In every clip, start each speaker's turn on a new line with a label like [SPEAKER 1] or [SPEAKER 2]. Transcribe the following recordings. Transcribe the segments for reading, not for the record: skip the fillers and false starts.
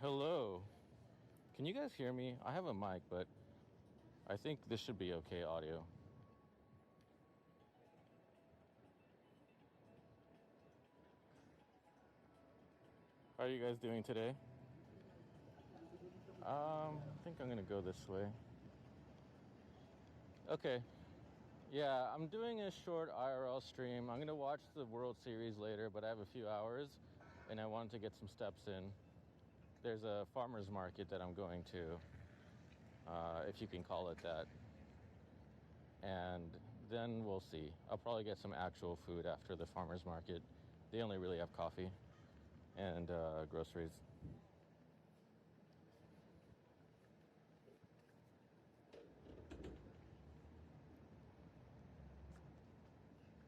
[SPEAKER 1] Hello. Can you guys hear me? I have a mic, but I think this should be okay audio. How are you guys doing today? I think I'm gonna go this way. Okay. Yeah, I'm doing a short IRL stream. I'm gonna watch the World Series later, but I have a few hours and I wanted to get some steps in. There's a farmer's market that I'm going to, if you can call it that. And then we'll see. I'll probably get some actual food after the farmer's market. They only really have coffee and groceries.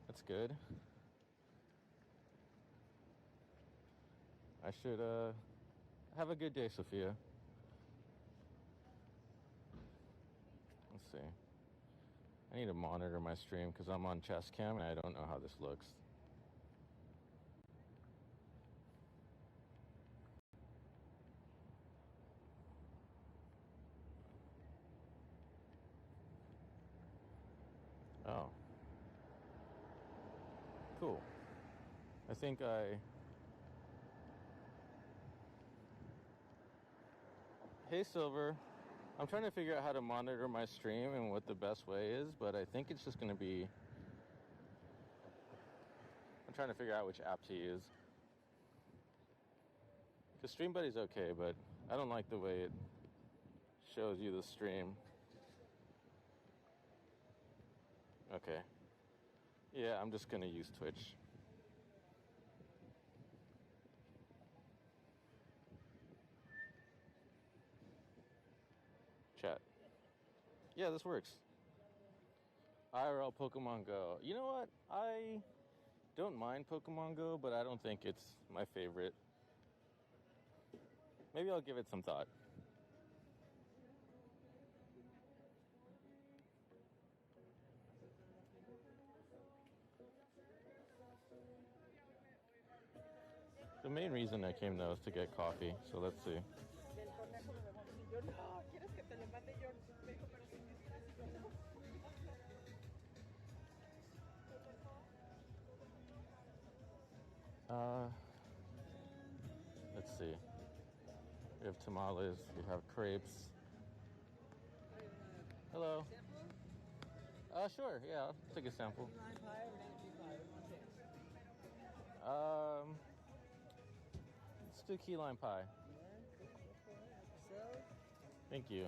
[SPEAKER 1] That's good. I should have a good day, Sophia. Let's see. I need to monitor my stream because I'm on chest cam and I don't know how this looks. Oh. Cool. I think Hey, Silver. I'm trying to figure out how to monitor my stream and what the best way is, but I think it's just going to be... I'm trying to figure out which app to use. Because StreamBuddy's okay, but I don't like the way it shows you the stream. Okay. Yeah, I'm just going to use Twitch. Chat. Yeah, this works. IRL Pokemon Go. You know what? I don't mind Pokemon Go, but I don't think it's my favorite. Maybe I'll give it some thought. The main reason I came, though, is to get coffee. So let's see. Let's see. We have tamales. We have crepes. Hello. Sure. Yeah, I'll take a sample. Let's do key lime pie. Thank you.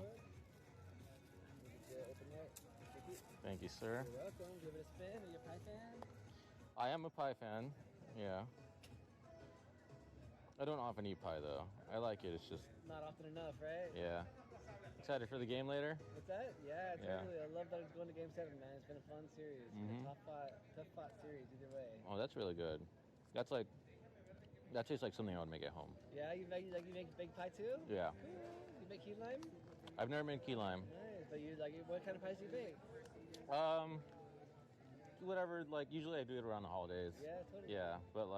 [SPEAKER 1] Thank you, sir.
[SPEAKER 2] You're welcome. Give it a spin. Are you a pie fan?
[SPEAKER 1] I am a pie fan. Yeah. I don't often eat pie, though. I like it. It's just...
[SPEAKER 2] Not often enough, right?
[SPEAKER 1] Yeah. Excited for the game later?
[SPEAKER 2] What's that? Yeah, totally. I love that it's going to Game 7, man. It's been a fun series. Mm-hmm. Tough fought series either way.
[SPEAKER 1] Oh, that's really good. That tastes like something I would make at home.
[SPEAKER 2] Yeah, you make big pie too?
[SPEAKER 1] Yeah.
[SPEAKER 2] Cool. You make key lime?
[SPEAKER 1] I've never made key lime.
[SPEAKER 2] Nice. But what kind of pies do you make?
[SPEAKER 1] Whatever, usually I do it around the holidays.
[SPEAKER 2] Yeah, totally.
[SPEAKER 1] Yeah, but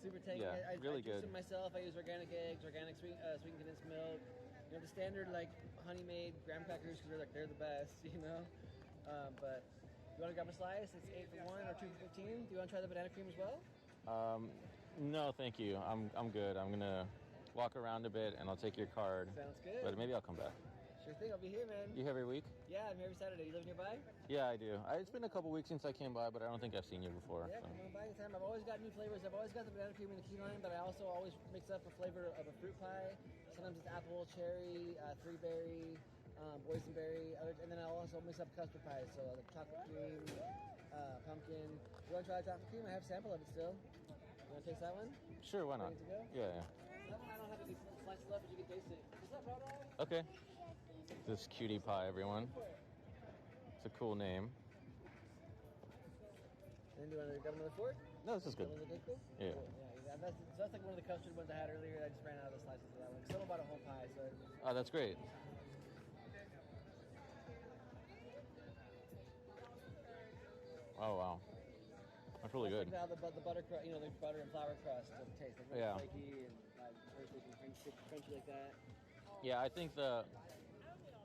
[SPEAKER 2] super tangy.
[SPEAKER 1] Yeah, really good.
[SPEAKER 2] I juice them myself. I use organic eggs, organic sweet condensed milk. You know, the standard honey made graham crackers because they're the best. You know, but you want to grab a slice? It's 8 for 1 or 2 for 15. Do you want to try the banana cream as well?
[SPEAKER 1] No, thank you. I'm good. I'm gonna walk around a bit and I'll take your card.
[SPEAKER 2] Sounds good.
[SPEAKER 1] But maybe I'll come back.
[SPEAKER 2] Sure thing. I'll be here, man.
[SPEAKER 1] You here every week?
[SPEAKER 2] Yeah, I'm here every Saturday. You live nearby?
[SPEAKER 1] Yeah, I do. It's been a couple weeks since I came by, but I don't think I've seen you before.
[SPEAKER 2] Yeah, come on by anytime. I've always got new flavors. I've always got the banana cream and the key lime, but I also always mix up a flavor of a fruit pie. Sometimes it's apple, cherry, 3-berry, boysenberry, and then I'll also mix up custard pies. So the chocolate cream, pumpkin. You want to try the chocolate cream? I have a sample of it still. You want to taste that one?
[SPEAKER 1] Sure, why not?
[SPEAKER 2] Ready to go?
[SPEAKER 1] Yeah.
[SPEAKER 2] That one I don't have any slices left, but you can taste it. What's up, brother?
[SPEAKER 1] Okay. This cutie pie, everyone. It's a cool name.
[SPEAKER 2] And do you want to grab another fork?
[SPEAKER 1] No, this is good.
[SPEAKER 2] Okay, cool?
[SPEAKER 1] Yeah.
[SPEAKER 2] Cool. Yeah, that's like one of the custard ones I had earlier. I just ran out of the slices of that one. Someone bought a whole pie, so...
[SPEAKER 1] Oh, that's great. Oh, wow. That's really good.
[SPEAKER 2] Like the butter crust, the butter and flour crust of taste. Like really flaky and crunchy like that.
[SPEAKER 1] Yeah, I think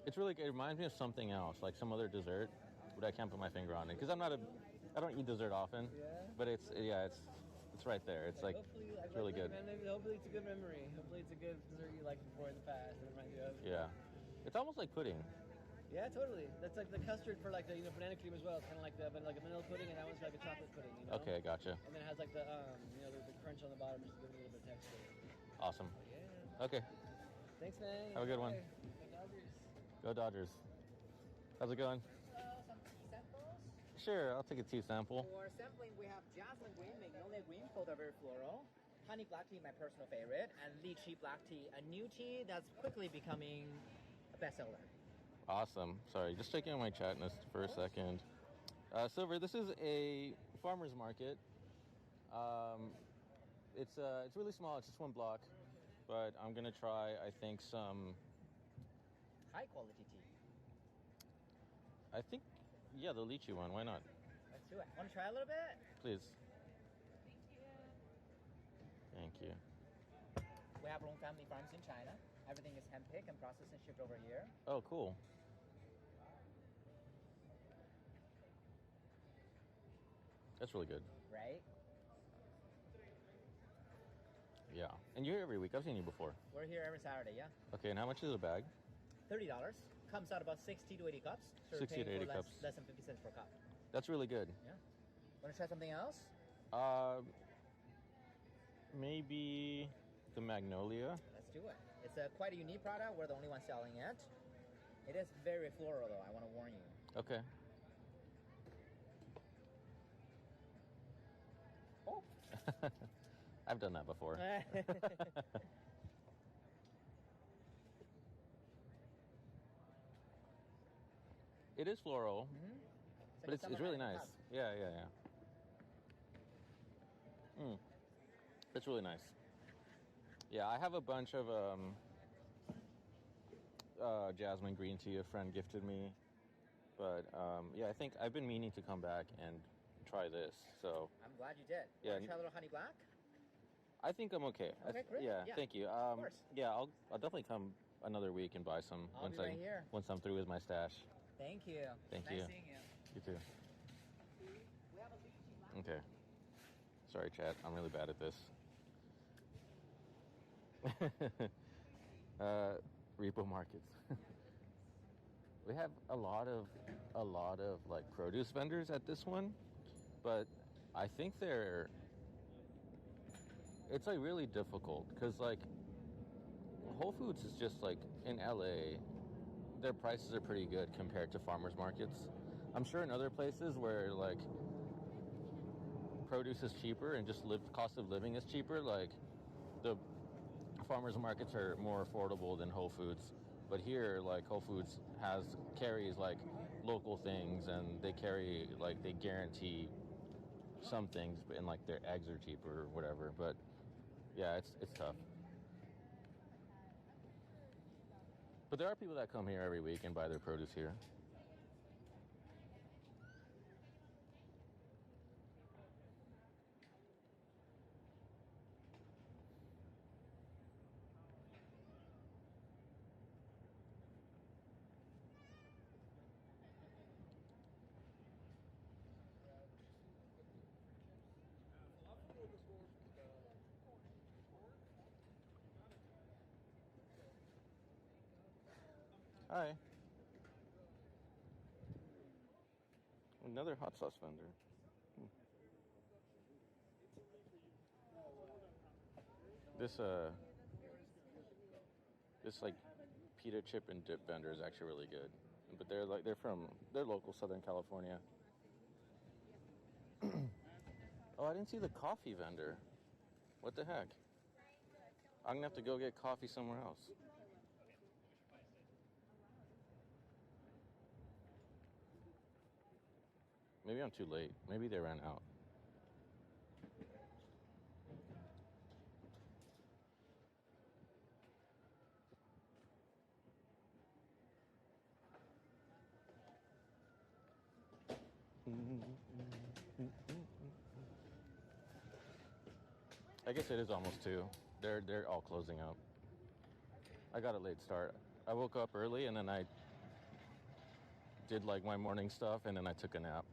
[SPEAKER 1] it's really good. It reminds me of something else, like some other dessert, but I can't put my finger on it because I don't eat dessert often.
[SPEAKER 2] Yeah.
[SPEAKER 1] But it's right there. It's like it's really good.
[SPEAKER 2] Hopefully it's a good memory. Hopefully it's a good dessert you liked before in the past. That reminds you of.
[SPEAKER 1] Yeah, it's almost like pudding.
[SPEAKER 2] Yeah, totally. That's like the custard for like the banana cream as well. It's kind of like a vanilla pudding, and that one's like a chocolate pudding. You know?
[SPEAKER 1] Okay, gotcha.
[SPEAKER 2] And then it has like the the crunch on the bottom just to give it a little bit of texture.
[SPEAKER 1] Awesome.
[SPEAKER 2] Yeah.
[SPEAKER 1] Okay.
[SPEAKER 2] Thanks, man.
[SPEAKER 1] Have a good one.
[SPEAKER 2] Go Dodgers.
[SPEAKER 1] Go Dodgers. How's it going?
[SPEAKER 3] Some tea samples.
[SPEAKER 1] Sure, I'll take a tea sample.
[SPEAKER 3] For sampling, we have jasmine green, magnolia green, both are very floral. Honey black tea, my personal favorite, and lychee black tea, a new tea that's quickly becoming a bestseller.
[SPEAKER 1] Awesome. Sorry, just checking on my chat list for a second. Silver, this is a farmer's market. It's really small. It's just one block, but I'm gonna try. I think some.
[SPEAKER 3] High quality tea.
[SPEAKER 1] I think, yeah, the lychee one. Why not?
[SPEAKER 3] Let's do it. Want to try a little bit?
[SPEAKER 1] Please. Thank you.
[SPEAKER 3] We have our own family farms in China. Everything is handpicked and processed and shipped over here.
[SPEAKER 1] Oh, cool. That's really good.
[SPEAKER 3] Right?
[SPEAKER 1] Yeah. And you're here every week. I've seen you before.
[SPEAKER 3] We're here every Saturday, yeah?
[SPEAKER 1] Okay, and how much is a bag?
[SPEAKER 3] $30. Comes out about 60 to 80 cups. So
[SPEAKER 1] 60 to 80 cups.
[SPEAKER 3] Less than 50 cents per cup.
[SPEAKER 1] That's really good.
[SPEAKER 3] Yeah. Want to try something else?
[SPEAKER 1] Maybe the Magnolia.
[SPEAKER 3] Let's do it. It's quite a unique product. We're the only ones selling it. It is very floral, though. I want to warn you.
[SPEAKER 1] Okay.
[SPEAKER 3] Oh.
[SPEAKER 1] I've done that before. It is floral, but it's really nice. Yeah. It's really nice. Yeah, I have a bunch of jasmine green tea a friend gifted me, but yeah, I think I've been meaning to come back and try this. So
[SPEAKER 3] I'm glad you did.
[SPEAKER 1] Yeah.
[SPEAKER 3] Want to try a little honey black?
[SPEAKER 1] I think I'm okay.
[SPEAKER 3] Okay, great.
[SPEAKER 1] Yeah,
[SPEAKER 3] Yeah,
[SPEAKER 1] thank you.
[SPEAKER 3] of course.
[SPEAKER 1] Yeah, I'll definitely come another week and buy some
[SPEAKER 3] I'll be right here.
[SPEAKER 1] once I'm through with my stash.
[SPEAKER 3] Thank you.
[SPEAKER 1] Thank
[SPEAKER 3] nice
[SPEAKER 1] you.
[SPEAKER 3] seeing you.
[SPEAKER 1] You too.
[SPEAKER 3] We have a lychee black.
[SPEAKER 1] Okay. Sorry, chat. I'm really bad at this. Repo markets. We have a lot of like produce vendors at this one, but I think it's like really difficult because like Whole Foods is just like in LA, their prices are pretty good compared to farmers markets. I'm sure in other places where like produce is cheaper and just cost of living is cheaper, like the farmers markets are more affordable than Whole Foods. But here, like Whole Foods carries like local things, and they guarantee some things, and like their eggs are cheaper or whatever. But yeah, it's tough. But there are people that come here every week and buy their produce here. Hi. Another hot sauce vendor. This like pita chip and dip vendor is actually really good. But they're local Southern California. Oh, I didn't see the coffee vendor. What the heck? I'm gonna have to go get coffee somewhere else. Maybe I'm too late. Maybe they ran out. I guess it is almost 2. They're all closing up. I got a late start. I woke up early and then I did like my morning stuff and then I took a nap.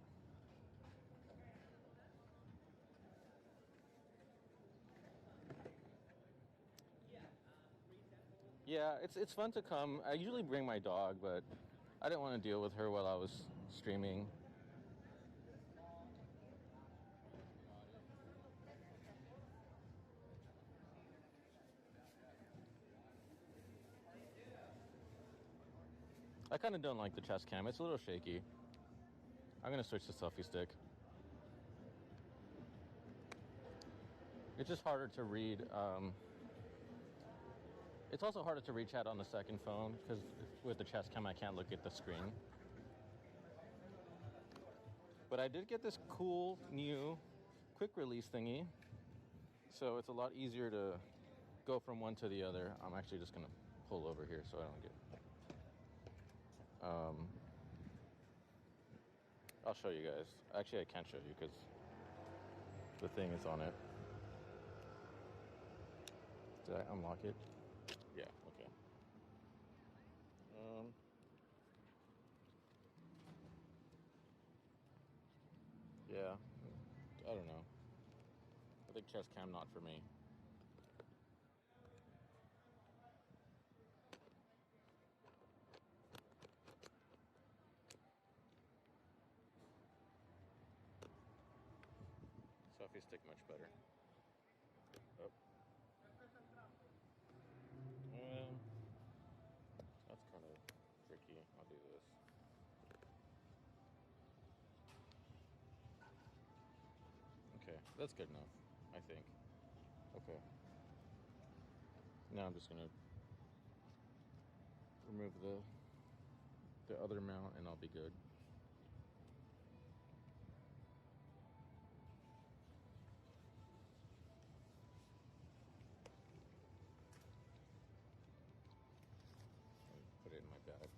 [SPEAKER 1] Yeah, it's fun to come. I usually bring my dog, but I didn't want to deal with her while I was streaming. I kind of don't like the chest cam. It's a little shaky. I'm going to switch to selfie stick. It's just harder to read. It's also harder to read chat on the second phone because with the chest cam I can't look at the screen. But I did get this cool new quick release thingy. So it's a lot easier to go from one to the other. I'm actually just going to pull over here so I don't get... I'll show you guys. Actually, I can't show you because the thing is on it. Did I unlock it? Yeah, okay. Yeah, I don't know. I think chest cam not for me. Selfie stick much better. Oh. That's kind of tricky. I'll do this. Okay, that's good enough, I think. Okay. Now I'm just gonna remove the other mount and I'll be good. Put it in my bag.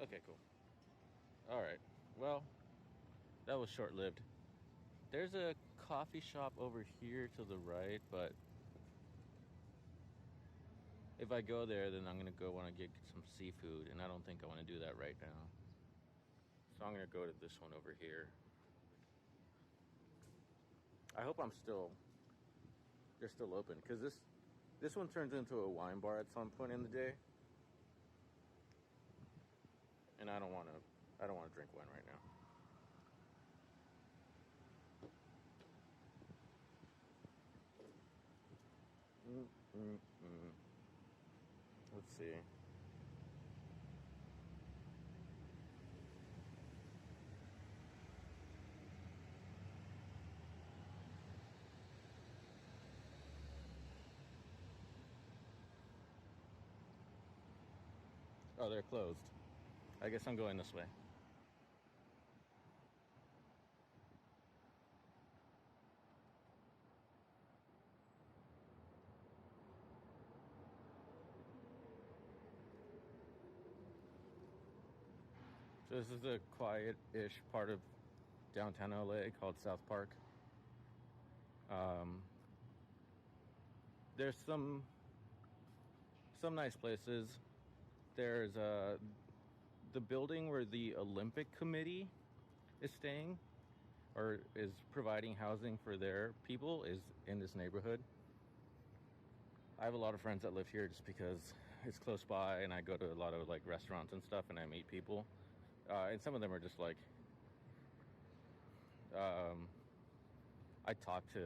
[SPEAKER 1] Okay, cool. All right. Well, that was short-lived. There's a coffee shop over here to the right, but if I go there, then I'm gonna want to get some seafood, and I don't think I want to do that right now. So I'm gonna go to this one over here. I hope they're still open, because this one turns into a wine bar at some point in the day, and I don't want to drink wine right now. Let's see. Oh, they're closed. I guess I'm going this way. So this is a quiet-ish part of downtown LA called South Park. There's some nice places. There's the building where the Olympic Committee is staying or is providing housing for their people is in this neighborhood. I have a lot of friends that live here just because it's close by, and I go to a lot of like restaurants and stuff, and I meet people. And some of them are just like, I talk to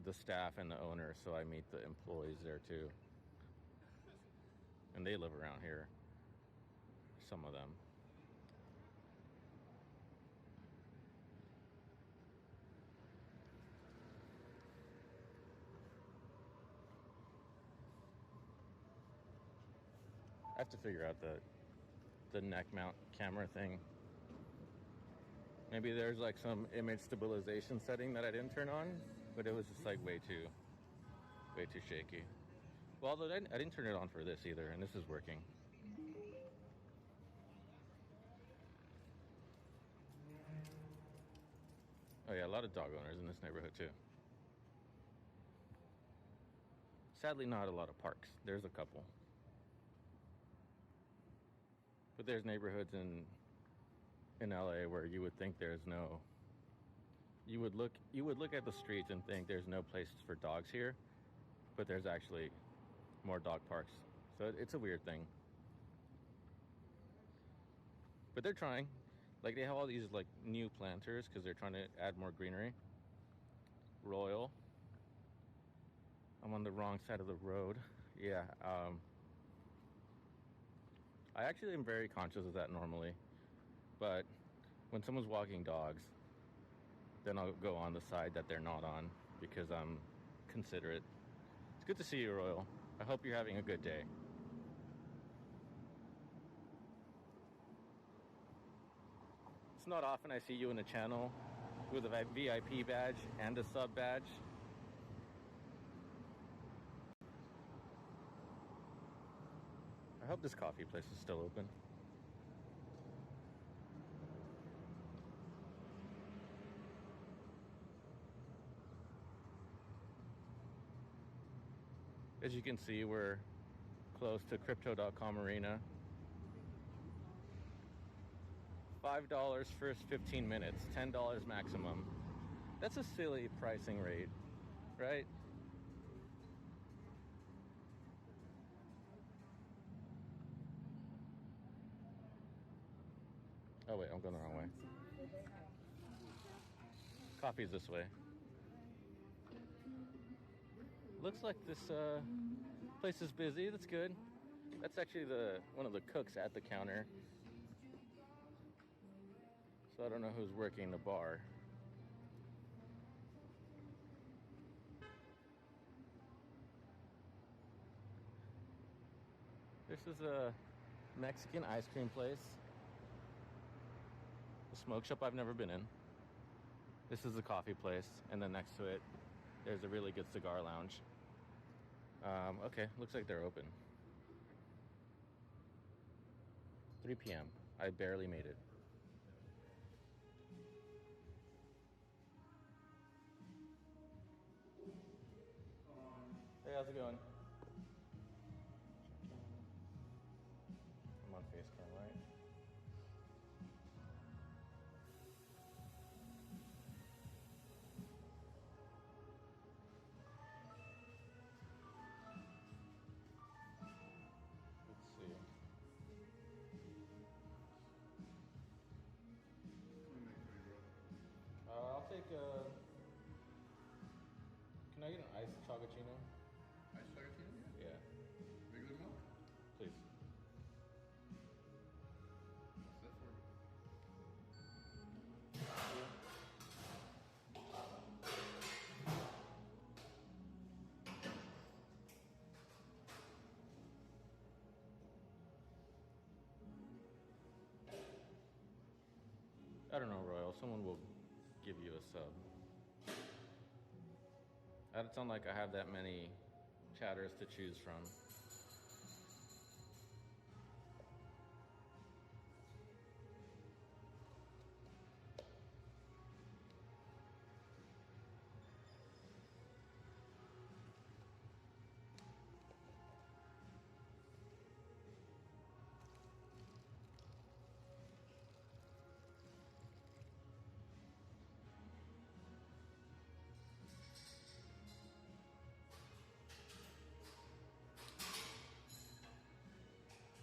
[SPEAKER 1] the staff and the owner, so I meet the employees there too. And they live around here, some of them. I have to figure out the neck mount camera thing. Maybe there's like some image stabilization setting that I didn't turn on but it was just like way too shaky. Well, although I didn't turn it on for this either, and this is working. Oh yeah, a lot of dog owners in this neighborhood too. Sadly, not a lot of parks. There's a couple. But there's neighborhoods in LA where you would think there's no, you would look at the streets and think there's no place for dogs here, but there's actually more dog parks. So it's a weird thing. But they're trying. Like, they have all these like new planters because they're trying to add more greenery. Royal. I'm on the wrong side of the road. Yeah. I actually am very conscious of that normally, but when someone's walking dogs, then I'll go on the side that they're not on because I'm considerate. It's good to see you, Royal. I hope you're having a good day. It's not often I see you in the channel with a VIP badge and a sub badge. I hope this coffee place is still open. As you can see, we're close to Crypto.com Arena. $5 first 15 minutes, $10 maximum. That's a silly pricing rate, right? Oh wait, I'm going the wrong way. Coffee's this way. Looks like this place is busy. That's good. That's actually one of the cooks at the counter. So I don't know who's working the bar. This is a Mexican ice cream place. A smoke shop I've never been in. This is a coffee place, and then next to it, there's a really good cigar lounge. Okay, looks like they're open. 3 p.m. I barely made it. Hey, how's it going? I'm on Facecam, right? Let's see. I'll take a... Can I get an iced chocachino?
[SPEAKER 4] Iced chocachino?
[SPEAKER 1] Yeah.
[SPEAKER 4] Regular milk?
[SPEAKER 1] Please.
[SPEAKER 4] What's that for?
[SPEAKER 1] I don't know, Royal. Someone will give you a sub. I don't sound like I have that many chatters to choose from.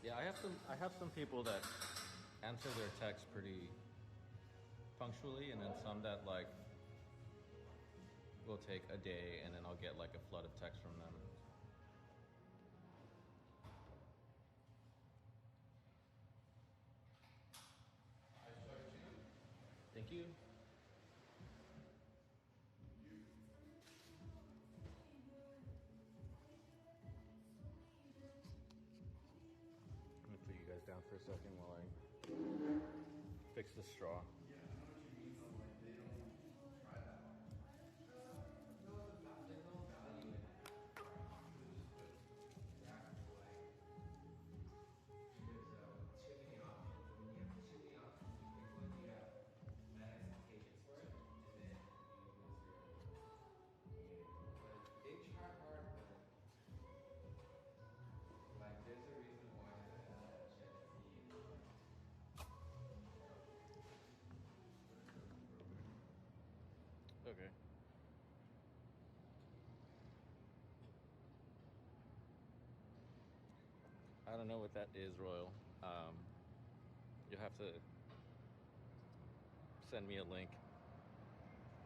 [SPEAKER 1] Yeah, I have some people that answer their texts pretty punctually, and then some that like will take a day, and then I'll get like a flood of text from them. Thank you. Let me put you guys down for a second while I fix the straw. Okay. I don't know what that is, Royal. You'll have to send me a link.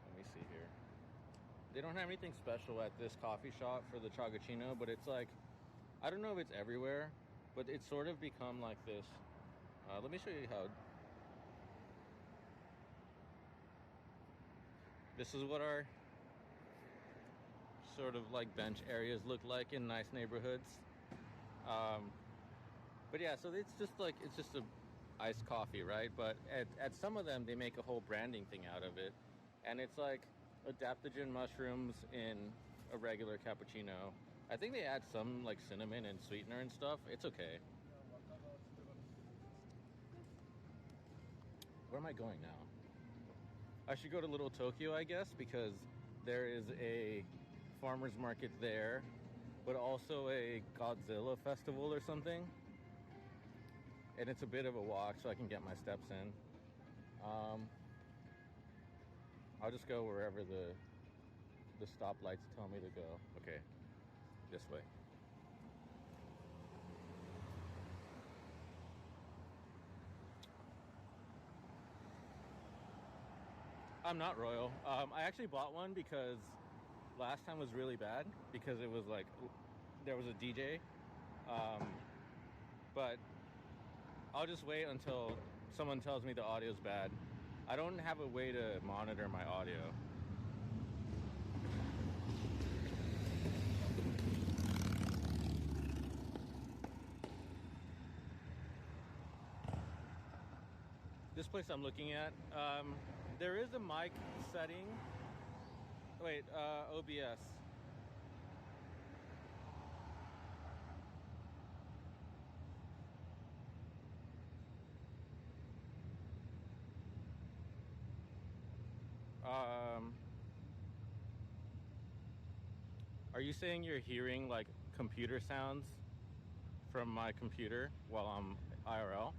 [SPEAKER 1] Let me see here. They don't have anything special at this coffee shop for the Chagachino, but it's like, I don't know if it's everywhere, but it's sort of become like this. Let me show you how. This is what our sort of like bench areas look like in nice neighborhoods. But yeah, so it's just a iced coffee, right? But at some of them, they make a whole branding thing out of it. And it's like adaptogen mushrooms in a regular cappuccino. I think they add some like cinnamon and sweetener and stuff. It's okay. Where am I going now? I should go to Little Tokyo, I guess, because there is a farmer's market there, but also a Godzilla festival or something. And it's a bit of a walk, so I can get my steps in. I'll just go wherever the stoplights tell me to go. Okay, this way. I'm not Royal. I actually bought one because last time was really bad because it was like there was a DJ. But I'll just wait until someone tells me the audio's bad. I don't have a way to monitor my audio. This place I'm looking at, there is a mic setting. Wait, OBS. Are you saying you're hearing like computer sounds from my computer while I'm IRL?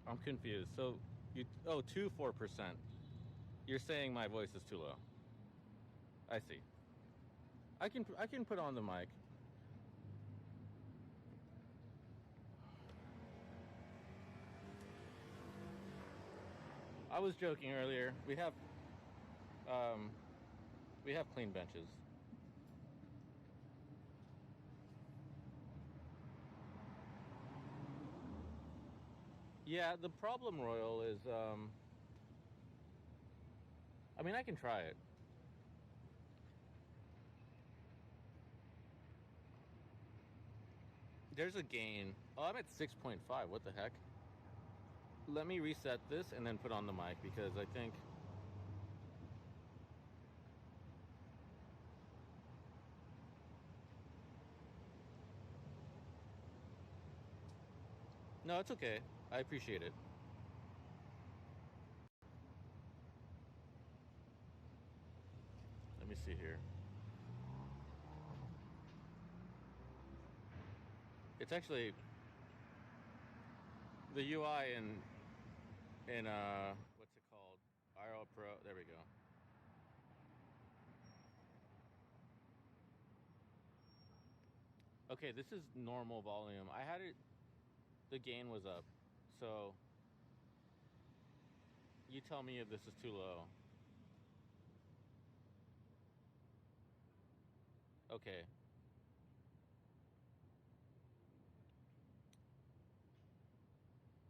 [SPEAKER 1] I'm confused. So you 4%. You're saying my voice is too low. I see. I can put on the mic. I was joking earlier. We have clean benches. Yeah, the problem, Royal, is I mean, I can try it. There's a gain. Oh, I'm at 6.5. What the heck? Let me reset this and then put on the mic because I think... No, it's okay. I appreciate it. Let me see here. It's actually... The UI in what's it called? IRL Pro. There we go. Okay, this is normal volume. I had it... The gain was up. So... You tell me if this is too low. Okay.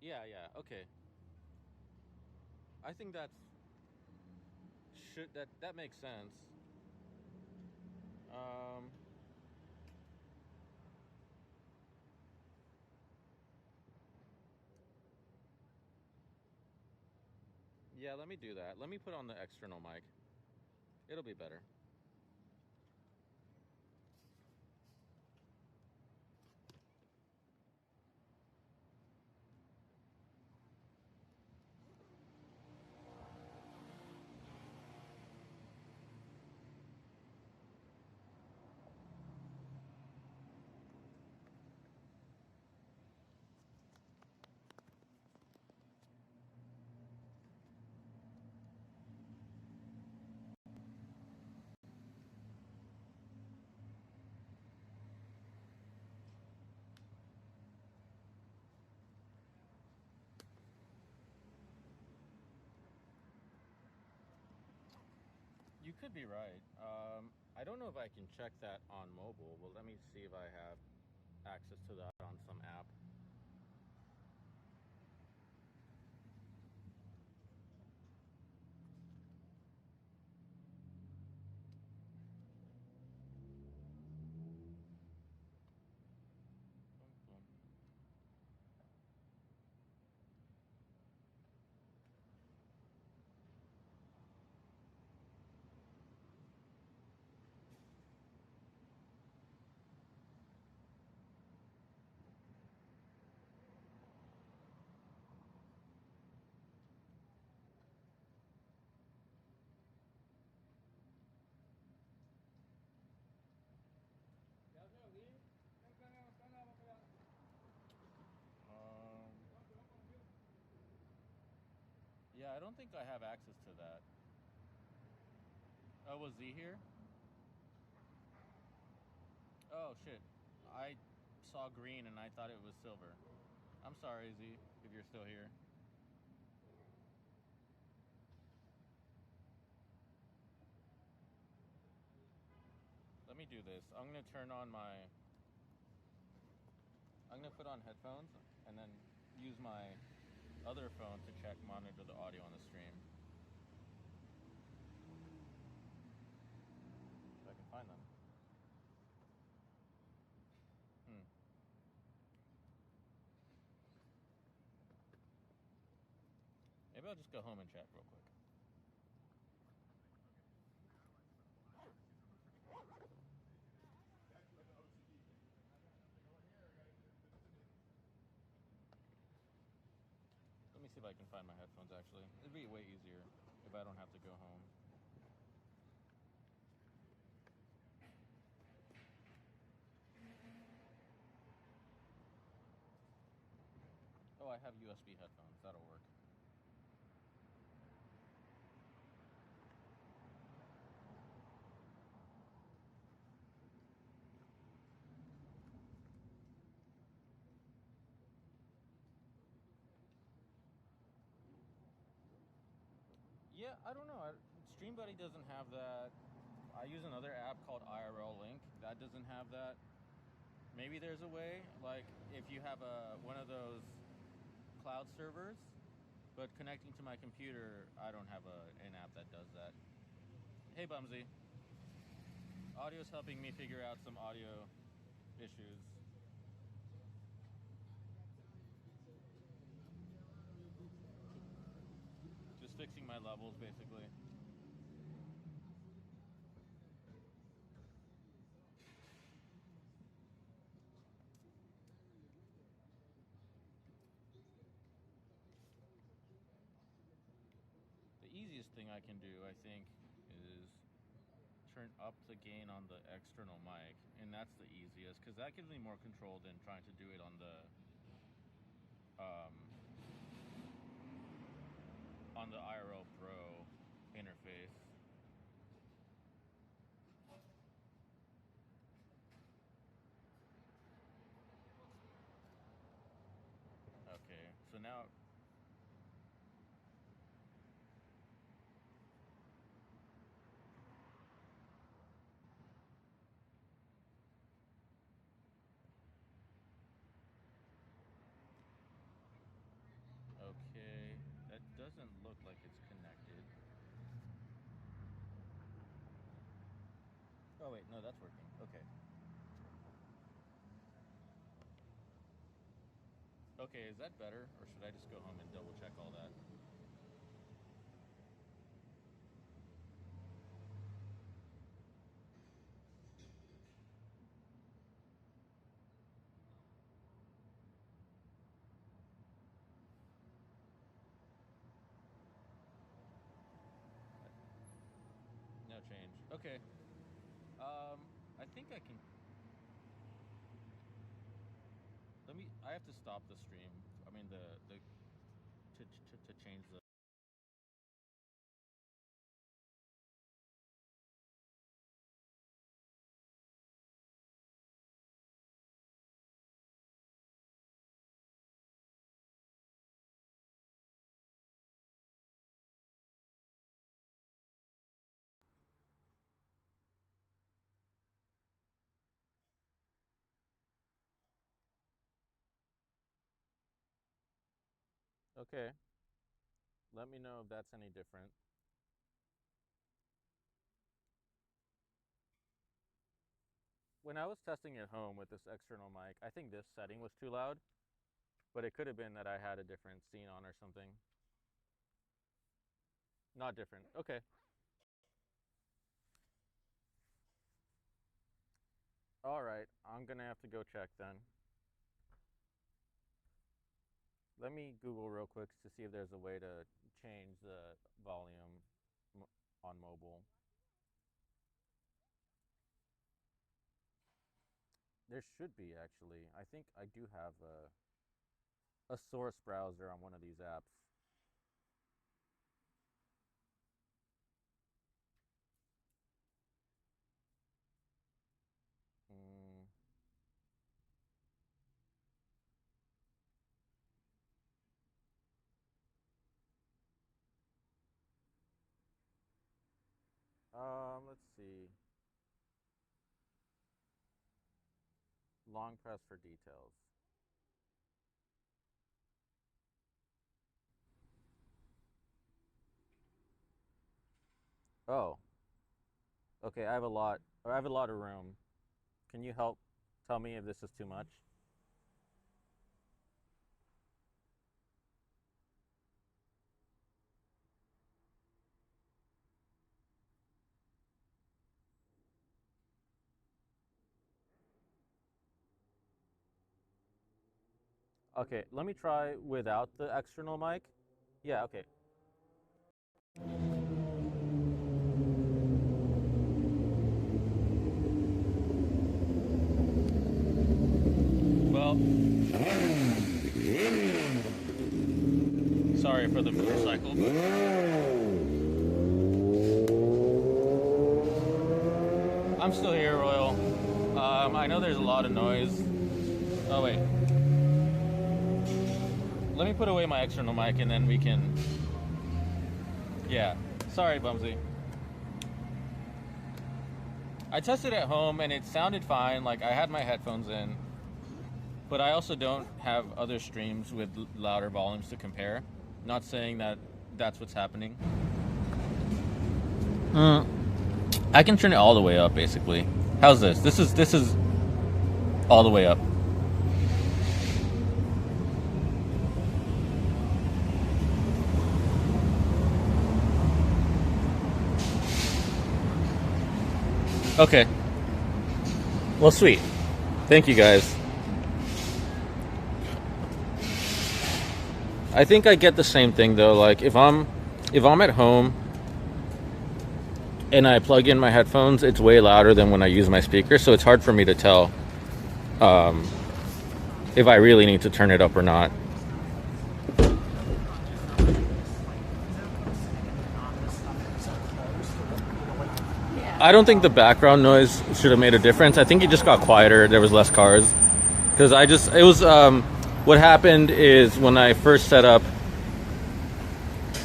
[SPEAKER 1] Yeah, okay. I think that makes sense. Yeah, let me do that. Let me put on the external mic. It'll be better. You could be right. I don't know if I can check that on mobile. Well, let me see if I have access to that on some app. Boom, boom. Um, yeah, I don't think I have access to that. Oh, was Z here? Oh, shit. I saw green and I thought it was silver. I'm sorry, Z, if you're still here. Let me do this. I'm going to turn on my... I'm going to put on headphones and then use my other phone to monitor the audio on the stream. If I can find them. Maybe I'll just go home and chat real quick. Let me see if I can find my headphones, actually. It'd be way easier if I don't have to go home. Oh, I have USB headphones. That'll work. Yeah, I don't know. StreamBuddy doesn't have that. I use another app called IRL Link. That doesn't have that. Maybe there's a way, like if you have one of those cloud servers, but connecting to my computer, I don't have an app that does that. Hey, Bumsy. Audio's helping me figure out some audio issues. Just fixing my levels, basically. The easiest thing I can do, I think, is turn up the gain on the external mic, and that's the easiest, because that gives me more control than trying to do it on the IRL Pro interface. Okay, so now... Okay, that doesn't look like it's connected. Oh wait, no, that's working. Okay. Okay, is that better? Or should I just go home and double check all that? No change. Okay. I think I can... I have to stop the stream. I mean, to change the... Okay. Let me know if that's any different. When I was testing at home with this external mic, I think this setting was too loud, but it could have been that I had a different scene on or something. Not different. Okay. All right. I'm going to have to go check then. Let me Google real quick to see if there's a way to change the volume on mobile. There should be, actually. I think I do have a source browser on one of these apps. Mm. Let's see. Long press for details. Oh, okay. I have a lot of room. Can you help tell me if this is too much? Okay, let me try without the external mic. Yeah, okay. Well, sorry for the motorcycle. I'm still here, Royal. I know there's a lot of noise. Oh, wait. Let me put away my external mic and then we can... Yeah. Sorry, Bumsy. I tested at home and it sounded fine. Like, I had my headphones in. But I also don't have other streams with louder volumes to compare. Not saying that that's what's happening. I can turn it all the way up, basically. How's this? This is all the way up. Okay. Well, sweet. Thank you, guys. I think I get the same thing though. Like if I'm at home and I plug in my headphones, it's way louder than when I use my speaker, so it's hard for me to tell if I really need to turn it up or not. I don't think the background noise should have made a difference. I think it just got quieter. There was less cars. Because what happened is when I first set up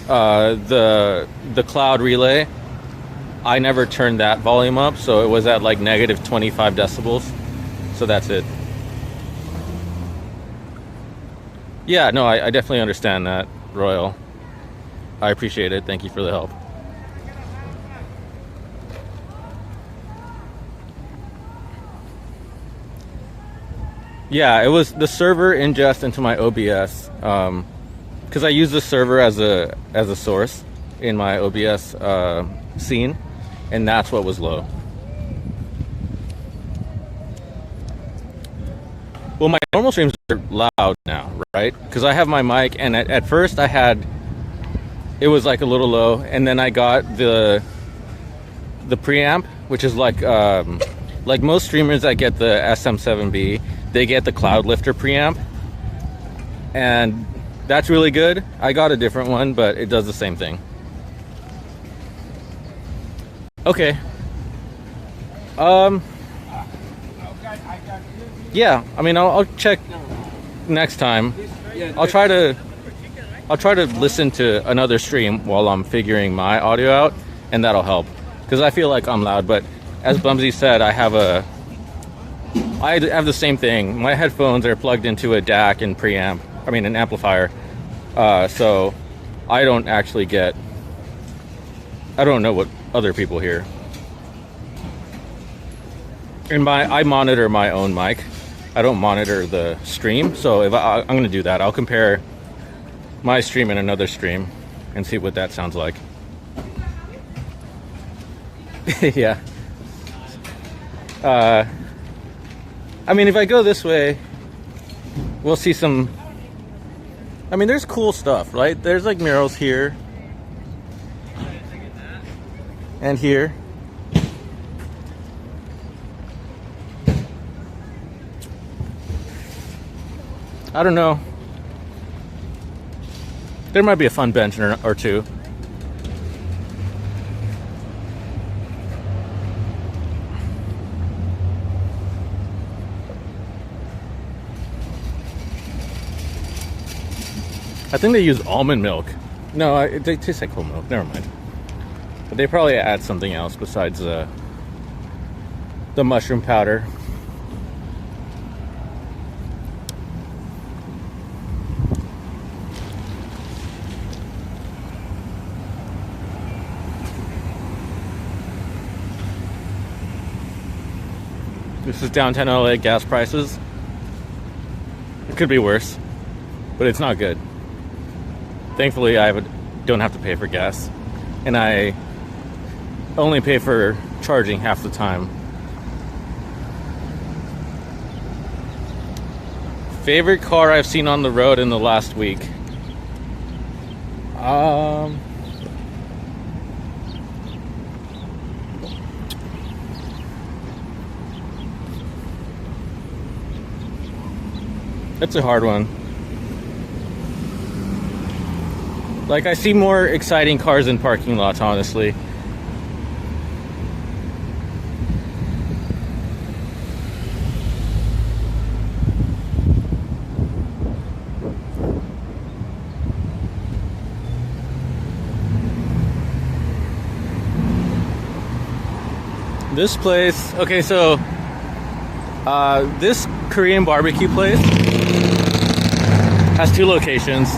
[SPEAKER 1] the cloud relay, I never turned that volume up. So it was at like negative 25 decibels. So that's it. Yeah, no, I definitely understand that, Royal. I appreciate it. Thank you for the help. Yeah, it was the server ingest into my OBS because I use the server as a source in my OBS scene, and that's what was low. Well, my normal streams are loud now, right? Because I have my mic, and at first it was like a little low, and then I got the preamp, which is like most streamers that get the SM7B. They get the Cloud Lifter preamp, and that's really good. I got a different one, but it does the same thing. Okay. Yeah, I mean, I'll check next time. I'll try to listen to another stream while I'm figuring my audio out, and that'll help. Because I feel like I'm loud, but as Bumsy said, I have the same thing. My headphones are plugged into a DAC and preamp. I mean, an amplifier. So I don't actually get, I don't know what other people hear. And I monitor my own mic. I don't monitor the stream. So if I'm going to do that, I'll compare my stream and another stream and see what that sounds like. Yeah. I mean, if I go this way, we'll see some. I mean, there's cool stuff, right? There's like murals here and here. I don't know. There might be a fun bench or two. I think they use almond milk. No, they taste like whole milk. Never mind. But they probably add something else besides the mushroom powder. This is downtown LA gas prices. It could be worse, but it's not good. Thankfully, I don't have to pay for gas, and I only pay for charging half the time. Favorite car I've seen on the road in the last week? That's a hard one. Like, I see more exciting cars in parking lots, honestly. This place, okay, so this Korean barbecue place has 2 locations.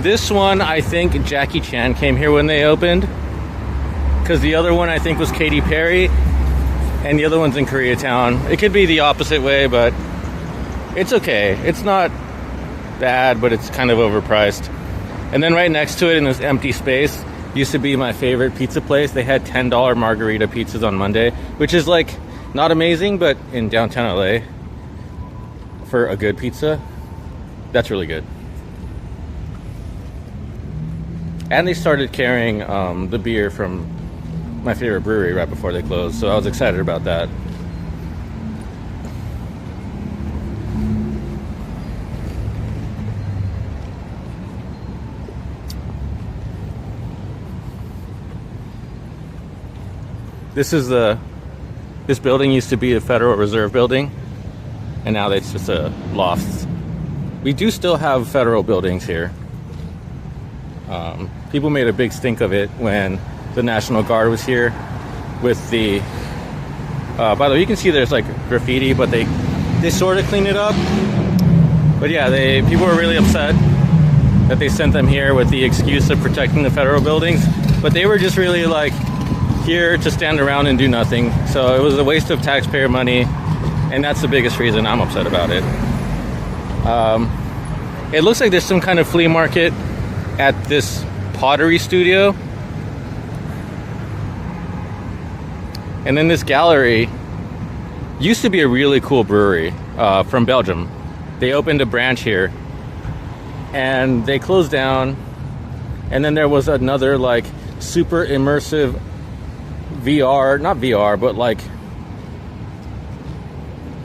[SPEAKER 1] This one, I think Jackie Chan came here when they opened, because the other one I think was Katy Perry, and the other one's in Koreatown. It could be the opposite way, but it's okay. It's not bad, but it's kind of overpriced. And then right next to it in this empty space used to be my favorite pizza place. They had $10 margarita pizzas on Monday, which is like not amazing, but in downtown LA for a good pizza, that's really good. And they started carrying the beer from my favorite brewery right before they closed, so I was excited about that. This building used to be the Federal Reserve building, and now it's just a lofts. We do still have federal buildings here. People made a big stink of it when the National Guard was here with the by the way, you can see there's like graffiti, but they sort of cleaned it up. But yeah, people were really upset that they sent them here with the excuse of protecting the federal buildings, but they were just really like here to stand around and do nothing. So it was a waste of taxpayer money, and that's the biggest reason I'm upset about it. It looks like there's some kind of flea market at this pottery studio. And then this gallery used to be a really cool brewery from Belgium. They opened a branch here and they closed down. And then there was another like super immersive VR, not VR, but like,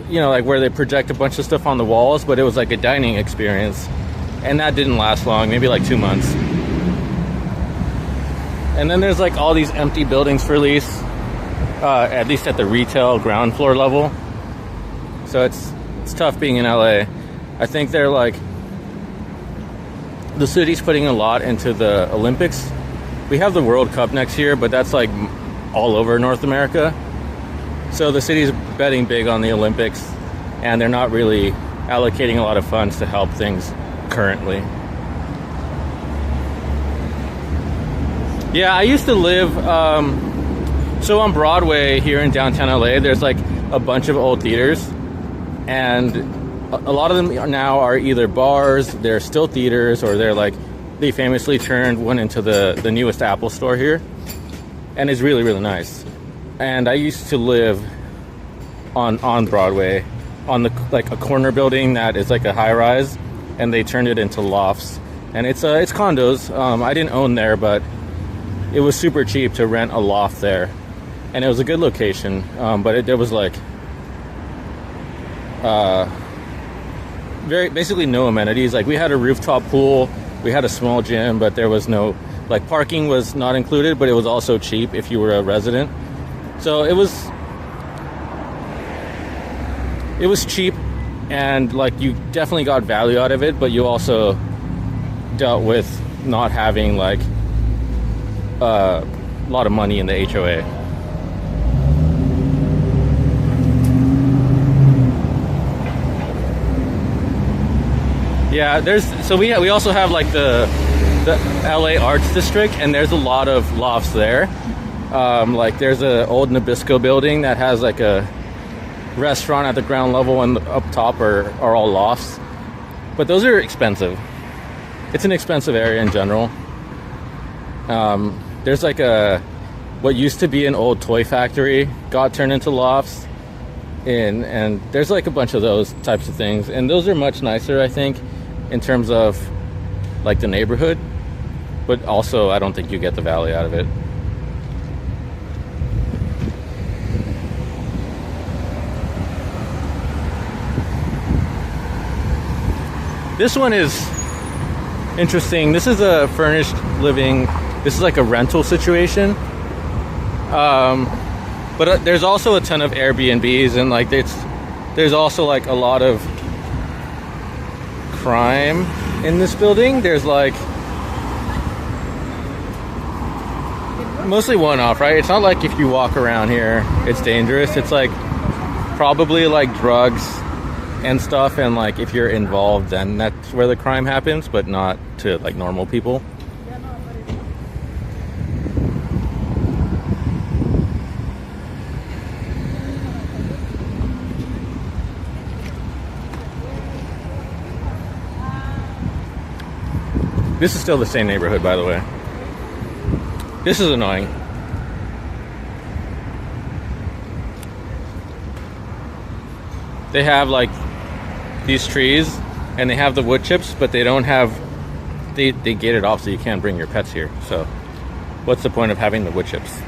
[SPEAKER 1] you know, like where they project a bunch of stuff on the walls, but it was like a dining experience. And that didn't last long, maybe like 2 months. And then there's like all these empty buildings for lease, at least at the retail ground floor level. So it's tough being in LA. I think they're like, the city's putting a lot into the Olympics. We have the World Cup next year, but that's like all over North America. So the city's betting big on the Olympics, and they're not really allocating a lot of funds to help things currently. Yeah, I used to live, so on Broadway here in downtown LA, there's like a bunch of old theaters, and a lot of them now are either bars, they're still theaters, or they famously turned one into the newest Apple store here, and it's really, really nice. And I used to live on Broadway, on a corner building that is like a high rise, and they turned it into lofts, and it's condos. I didn't own there, but it was super cheap to rent a loft there, and it was a good location. But there was like basically no amenities. Like, we had a rooftop pool, we had a small gym, but there was no, like, parking was not included, but it was also cheap if you were a resident. So it was cheap, and like, you definitely got value out of it, but you also dealt with not having like a lot of money in the HOA. Yeah, we also have like the LA Arts District, and there's a lot of lofts there. Like, there's an old Nabisco building that has like a restaurant at the ground level, and up top are all lofts. But those are expensive. It's an expensive area in general. There's like what used to be an old toy factory got turned into lofts, and there's like a bunch of those types of things, and those are much nicer, I think, in terms of like the neighborhood, but also I don't think you get the value out of it. This one is interesting. This is a furnished living. This is like a rental situation. But there's also a ton of Airbnbs, and like there's also like a lot of crime in this building. There's like mostly one-off, right? It's not like if you walk around here it's dangerous. It's like probably like drugs and stuff, and like if you're involved, then that's where the crime happens, but not to like normal people. This is still the same neighborhood, by the way. This is annoying. They have like these trees, and they have the wood chips, but they don't have, they gate it off so you can't bring your pets here. So what's the point of having the wood chips?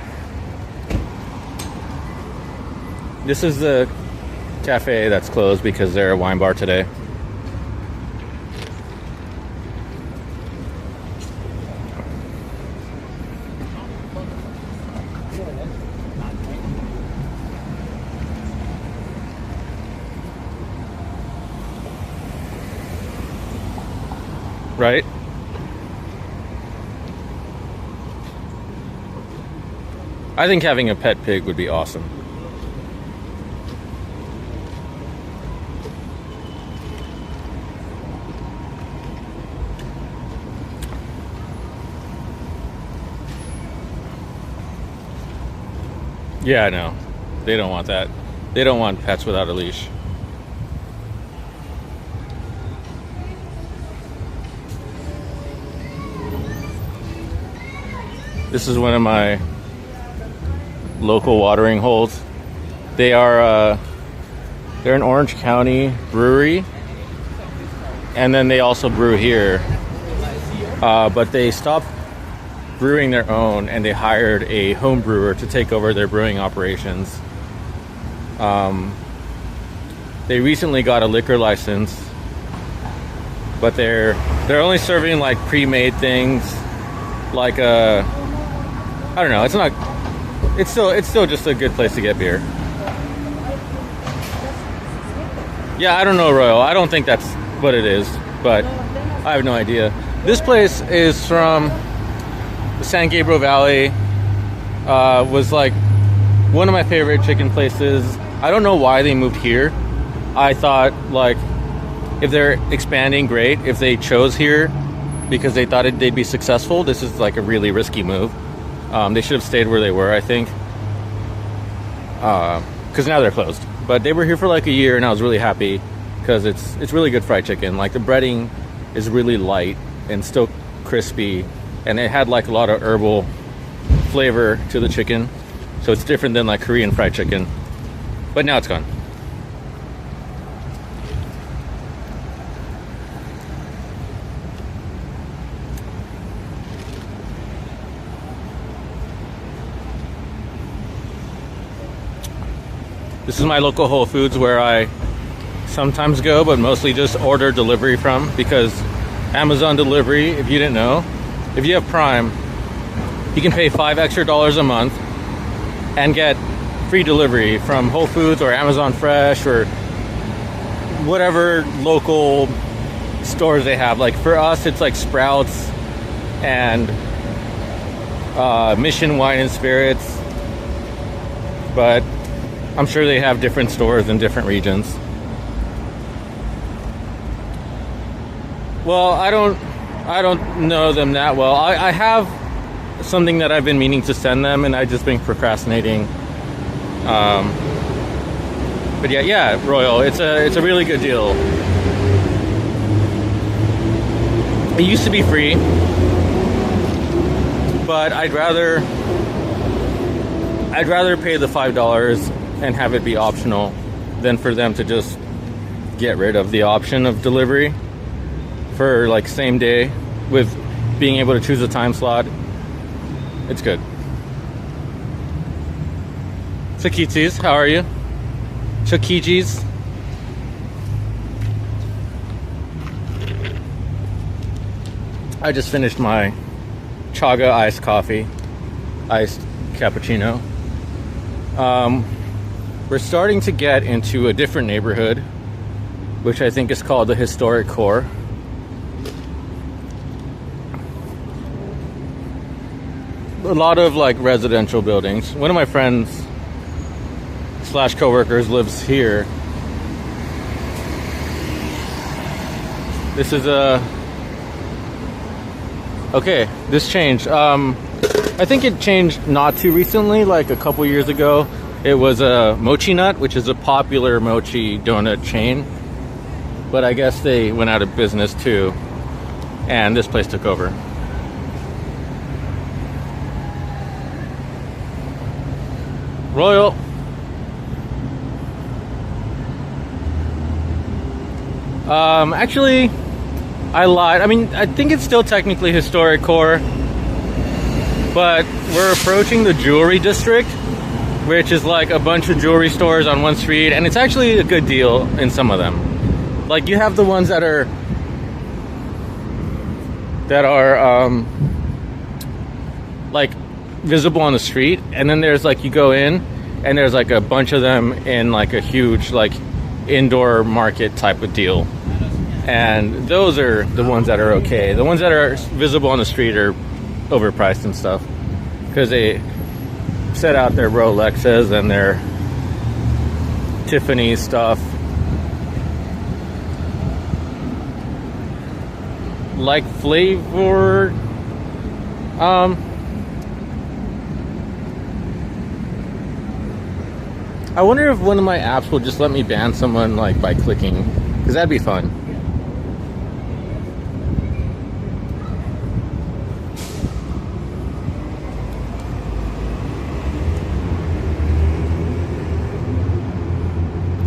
[SPEAKER 1] This is the cafe that's closed because they're a wine bar today. Right? I think having a pet pig would be awesome. Yeah, I know. They don't want that. They don't want pets without a leash. This is one of my local watering holes. They're an Orange County brewery, and then they also brew here. But they stopped brewing their own, and they hired a home brewer to take over their brewing operations. They recently got a liquor license, but they're only serving like pre-made things, like I don't know. It's still just a good place to get beer. Yeah, I don't know, Royal. I don't think that's what it is, but I have no idea. This place is from the San Gabriel Valley. Was like one of my favorite chicken places. I don't know why they moved here. I thought like if they're expanding, great. If they chose here because they thought they'd be successful, this is like a really risky move. They should have stayed where they were, I think, because now they're closed. But they were here for like a year, and I was really happy because it's really good fried chicken. Like the breading is really light and still crispy, and it had like a lot of herbal flavor to the chicken, so it's different than like Korean fried chicken. But now it's gone. This is my local Whole Foods where I sometimes go, but mostly just order delivery from, because Amazon delivery, if you didn't know, if you have Prime, you can pay $5 extra a month and get free delivery from Whole Foods or Amazon Fresh or whatever local stores they have. Like for us, it's like Sprouts and Mission Wine and Spirits, but I'm sure they have different stores in different regions. Well, I don't know them that well. I have something that I've been meaning to send them, and I've just been procrastinating. But yeah, Royal. It's a really good deal. It used to be free, but I'd rather pay the $5 and have it be optional than for them to just get rid of the option of delivery for like same day with being able to choose a time slot. It's good. Sakitis, how are you? Chakijis. I just finished my chaga iced coffee, iced cappuccino. We're starting to get into a different neighborhood, which I think is called the Historic Core. A lot of like residential buildings. One of my friends / coworkers lives here. This is okay, this changed. I think it changed not too recently, like a couple years ago. It was a Mochi Nut, which is a popular mochi donut chain, but I guess they went out of business too, and this place took over. Royal. Actually, I lied. I mean, I think it's still technically Historic Core, but we're approaching the jewelry district, which is like a bunch of jewelry stores on one street, and it's actually a good deal in some of them. Like you have the ones that are like visible on the street, and then there's like you go in and there's like a bunch of them in like a huge like indoor market type of deal, and those are the ones that are okay. The ones that are visible on the street are overpriced and stuff because they set out their Rolexes and their Tiffany stuff. Like flavor, I wonder if one of my apps will just let me ban someone like by clicking, because that'd be fun.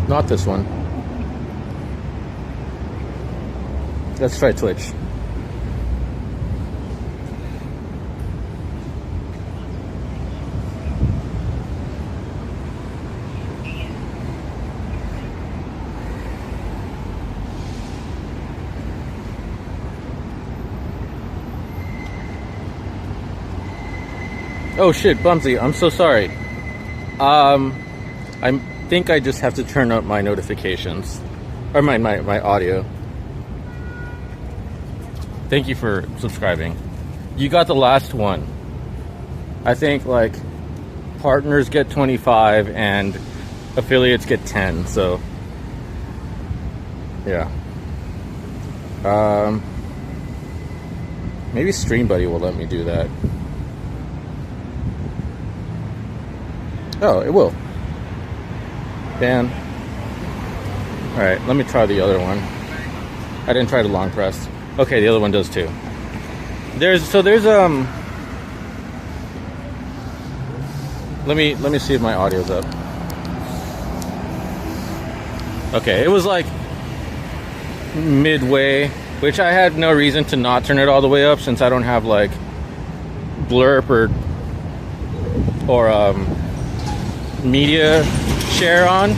[SPEAKER 1] Not this one. Let's try Twitch. Oh shit, Bumsy, I'm so sorry. I think I just have to turn up my notifications. Or my audio. Thank you for subscribing. You got the last one. I think like partners get 25 and affiliates get 10, so yeah. Maybe Stream Buddy will let me do that. Oh, it will. Dan. Alright, let me try the other one. I didn't try the long press. Okay, the other one does too. There's let me see if my audio's up. Okay, it was like midway, which I had no reason to not turn it all the way up since I don't have like blurb or media share on.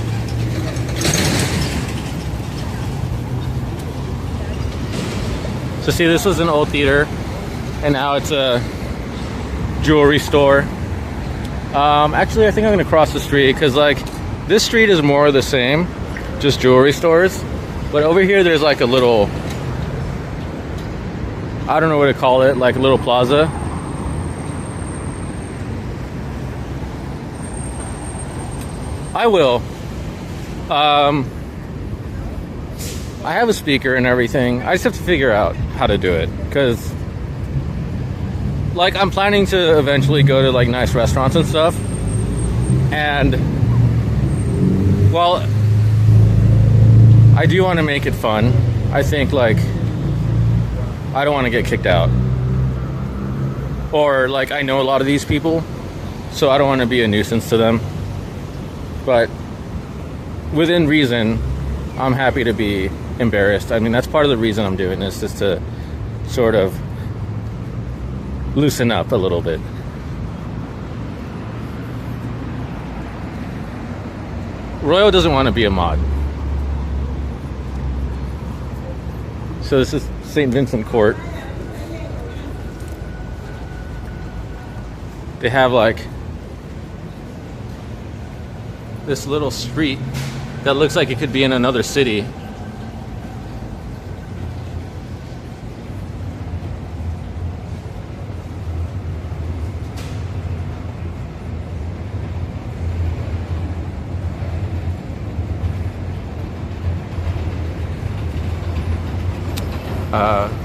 [SPEAKER 1] So see, this was an old theater and now it's a jewelry store. Actually, I think I'm gonna cross the street because like this street is more of the same, just jewelry stores. But over here there's like a little, I don't know what to call it, like a little plaza. I will. I have a speaker and everything. I just have to figure out how to do it because like I'm planning to eventually go to like nice restaurants and stuff. And well, I do want to make it fun. I think like I don't want to get kicked out. Or like I know a lot of these people, so I don't want to be a nuisance to them. But within reason, I'm happy to be embarrassed. I mean, that's part of the reason I'm doing this, is to sort of loosen up a little bit. Royal doesn't want to be a mod. So this is St. Vincent Court. They have like this little street that looks like it could be in another city.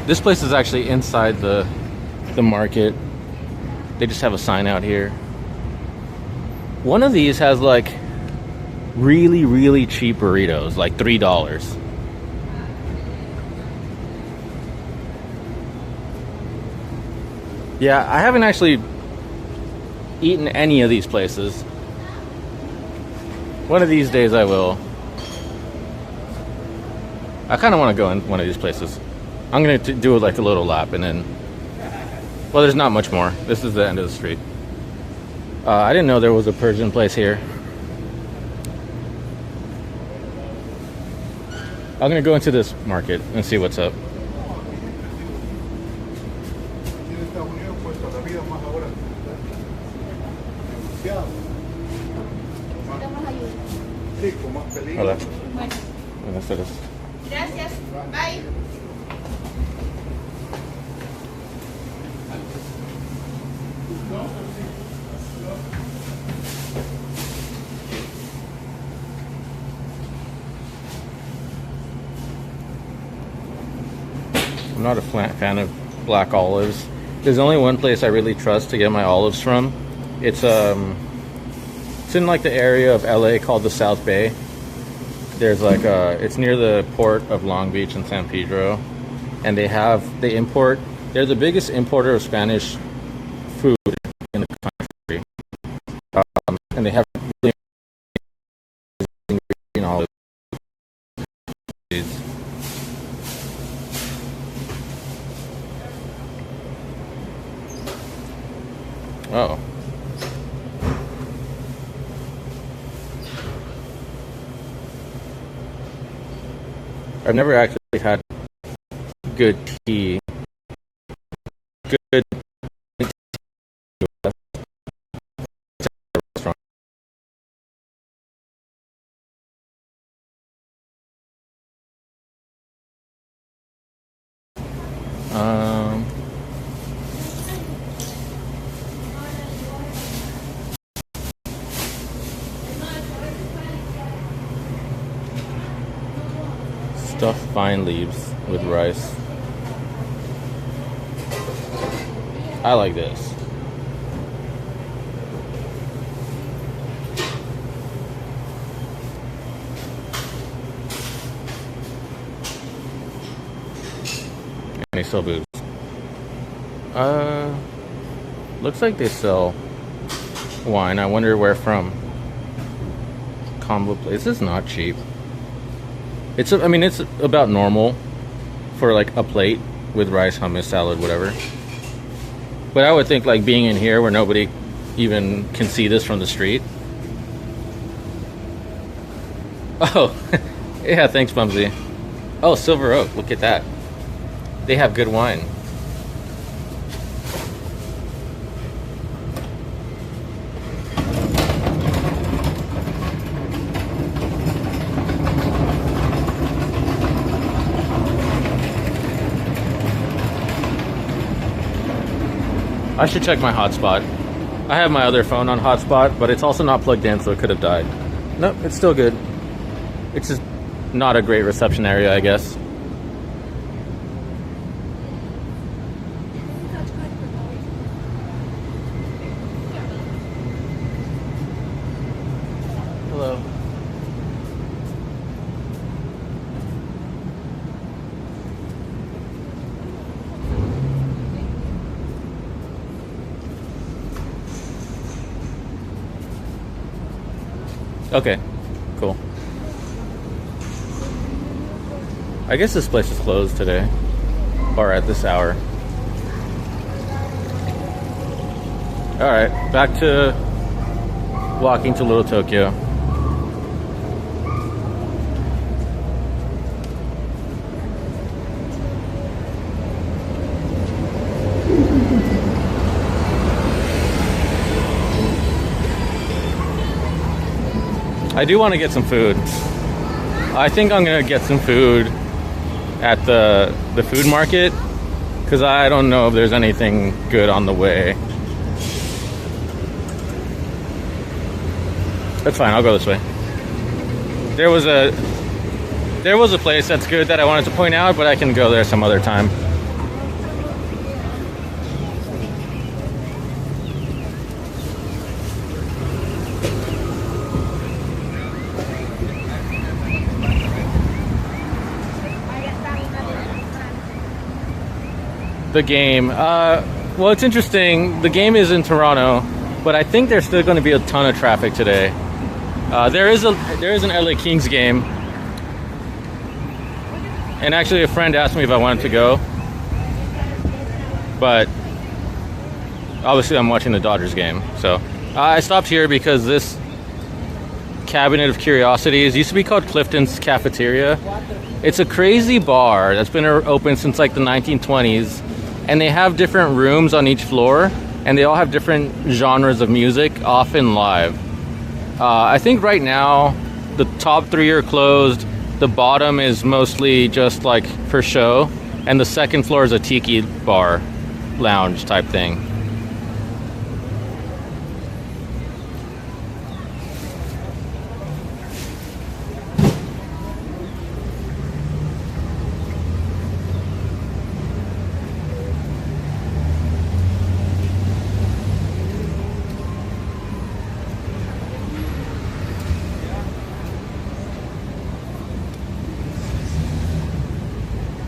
[SPEAKER 1] This place is actually inside the market. They just have a sign out here. One of these has like really, really cheap burritos, like $3. Yeah, I haven't actually eaten any of these places. One of these days I will. I kind of want to go in one of these places. I'm going to do like a little lap and then... Well, there's not much more. This is the end of the street. I didn't know there was a Persian place here. I'm going to go into this market and see what's up. Hola. Buenas tardes.
[SPEAKER 5] Gracias. Bye.
[SPEAKER 1] I'm not a fan of black olives. There's only one place I really trust to get my olives from. It's in like the area of LA called the South Bay. There's like it's near the port of Long Beach and San Pedro, and they're the biggest importer of Spanish food in the country, and they have really amazing olives. Oh. I've never actually had good tea. Good restaurant. Stuffed vine leaves with rice. I like this. And they sell booze. Looks like they sell wine. I wonder where from. Combo place. This is not cheap. I mean, it's about normal for like a plate with rice, hummus, salad, whatever. But I would think like being in here where nobody even can see this from the street. Oh, yeah, thanks, Bumsy. Oh, Silver Oak, look at that. They have good wine. I should check my hotspot. I have my other phone on hotspot, but it's also not plugged in, so it could have died. Nope, it's still good. It's just not a great reception area, I guess. Hello. Okay, cool. I guess this place is closed today, or at this hour. Alright, back to walking to Little Tokyo. I do want to get some food. I think I'm gonna get some food at the food market because I don't know if there's anything good on the way. That's fine, I'll go this way. There was a place that's good that I wanted to point out, but I can go there some other time. The game. Well, it's interesting. The game is in Toronto, but I think there's still going to be a ton of traffic today. There is an LA Kings game, and actually a friend asked me if I wanted to go, but obviously I'm watching the Dodgers game. So I stopped here because this Cabinet of Curiosities used to be called Clifton's Cafeteria. It's a crazy bar that's been open since like the 1920s. And they have different rooms on each floor, and they all have different genres of music, often live. I think right now, the top 3 are closed. The bottom is mostly just like for show, and the second floor is a tiki bar, lounge type thing.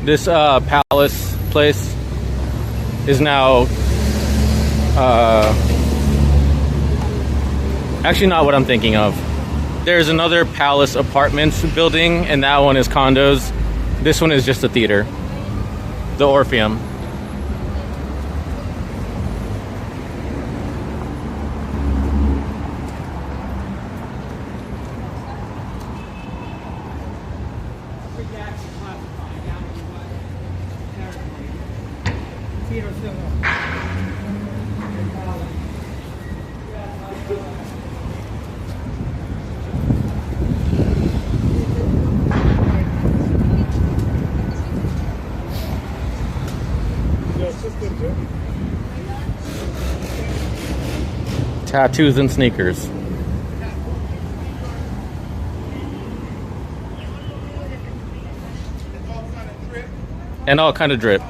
[SPEAKER 1] This palace place is now actually not what I'm thinking of. There's another palace apartments building, and that one is condos. This one is just a theater, the Orpheum. Tattoos and sneakers. And all kind of drip.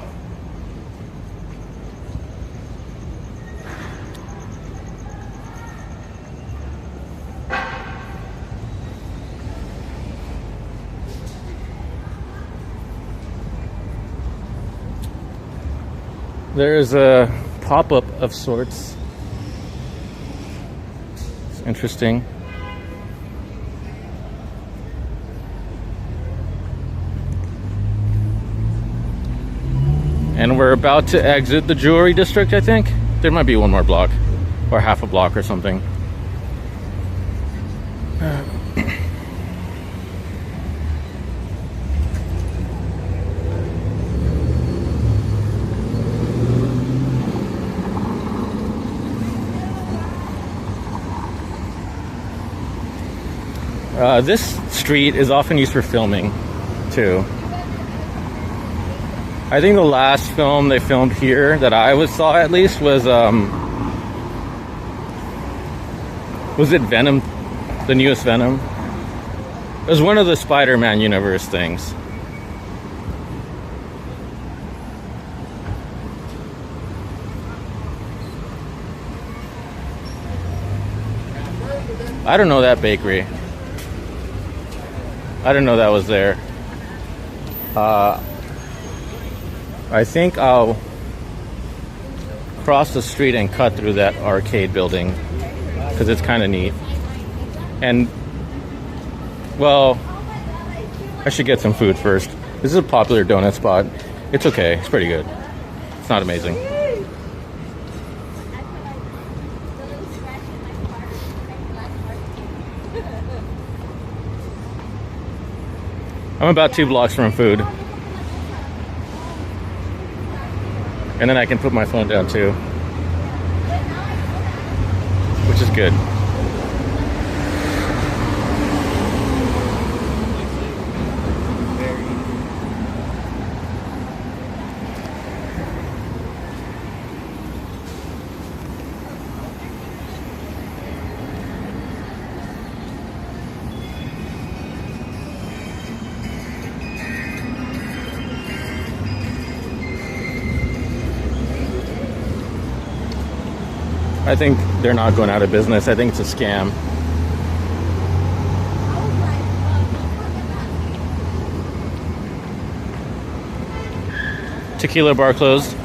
[SPEAKER 1] There's a pop-up of sorts. It's interesting. And we're about to exit the jewelry district, I think. There might be one more block, or half a block or something. This street is often used for filming, too. I think the last film they filmed here that I saw at least was it Venom, the newest Venom? It was one of the Spider-Man universe things. I don't know that bakery. I didn't know that was there. I think I'll cross the street and cut through that arcade building because it's kind of neat. And, well, I should get some food first. This is a popular donut spot. It's okay. It's pretty good. It's not amazing. I'm about 2 blocks from food. And then I can put my phone down too, which is good. I think they're not going out of business. I think it's a scam. Tequila bar closed.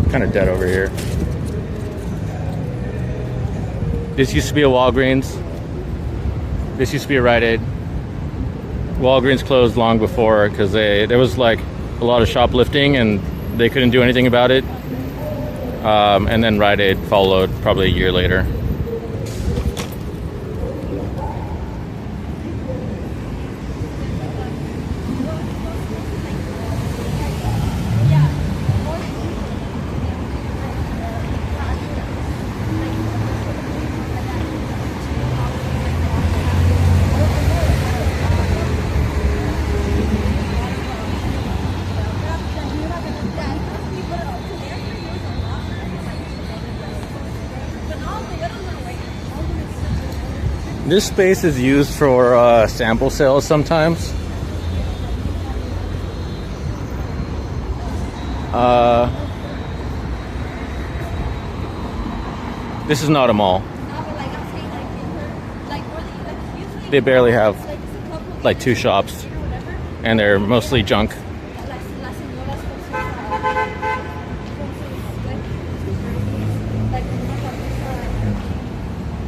[SPEAKER 1] Kind of dead over here. This used to be a Walgreens. This used to be a Rite Aid. Walgreens closed long before because there was like a lot of shoplifting and they couldn't do anything about it. And then Rite Aid followed probably a year later. This space is used for sample sales sometimes. This is not a mall. They barely have like 2 shops, and they're mostly junk.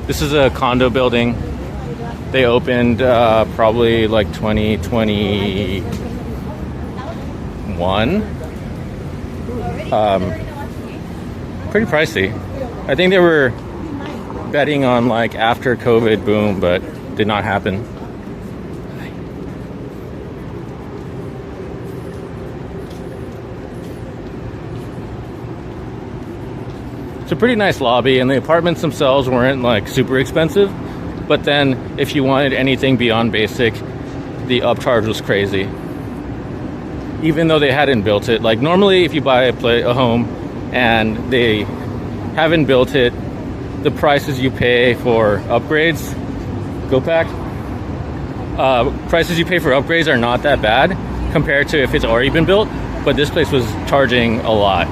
[SPEAKER 1] This is a condo building. They opened probably like 2020. one. Pretty pricey. I think they were betting on like after COVID boom, but did not happen. It's a pretty nice lobby, and the apartments themselves weren't like super expensive, but then if you wanted anything beyond basic, the upcharge was crazy. Even though they hadn't built it, like normally if you buy a home and they haven't built it, the prices you pay for upgrades, prices you pay for upgrades are not that bad compared to if it's already been built, but this place was charging a lot.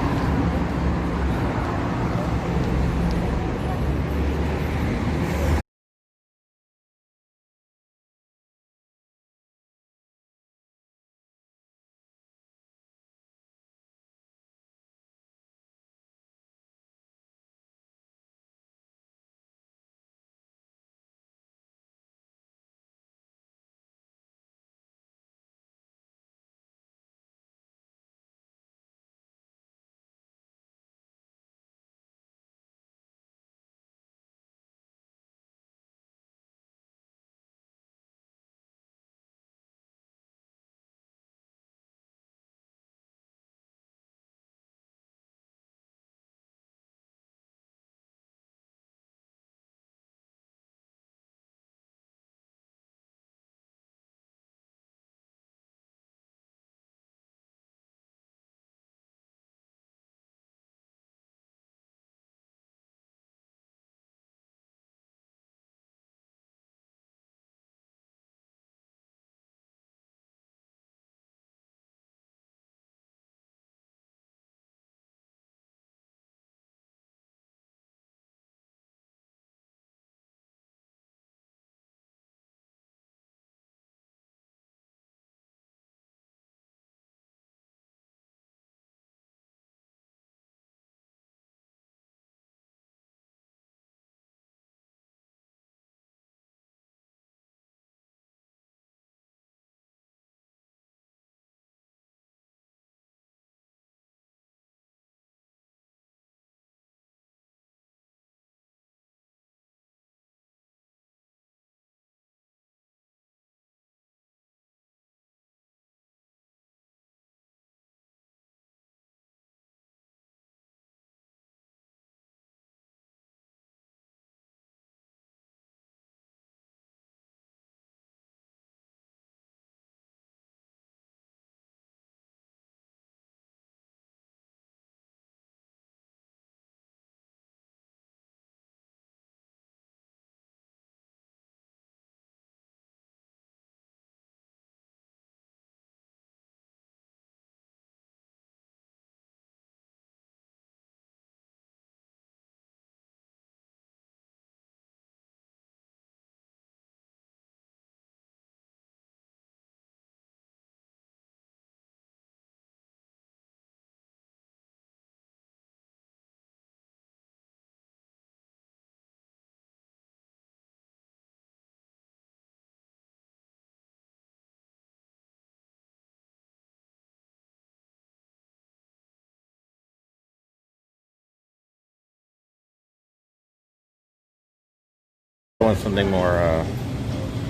[SPEAKER 1] I want something more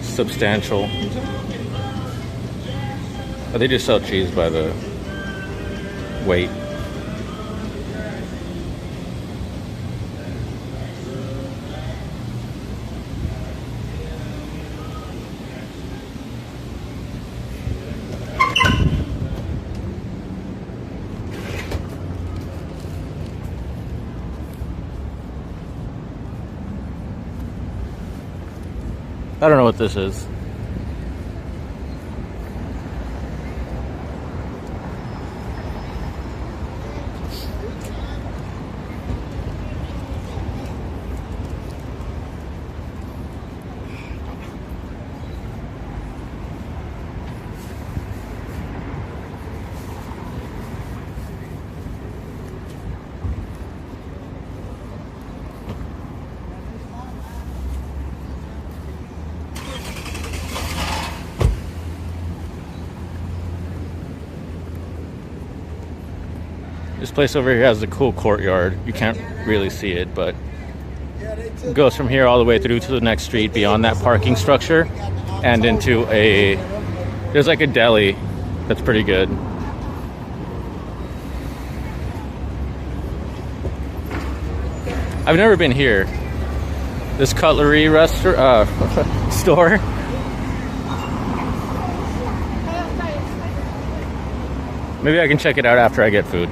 [SPEAKER 1] substantial. But they just sell cheese by the weight. I don't know what this is. This place over here has a cool courtyard. You can't really see it, but it goes from here all the way through to the next street beyond that parking structure and into there's like a deli that's pretty good. I've never been here. This cutlery store. Maybe I can check it out after I get food.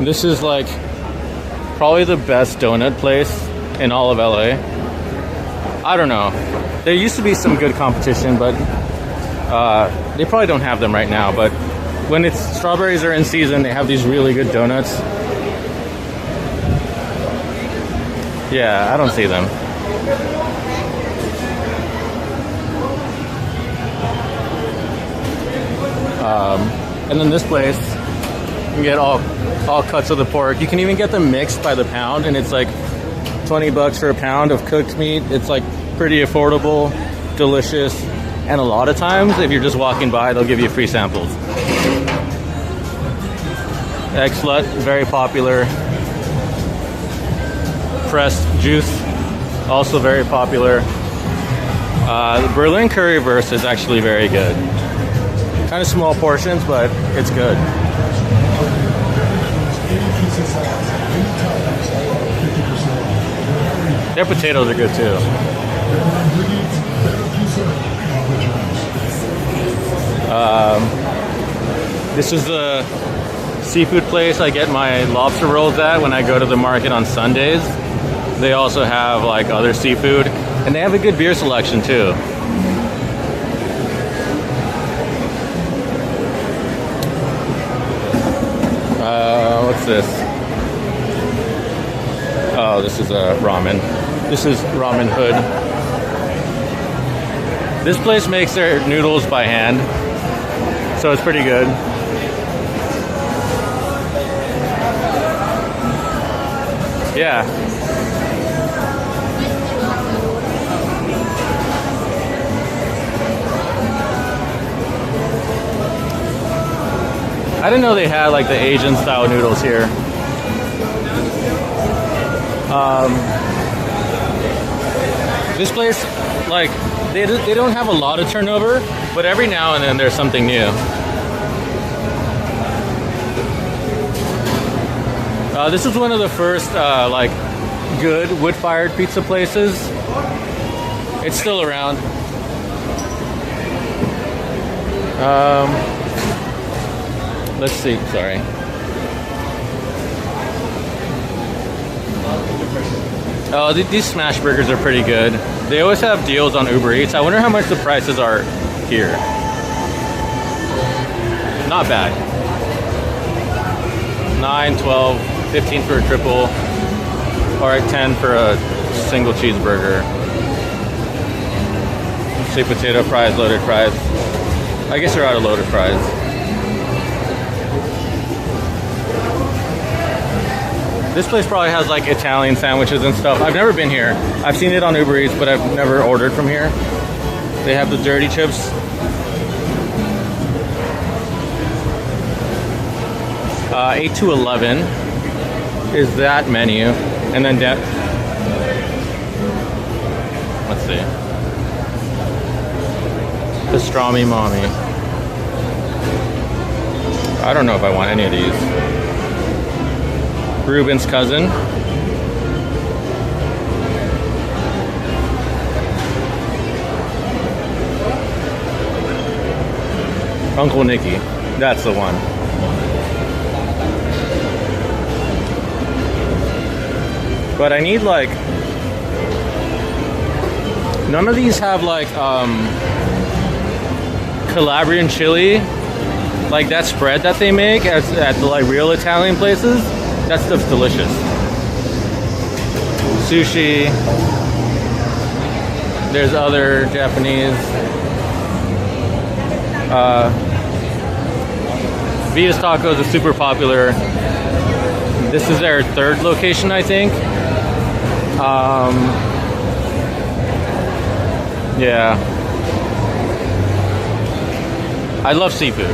[SPEAKER 1] This is like probably the best donut place in all of LA. I don't know. There used to be some good competition, but they probably don't have them right now. But when strawberries are in season, they have these really good donuts. Yeah, I don't see them. And then this place, you can get all cuts of the pork. You can even get them mixed by the pound, and it's like $20 for a pound of cooked meat. It's like pretty affordable, delicious, and a lot of times if you're just walking by, they'll give you free samples. Egg slut, very popular. Pressed juice, also very popular. The Berlin currywurst is actually very good. Kind of small portions, but it's good. Their potatoes are good too. This is the seafood place I get my lobster rolls at when I go to the market on Sundays. They also have like other seafood, and they have a good beer selection too. What's this? Oh, this is a ramen. This is Ramen Hood. This place makes their noodles by hand, so it's pretty good. Yeah. I didn't know they had like the Asian style noodles here. This place, like, they don't have a lot of turnover, but every now and then there's something new. This is one of the first like good wood-fired pizza places. It's still around. Let's see, sorry. Oh, these smash burgers are pretty good. They always have deals on Uber Eats. I wonder how much the prices are here. Not bad. 9, 12, 15 for a triple, or 10 for a single cheeseburger. Sweet potato fries, loaded fries. I guess they're out of loaded fries. This place probably has like Italian sandwiches and stuff. I've never been here. I've seen it on Uber Eats, but I've never ordered from here. They have the dirty chips. $8 to $11 is that menu, and then let's see, pastrami mommy. I don't know if I want any of these. Ruben's cousin. Uncle Nicky. That's the one. But I need like... None of these have like Calabrian chili. Like that spread that they make at the like real Italian places. That stuff's delicious. Sushi. There's other Japanese. Vita's Tacos is super popular. This is their third location, I think. Yeah. I love seafood.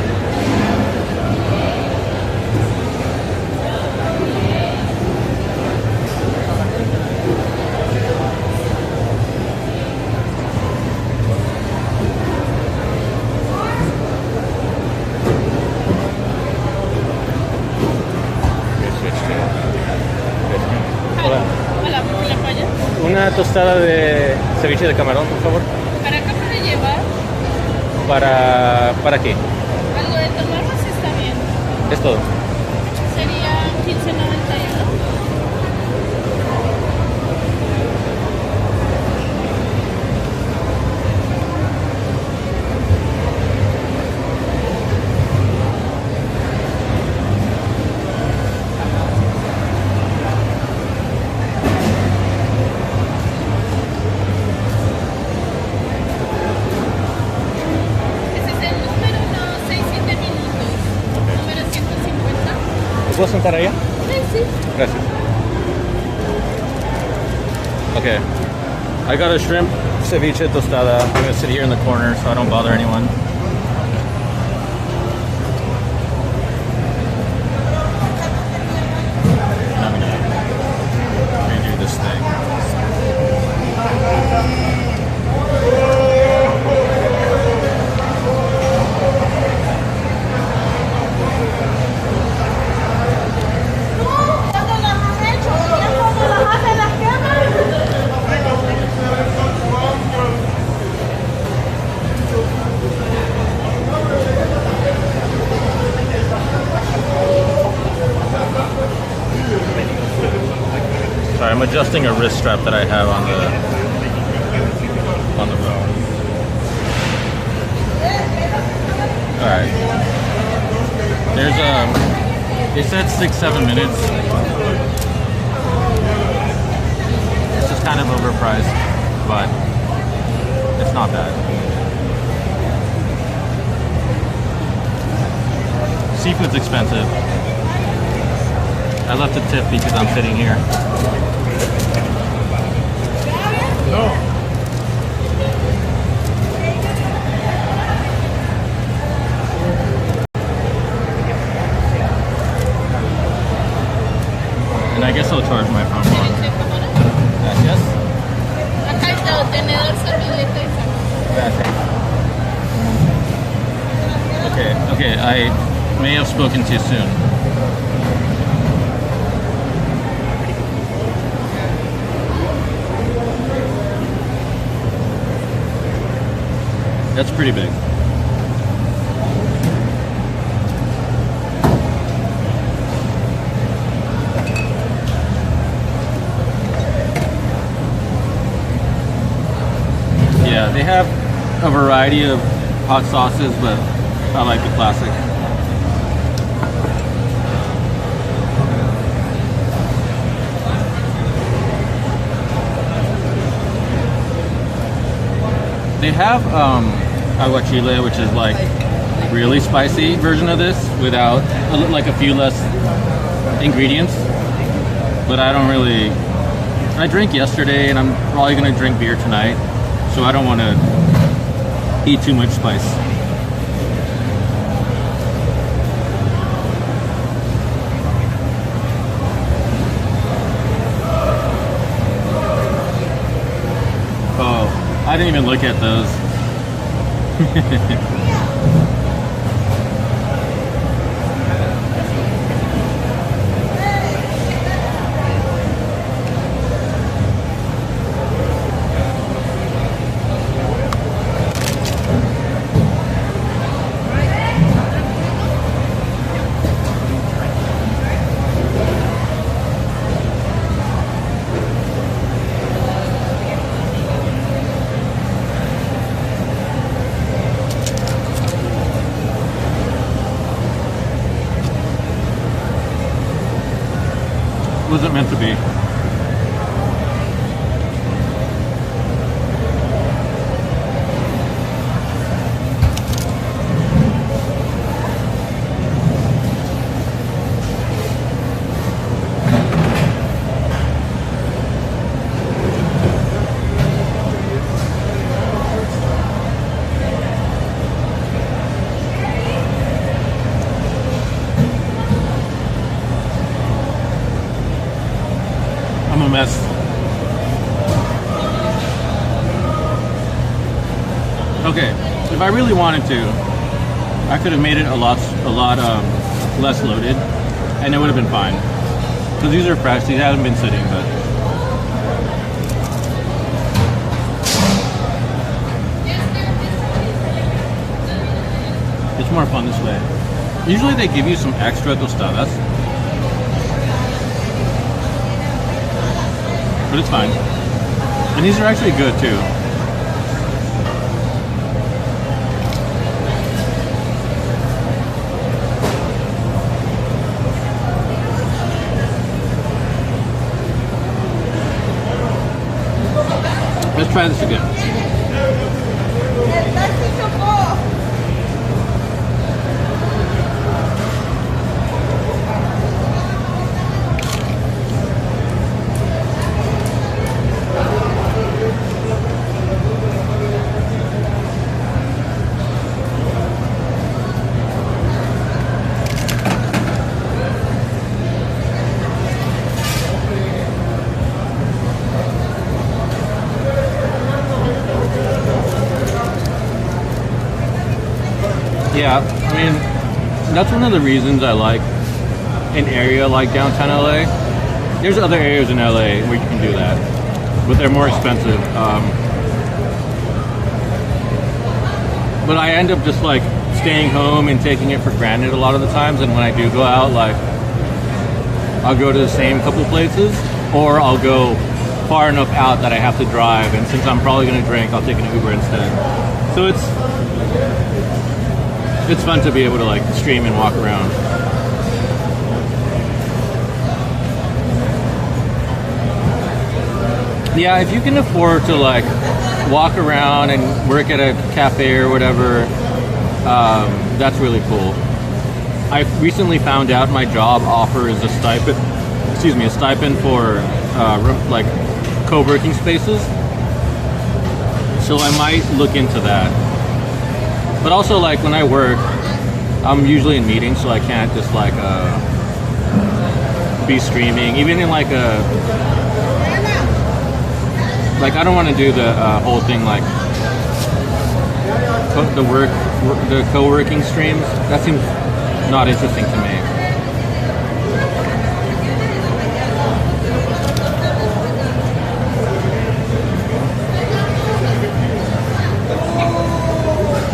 [SPEAKER 5] Hola, hola, ¿la falla?
[SPEAKER 1] Una tostada de ceviche de camarón, por favor.
[SPEAKER 5] ¿Para qué puede llevar?
[SPEAKER 1] ¿Para qué?
[SPEAKER 5] Algo de tomar más está bien.
[SPEAKER 1] Es todo.
[SPEAKER 5] Sería 15.91. Ese es el número, no 6-7 minutos. Número 150.
[SPEAKER 1] ¿Me puedo sentar allá?
[SPEAKER 5] Sí.
[SPEAKER 1] Gracias. Okay. I got a shrimp ceviche tostada. I'm gonna sit here in the corner so I don't bother anyone. I'm gonna redo this thing.
[SPEAKER 5] ¿Cuándo las has hecho? ¿Ya cuando las haces las quemas?
[SPEAKER 1] Sorry, I'm adjusting a wrist strap that I have on the phone. All right. They said 6-7 minutes. This is kind of overpriced, but it's not bad. Seafood's expensive. I left a tip because I'm sitting here. And I guess I'll charge my phone more. Gracias.
[SPEAKER 5] Acá está el tenedor, servilleta y saco.
[SPEAKER 1] Gracias. Okay, I may have spoken too soon. That's pretty big. Yeah, they have a variety of hot sauces, but I like the classic. They have aguachile, which is like really spicy version of this without like a few less ingredients. But I don't really. I drank yesterday, and I'm probably gonna drink beer tonight, so I don't want to eat too much spice. Oh, I didn't even look at those. Wasn't meant to be. less. Okay, if I really wanted to, I could have made it a lot less loaded, and it would have been fine. Because these are fresh; these haven't been sitting, but. It's more fun this way. Usually they give you some extra tostadas, but it's fine. And these are actually good too. Let's try this again. Yeah, I mean, that's one of the reasons I like an area like downtown LA. There's other areas in LA where you can do that, but they're more expensive. But I end up just like staying home and taking it for granted a lot of the times. And when I do go out, like I'll go to the same couple places, or I'll go far enough out that I have to drive. And since I'm probably going to drink, I'll take an Uber instead. So it's fun to be able to like stream and walk around. Yeah, if you can afford to like walk around and work at a cafe or whatever, that's really cool. I recently found out my job offers a stipend for like co-working spaces. So I might look into that. But also, like, when I work, I'm usually in meetings, so I can't just, like, be streaming. Even in, like, I don't want to do the whole thing, like, the co-working streams. That seems not interesting to me.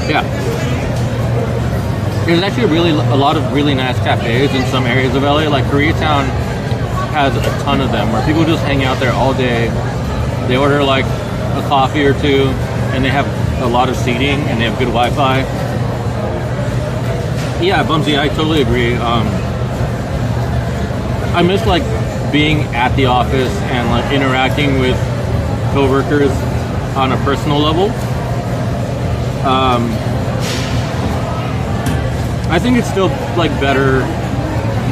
[SPEAKER 1] Yeah. There's actually a lot of really nice cafes in some areas of LA. Like Koreatown has a ton of them where people just hang out there all day. They order like a coffee or two, and they have a lot of seating, and they have good Wi-Fi. Yeah, Bumsy, I totally agree. I miss like being at the office and like interacting with coworkers on a personal level. I think it's still like better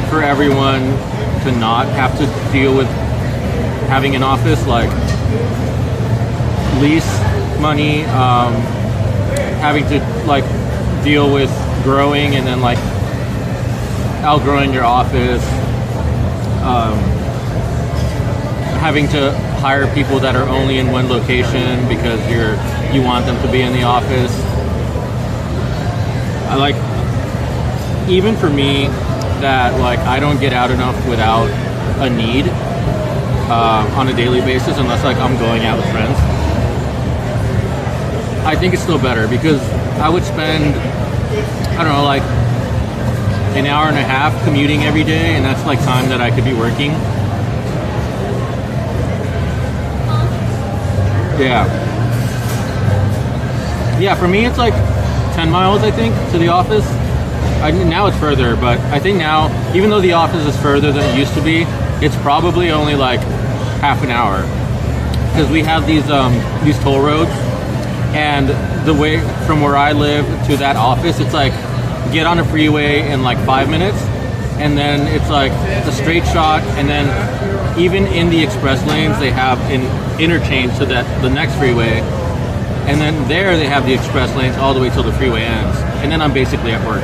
[SPEAKER 1] for everyone to not have to deal with having an office, like lease money, having to like deal with growing and then like outgrowing your office, having to hire people that are only in one location because you want them to be in the office. I like, even for me, that like I don't get out enough without a need on a daily basis unless like I'm going out with friends. I think it's still better because I would spend, I don't know, like an hour and a half commuting every day, and that's like time that I could be working. Yeah, for me it's like 10 miles, I think, to the office. Now it's further, but I think now, even though the office is further than it used to be, it's probably only like half an hour. Because we have these toll roads, and the way from where I live to that office, it's like get on a freeway in like 5 minutes, and then it's like a straight shot, and then even in the express lanes they have an interchange to the next freeway, and then there they have the express lanes all the way till the freeway ends, and then I'm basically at work.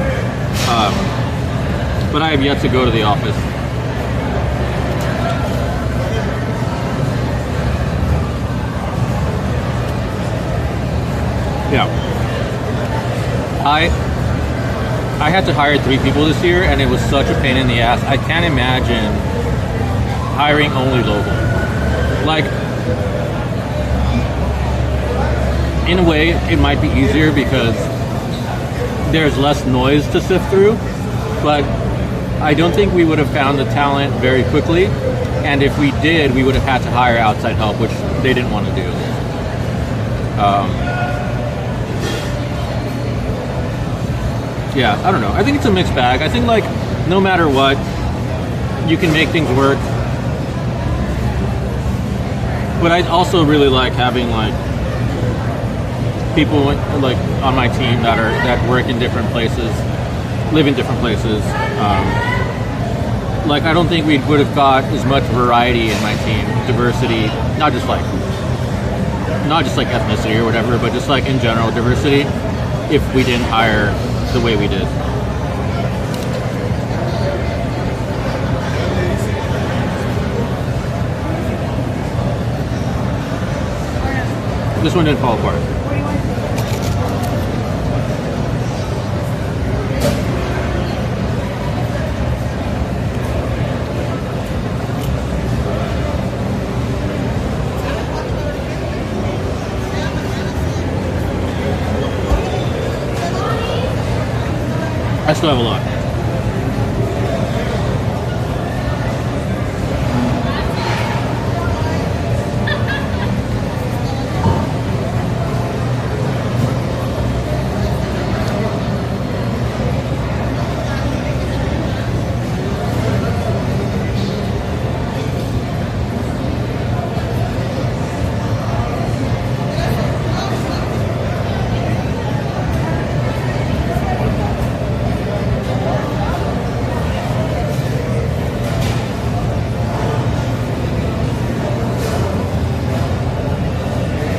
[SPEAKER 1] But I have yet to go to the office. Yeah. I had to hire 3 people this year, and it was such a pain in the ass. I can't imagine hiring only local. Like, in a way, it might be easier because there's less noise to sift through, but I don't think we would have found the talent very quickly. And if we did, we would have had to hire outside help, which they didn't want to do. Yeah, I don't know. I think it's a mixed bag. I think, like, no matter what, you can make things work. But I also really like having, like, people, like, on my team that work in different places, live in different places. Like, I don't think we would have got as much variety in my team, diversity, not just like ethnicity or whatever, but just like in general diversity, if we didn't hire the way we did. This one didn't fall apart. I still have a lot.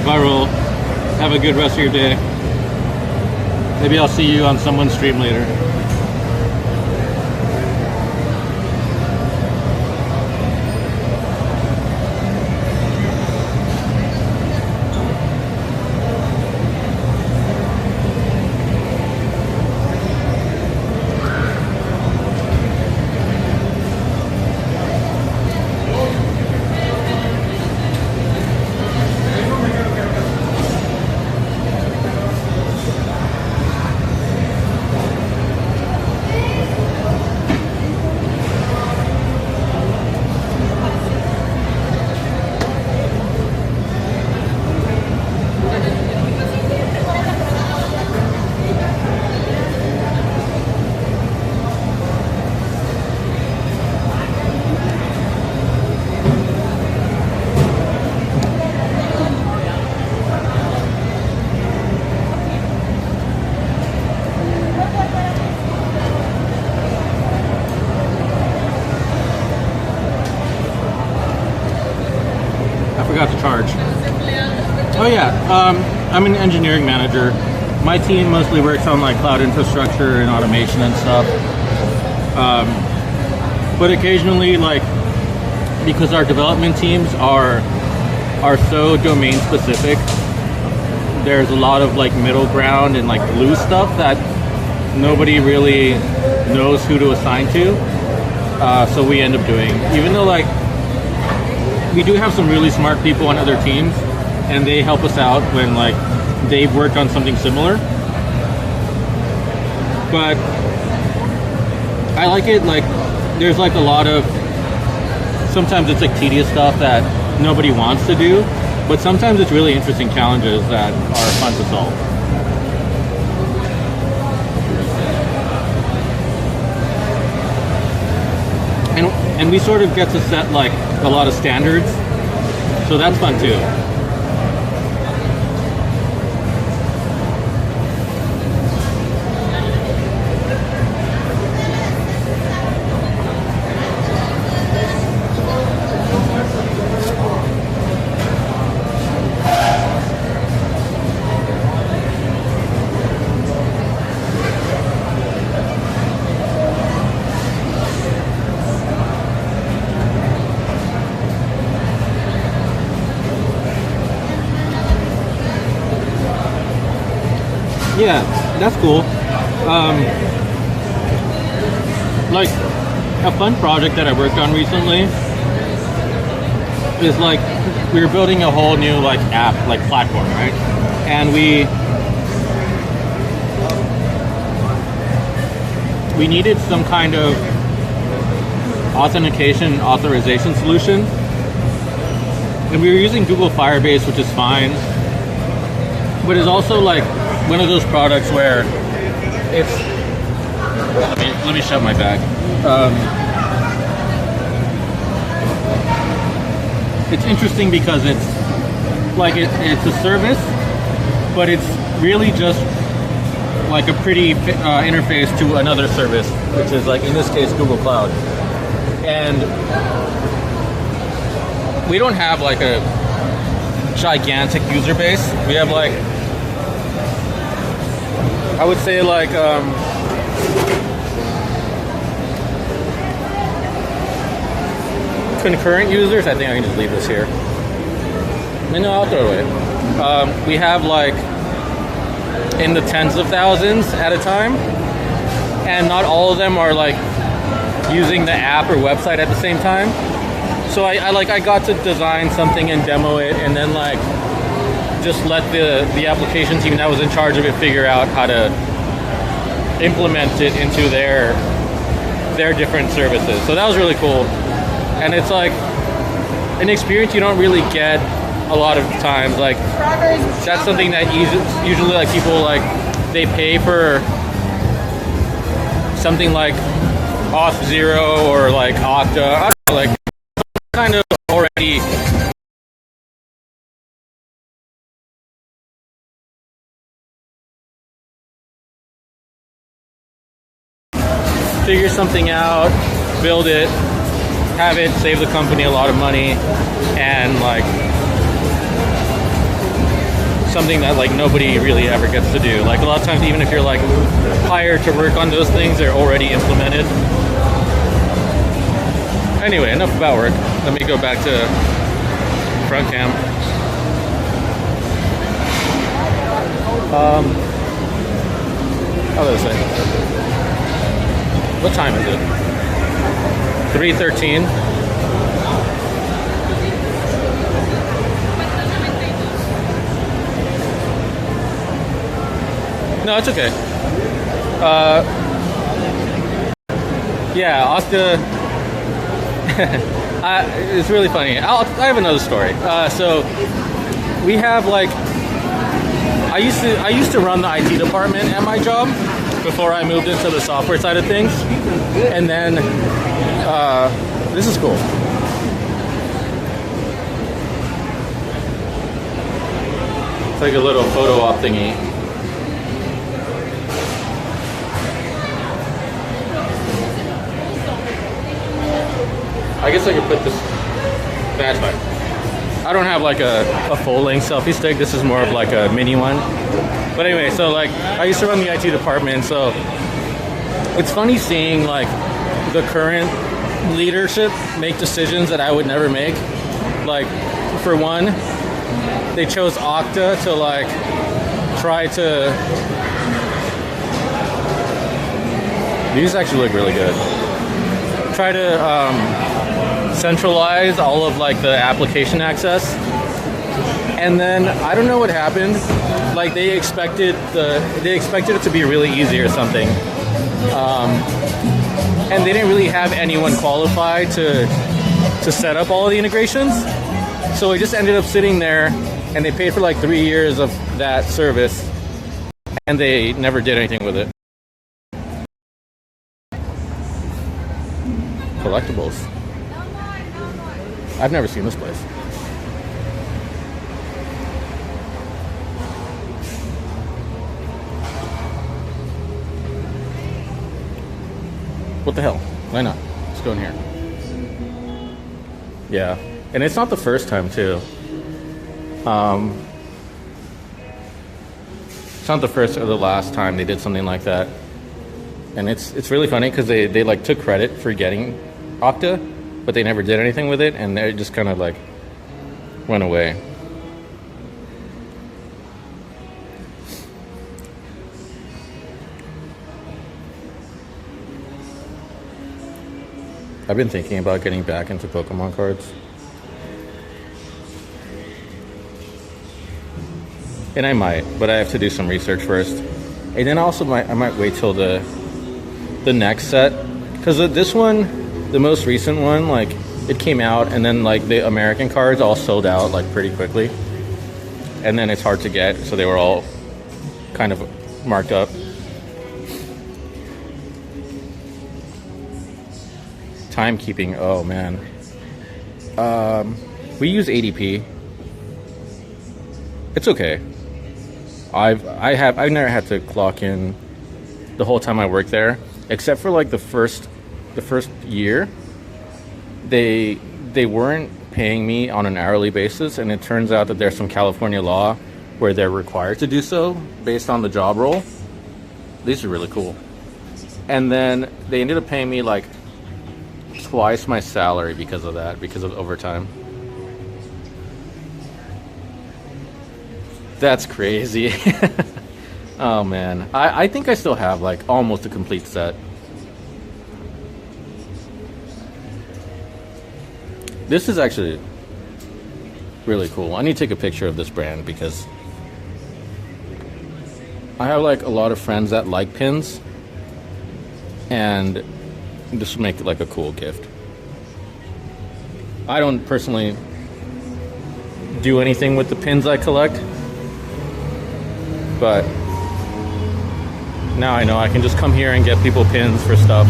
[SPEAKER 1] Viral. Have a good rest of your day. Maybe I'll see you on someone's stream later. To charge. Oh yeah, I'm an engineering manager. My team mostly works on like cloud infrastructure and automation and stuff. But occasionally, like, because our development teams are so domain specific, there's a lot of like middle ground and like loose stuff that nobody really knows who to assign to. So we end up doing, even though like we do have some really smart people on other teams, and they help us out when like they've worked on something similar. But I like it, like there's like a lot of, sometimes it's like tedious stuff that nobody wants to do, but sometimes it's really interesting challenges that are fun to solve. And we sort of get to set like a lot of standards, so that's fun too. Yeah, that's cool. Like a fun project that I worked on recently is like we were building a whole new like app, like platform, right? And we needed some kind of authentication authorization solution, and we were using Google Firebase, which is fine, but it's also like one of those products where it's let me shut my bag. It's interesting because it's like it's a service, but it's really just like a pretty interface to another service, which is like in this case Google Cloud. And we don't have like a gigantic user base. We have like, I would say like concurrent users. I think I can just leave this here. No, I'll throw it away. We have like in the tens of thousands at a time, and not all of them are like using the app or website at the same time. So I got to design something and demo it, and then like just let the application team that was in charge of it figure out how to implement it into their different services. So that was really cool, and it's like an experience you don't really get a lot of times. Like that's something that usually like people like they pay for something like Auth0 or like Okta. I don't know, like kind of already figure something out, build it, have it save the company a lot of money, and like something that like nobody really ever gets to do. Like a lot of times, even if you're like hired to work on those things, they're already implemented. Anyway, enough about work. Let me go back to front cam. How do I say? What time is it? 3:13. No, it's okay. Yeah, Okta. It's really funny. I have another story. So we have like I used to run the IT department at my job before I moved into the software side of things, and then this is cool. It's like a little photo op thingy. I guess I could put this badge back. I don't have like a full-length selfie stick. This is more of like a mini one. But anyway, so like I used to run the IT department, so it's funny seeing like the current leadership make decisions that I would never make. Like for one, they chose Okta to like try to. These actually look really good. Try to centralize all of like the application access, and then I don't know what happened. Like they expected it to be really easy or something, and they didn't really have anyone qualified to set up all of the integrations. So it just ended up sitting there, and they paid for like 3 years of that service, and they never did anything with it. Collectibles. I've never seen this place. What the hell? Why not? Let's go in here. Yeah, and it's not the first time too. It's not the first or the last time they did something like that. And it's really funny because they like took credit for getting Okta, but they never did anything with it, and they just kind of like went away. I've been thinking about getting back into Pokemon cards. And I might, but I have to do some research first. And then also I might wait till the next set. Because this one, the most recent one, like, it came out and then like the American cards all sold out like pretty quickly. And then it's hard to get, so they were all kind of marked up. Timekeeping, oh man. We use ADP. It's okay. I've never had to clock in the whole time I worked there, except for like the first year. They weren't paying me on an hourly basis, and it turns out that there's some California law where they're required to do so based on the job role. These are really cool. And then they ended up paying me like twice my salary because of that, because of overtime. That's crazy. Oh man, I think I still have like almost a complete set. This is actually really cool. I need to take a picture of this brand because I have like a lot of friends that like pins, and this would make it like a cool gift. I don't personally do anything with the pins I collect, but now I know I can just come here and get people pins for stuff.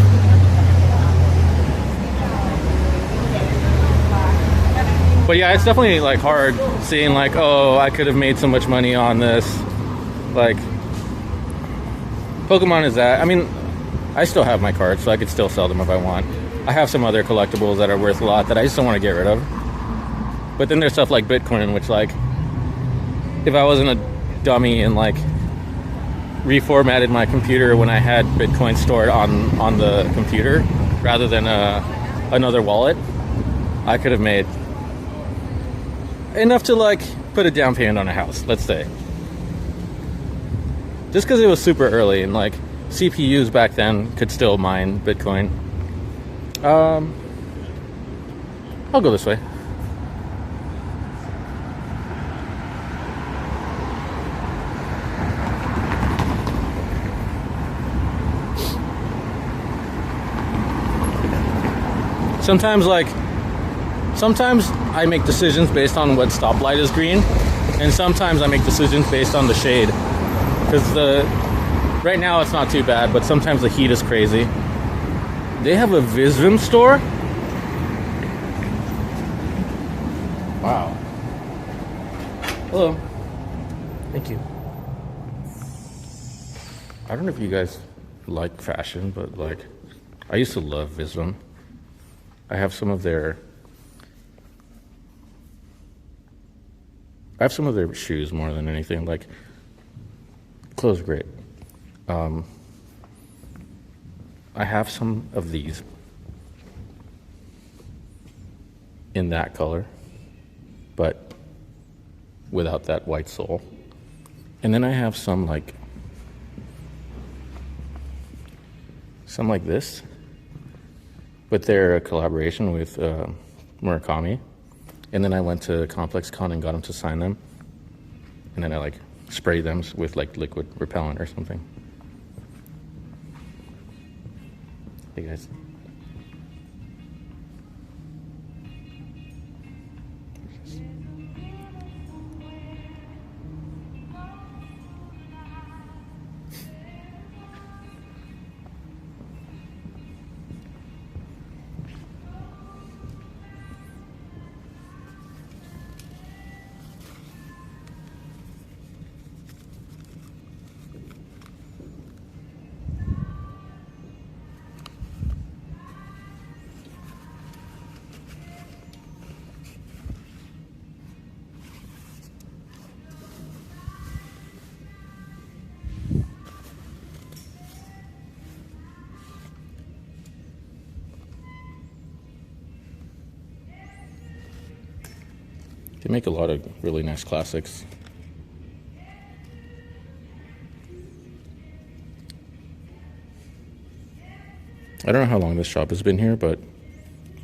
[SPEAKER 1] But yeah, it's definitely like hard seeing like, oh, I could have made so much money on this. Like, Pokemon is that. I mean, I still have my cards, so I could still sell them if I want. I have some other collectibles that are worth a lot that I just don't want to get rid of. But then there's stuff like Bitcoin, which like, if I wasn't a dummy and like reformatted my computer when I had Bitcoin stored on the computer rather than another wallet, I could have made enough to like put a down payment on a house, let's say. Just because it was super early and like CPUs back then could still mine Bitcoin. I'll go this way. Sometimes I make decisions based on what stoplight is green, and sometimes I make decisions based on the shade. Because right now it's not too bad, but sometimes the heat is crazy. They have a Visvim store? Wow. Hello. Thank you. I don't know if you guys like fashion, but like, I used to love Visvim. I have some of their shoes more than anything. Like, clothes are great. I have some of these in that color, but without that white sole. And then I have some like this, but they're a collaboration with Murakami. And then I went to Complex Con and got them to sign them. And then I like spray them with like liquid repellent or something. Hey guys. They make a lot of really nice classics. I don't know how long this shop has been here, but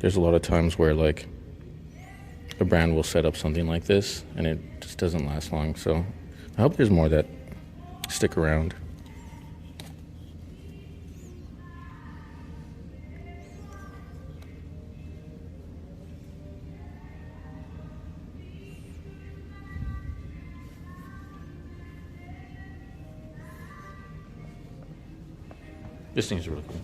[SPEAKER 1] there's a lot of times where like a brand will set up something like this and it just doesn't last long. So I hope there's more that stick around. This thing's really cool.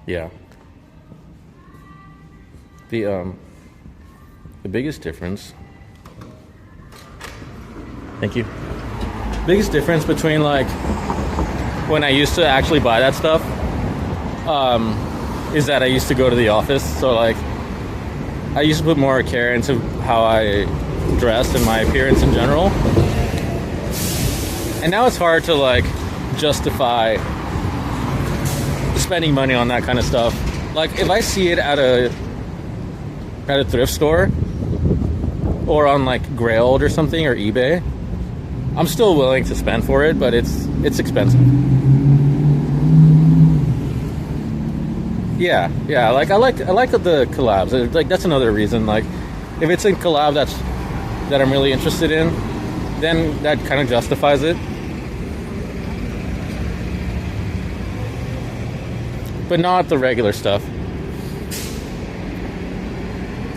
[SPEAKER 1] Yeah. The biggest difference. Thank you. Biggest difference between like when I used to actually buy that stuff is that I used to go to the office. So like I used to put more care into how I dressed and my appearance in general. And now it's hard to like justify spending money on that kind of stuff. Like if I see it at a thrift store or on like Grailed or something or eBay, I'm still willing to spend for it, but it's expensive. Yeah, like I like the collabs. Like that's another reason. Like if it's a collab that I'm really interested in, then that kind of justifies it. But not the regular stuff.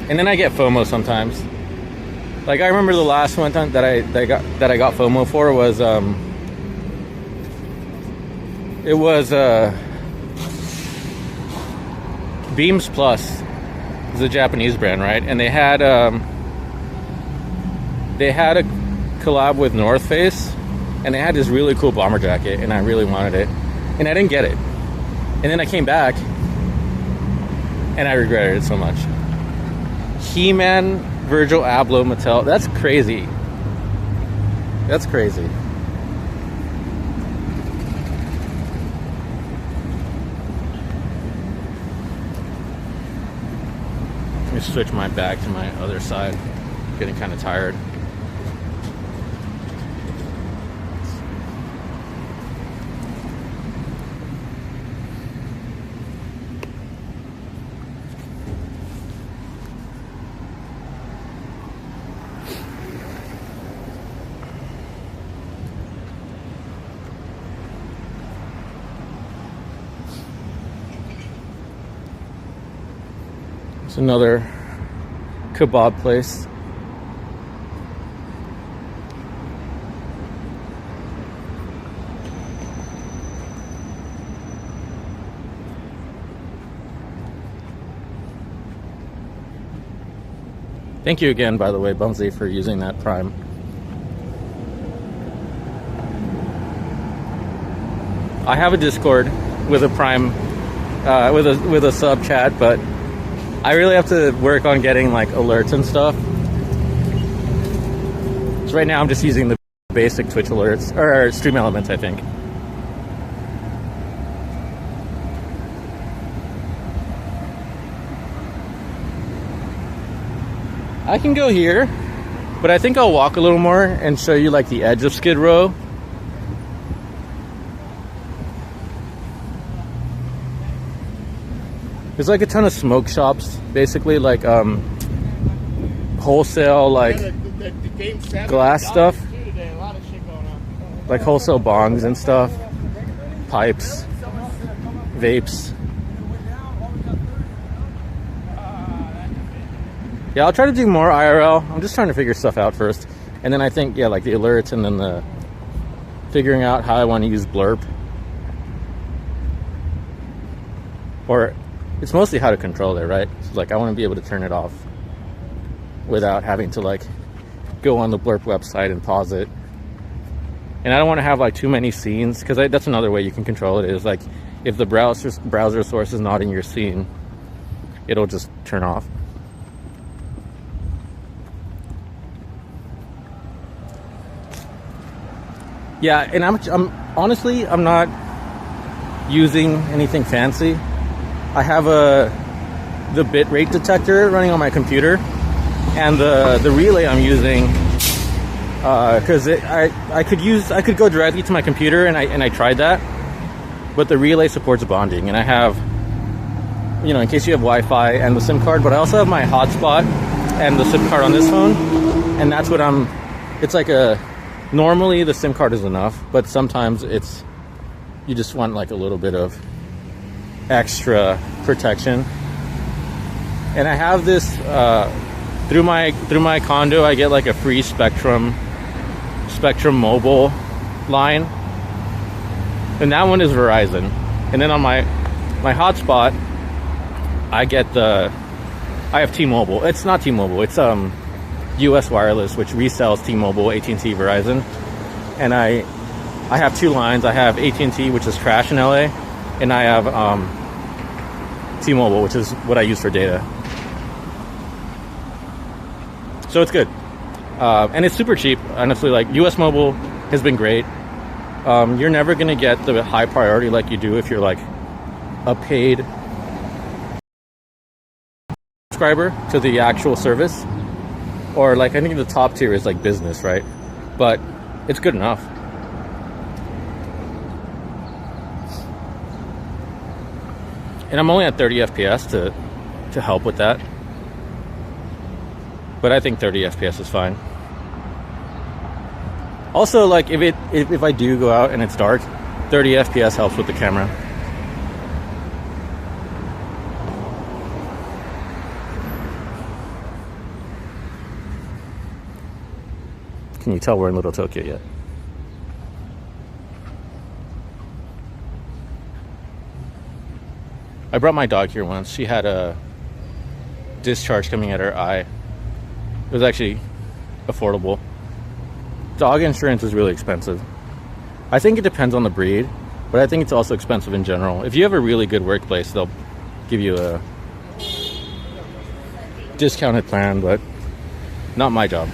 [SPEAKER 1] And then I get FOMO sometimes. Like I remember the last one time that I got FOMO for was it was Beams Plus. It's a Japanese brand, right? And they had a collab with North Face, and they had this really cool bomber jacket, and I really wanted it, and I didn't get it. And then I came back, and I regretted it so much. He-Man, Virgil Abloh, Mattel. That's crazy. That's crazy. Let me switch my back to my other side. I'm getting kind of tired. It's another kebab place. Thank you again, by the way, Bumsy, for using that Prime. I have a Discord with a Prime, with a sub chat, but I really have to work on getting like alerts and stuff. So right now I'm just using the basic Twitch alerts, or Stream Elements, I think. I can go here, but I think I'll walk a little more and show you like the edge of Skid Row. There's like a ton of smoke shops, basically like wholesale like glass stuff, like wholesale bongs and stuff, pipes, vapes. Yeah, I'll try to do more IRL. I'm just trying to figure stuff out first, and then I think like the alerts, and then the figuring out how I want to use Blurp, or it's mostly how to control it, right? So like I want to be able to turn it off without having to like go on the Blurp website and pause it. And I don't want to have like too many scenes, because that's another way you can control it, is like if the browser source is not in your scene, it'll just turn off. Yeah, and I'm honestly, I'm not using anything fancy. I have the bitrate detector running on my computer, and the relay I'm using because I could go directly to my computer, and I tried that, but the relay supports bonding, and I have, you know, in case you have Wi-Fi and the SIM card, but I also have my hotspot and the SIM card on this phone, and that's what it's like normally the SIM card is enough, but sometimes you just want like a little bit of extra protection. And I have this through my condo, I get like a free Spectrum mobile line, and that one is Verizon. And then on my hotspot, I have T-Mobile. It's not T-Mobile, it's US Wireless, which resells T-Mobile, AT&T, Verizon. And I have two lines. I have AT&T, which is trash in LA, and I have T-Mobile, which is what I use for data. So it's good, and it's super cheap. Honestly, like US Mobile has been great. You're never gonna get the high priority like you do if you're like a paid subscriber to the actual service, or like I think the top tier is like business, right? But it's good enough. And I'm only at 30 FPS to help with that. But I think 30 FPS is fine. Also, like if I do go out and it's dark, 30 FPS helps with the camera. Can you tell we're in Little Tokyo yet? I brought my dog here once. She had a discharge coming at her eye. It was actually affordable. Dog insurance is really expensive. I think it depends on the breed, but I think it's also expensive in general. If you have a really good workplace, they'll give you a discounted plan, but not my job.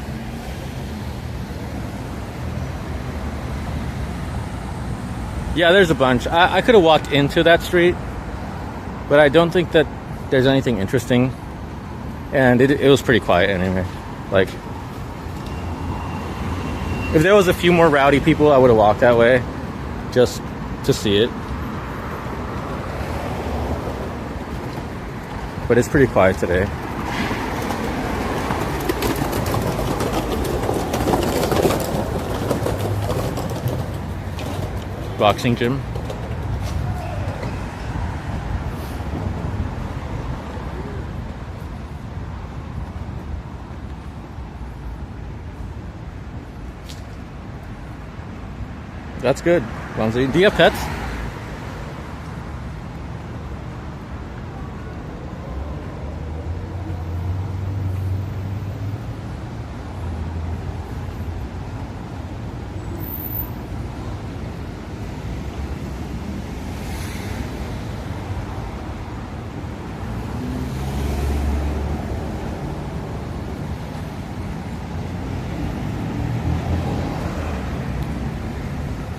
[SPEAKER 1] Yeah, there's a bunch. I could have walked into that street, but I don't think that there's anything interesting. And it was pretty quiet anyway. Like, if there was a few more rowdy people, I would have walked that way just to see it. But it's pretty quiet today. Boxing gym. That's good. Do you have pets?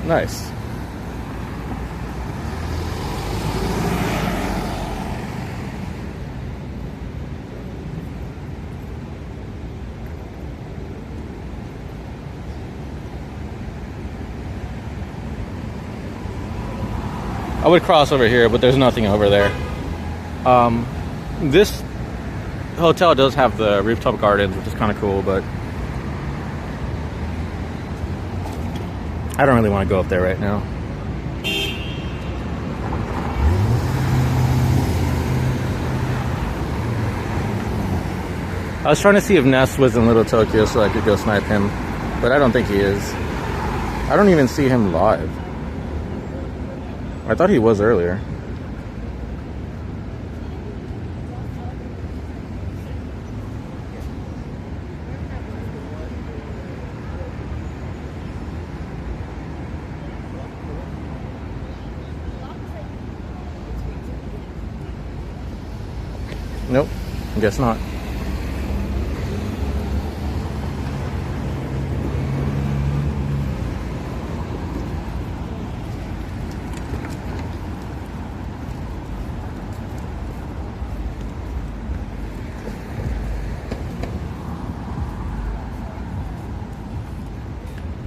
[SPEAKER 1] Nice. I would cross over here, but there's nothing over there. This hotel does have the rooftop gardens, which is kind of cool, but I don't really want to go up there right now. I was trying to see if Ness was in Little Tokyo so I could go snipe him, but I don't think he is. I don't even see him live. I thought he was earlier. Nope, I guess not.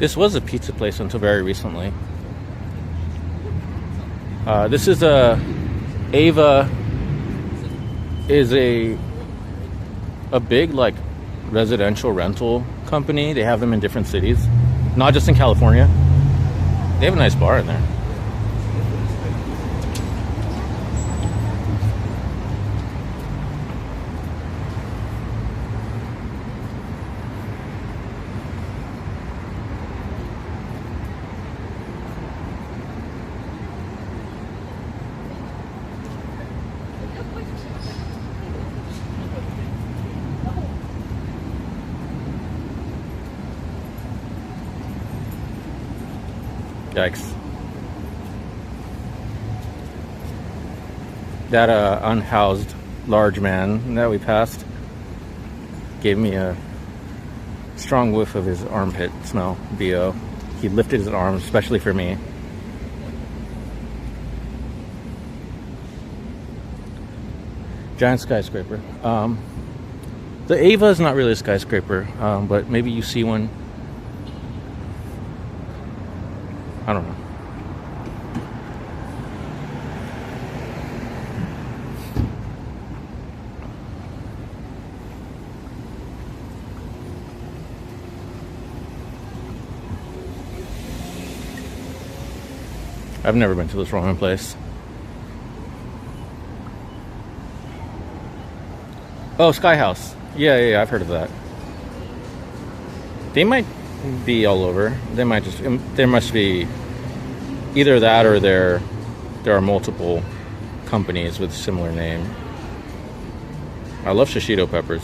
[SPEAKER 1] This was a pizza place until very recently. This is Ava is a big like residential rental company. They have them in different cities, not just in California. They have a nice bar in there. Yikes. That unhoused large man that we passed gave me a strong whiff of his armpit smell, BO. He lifted his arm, especially for me. Giant skyscraper. The Ava is not really a skyscraper, but maybe you see one. I don't know. I've never been to this ramen place. Oh, Sky House. Yeah, I've heard of that. They might be all over. They might just, there must be either that or there are multiple companies with a similar name. I love shishito peppers.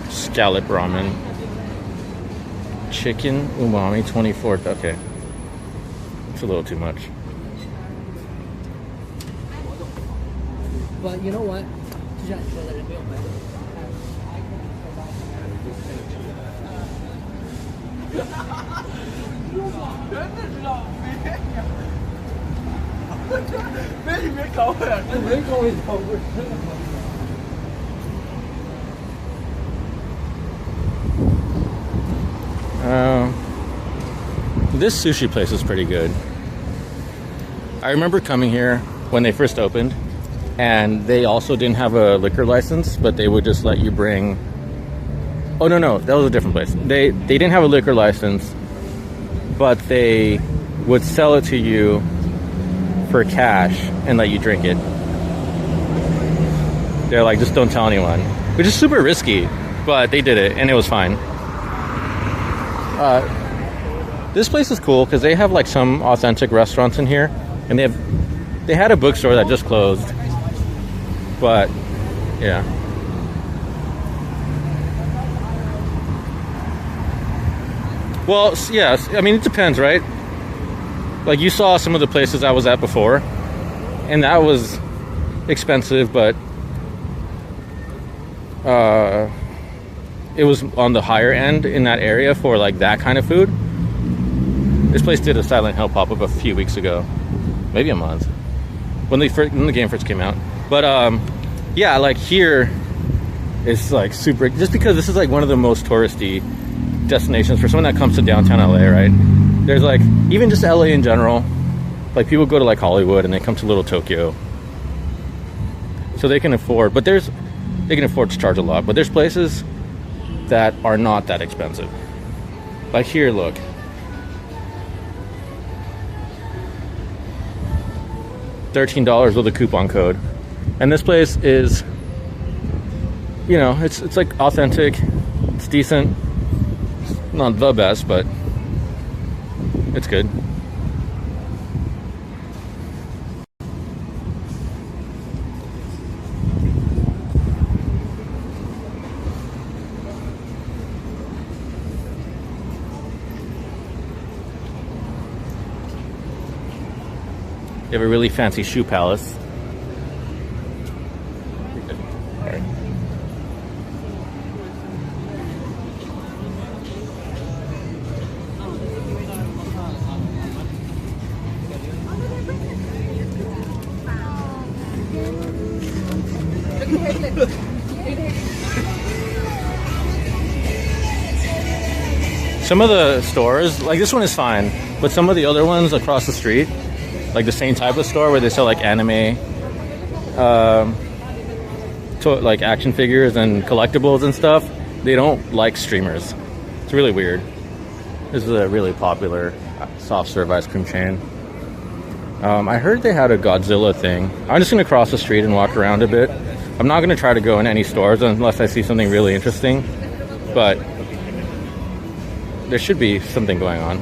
[SPEAKER 1] Scallop ramen. Chicken umami 24. Okay. It's a little too much.
[SPEAKER 2] But you know what?
[SPEAKER 1] This sushi place is pretty good. I remember coming here when they first opened, and they also didn't have a liquor license, but they would just let you bring... Oh, no, that was a different place. They didn't have a liquor license, but they would sell it to you for cash and let you drink it. They're like, just don't tell anyone. Which is super risky, but they did it, and it was fine. This place is cool because they have like some authentic restaurants in here, and they had a bookstore that just closed, but yeah. Well, yes, I mean, it depends, right? Like, you saw some of the places I was at before, and that was expensive, but it was on the higher end in that area for like that kind of food. This place did a Silent Hill pop-up a few weeks ago, maybe a month, when the game first came out. But yeah, like here, it's like super, just because this is like one of the most touristy destinations for someone that comes to downtown LA, right? There's like, even just LA in general, like people go to like Hollywood and they come to Little Tokyo, so they can afford, but they can afford to charge a lot. But there's places that are not that expensive. Like here, look. $13 with a coupon code. And this place is, you know, it's like authentic, it's decent. It's not the best, but it's good. They have a really fancy shoe palace. Right. Some of the stores, like this one is fine, but some of the other ones across the street, like the same type of store where they sell like anime, like action figures and collectibles and stuff, they don't like streamers. It's really weird. This is a really popular soft serve ice cream chain. I heard they had a Godzilla thing. I'm just gonna cross the street and walk around a bit. I'm not gonna try to go in any stores unless I see something really interesting, but there should be something going on.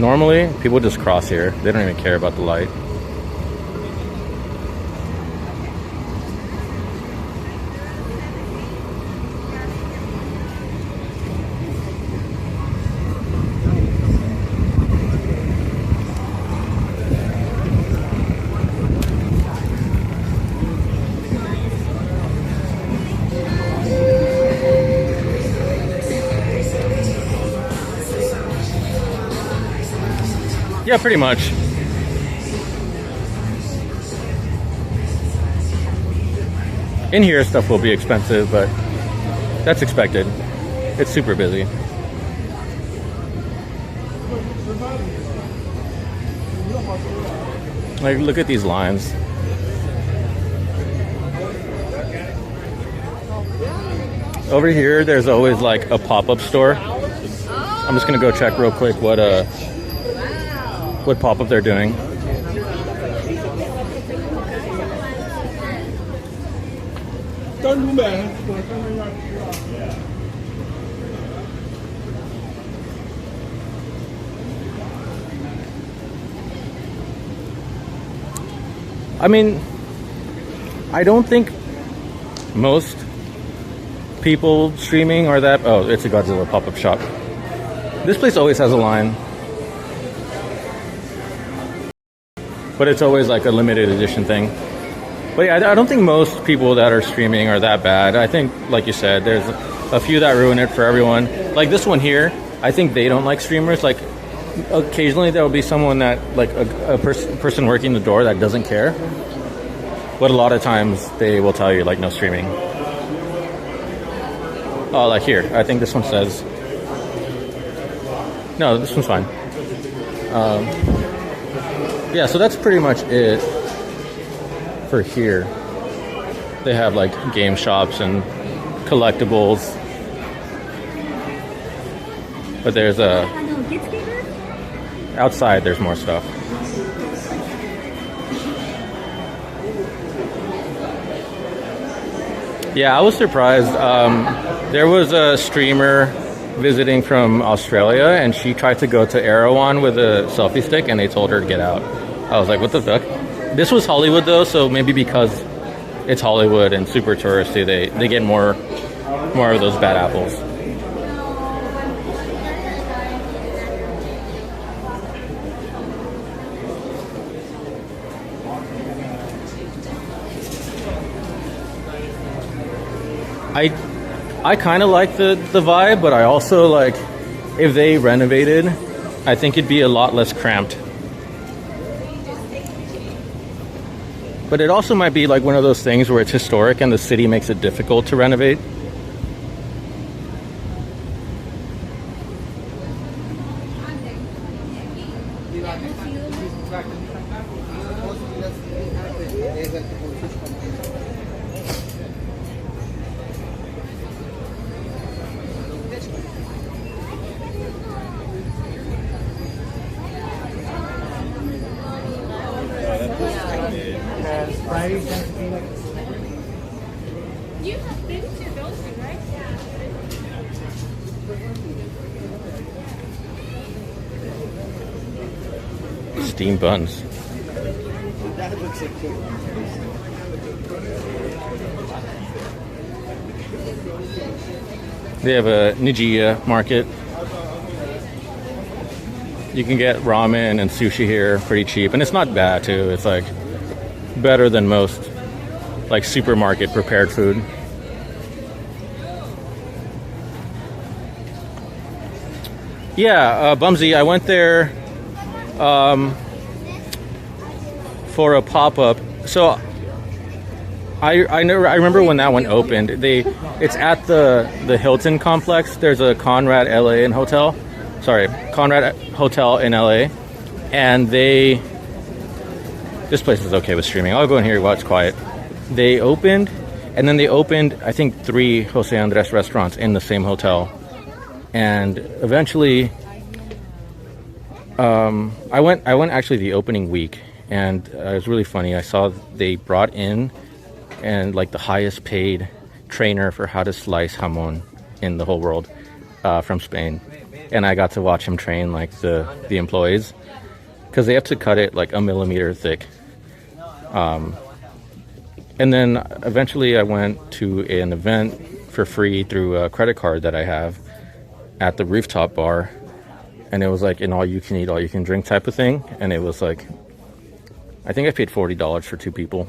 [SPEAKER 1] Normally, people just cross here. They don't even care about the light. Yeah, pretty much. In here, stuff will be expensive, but that's expected. It's super busy. Like, look at these lines. Over here, there's always like a pop-up store. I'm just gonna go check real quick what pop-up they're doing. I mean, I don't think most people streaming are that. Oh, it's a Godzilla pop-up shop. This place always has a line. But it's always like a limited edition thing. But yeah, I don't think most people that are streaming are that bad. I think, like you said, there's a few that ruin it for everyone. Like this one here, I think they don't like streamers. Like occasionally there will be someone that, like a person working the door that doesn't care. But a lot of times they will tell you like no streaming. Oh, like here, I think this one says, no, this one's fine. Yeah, so that's pretty much it for here. They have like game shops and collectibles. But there's outside there's more stuff. Yeah, I was surprised. There was a streamer visiting from Australia, and she tried to go to Erewhon with a selfie stick, and they told her to get out. I was like, what the fuck? This was Hollywood though, so maybe because it's Hollywood and super touristy, they get more of those bad apples. I kind of like the vibe, but I also like, if they renovated, I think it'd be a lot less cramped. But it also might be like one of those things where it's historic and the city makes it difficult to renovate.
[SPEAKER 5] You have been to those, right?
[SPEAKER 1] Steamed buns. They have a Nijiya market. You can get ramen and sushi here pretty cheap, and it's not bad too. It's like better than most like supermarket prepared food. Yeah, Bumsy, I went there for a pop-up So I remember when that one opened. It's at the Hilton complex. There's a Conrad Hotel in LA, and this place is okay with streaming. I'll go in here while it's quiet. They opened, and then they opened I think 3 Jose Andres restaurants in the same hotel, and eventually I went actually the opening week, and it was really funny. I saw they brought in and like the highest paid trainer for how to slice jamon in the whole world from Spain, and I got to watch him train like the employees, because they have to cut it like a millimeter thick. And then eventually I went to an event for free through a credit card that I have at the rooftop bar, and it was like an all you can eat, all you can drink type of thing, and it was like, I think I paid $40 for 2 people.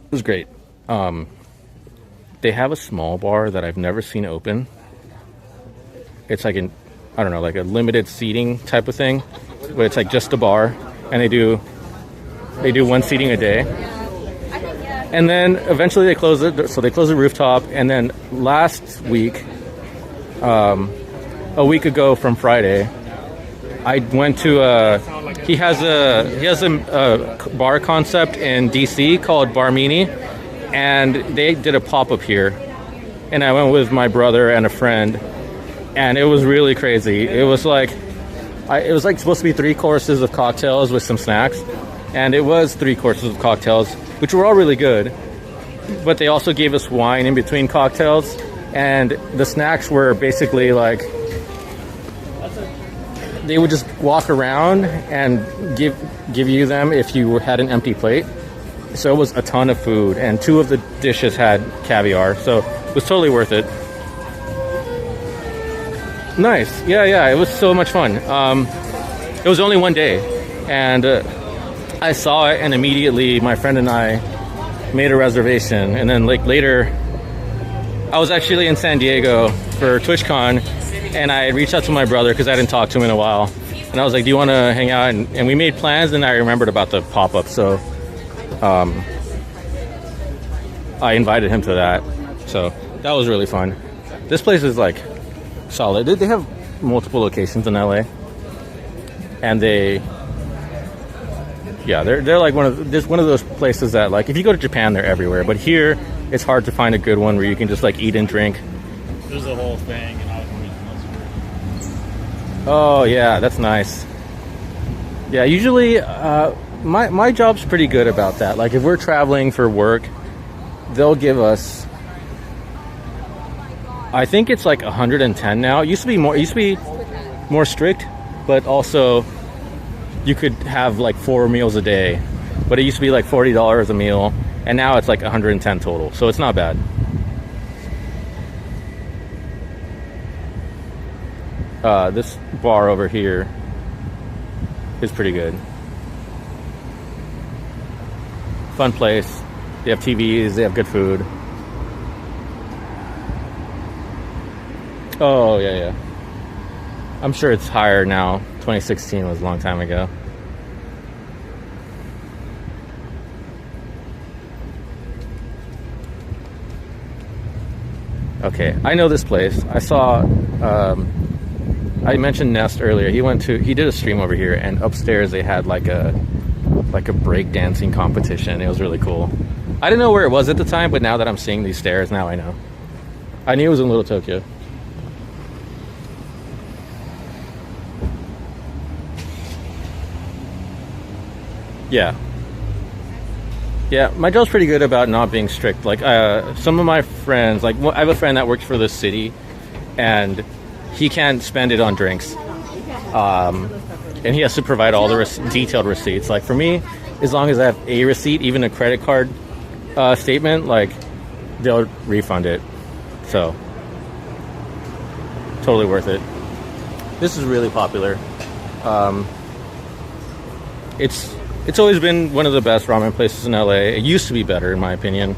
[SPEAKER 1] It was great. They have a small bar that I've never seen open. It's like like a limited seating type of thing, where it's like just a bar, and they do 1 seating a day. And then eventually they close it, so they close the rooftop. And then last week, a week ago from Friday, I went to he has a bar concept in DC called Barmini, and they did a pop-up here, and I went with my brother and a friend, and it was really crazy. It was like supposed to be 3 courses of cocktails with some snacks, and it was 3 courses of cocktails, which were all really good, but they also gave us wine in between cocktails, and the snacks were basically like, they would just walk around and give you them if you had an empty plate. So it was a ton of food, and 2 of the dishes had caviar, so it was totally worth it. Nice. Yeah, it was so much fun. It was only 1 day, and I saw it, and immediately my friend and I made a reservation. And then like later, I was actually in San Diego for TwitchCon, and I reached out to my brother because I hadn't talked to him in a while, and I was like, do you want to hang out? And we made plans, and I remembered about the pop-up, so I invited him to that. So that was really fun. This place is like solid. They have multiple locations in LA, and they're like one of those places that, like, if you go to Japan, they're everywhere, but here it's hard to find a good one where you can just like eat and drink.
[SPEAKER 6] There's a whole thing, and I was
[SPEAKER 1] Oh yeah, that's nice. Yeah, usually my job's pretty good about that. Like if we're traveling for work, they'll give us, I think it's like 110 now. It used to be more strict, but also you could have like 4 meals a day, but it used to be like $40 a meal, and now it's like 110 total, so it's not bad. This bar over here is pretty good. Fun place. They have TVs, they have good food. Oh yeah. I'm sure it's higher now. 2016 was a long time ago. Okay, I know this place. I saw, I mentioned Nest earlier. He did a stream over here, and upstairs they had like a break dancing competition. It was really cool. I didn't know where it was at the time, but now that I'm seeing these stairs, now I know. I knew it was in Little Tokyo. Yeah, my job's pretty good about not being strict. Like some of my friends, like I have a friend that works for the city, and he can't spend it on drinks, and he has to provide all the detailed receipts. Like for me, as long as I have a receipt, even a credit card statement, like they'll refund it. So totally worth it. This is really popular. It's always been one of the best ramen places in LA. It used to be better, in my opinion.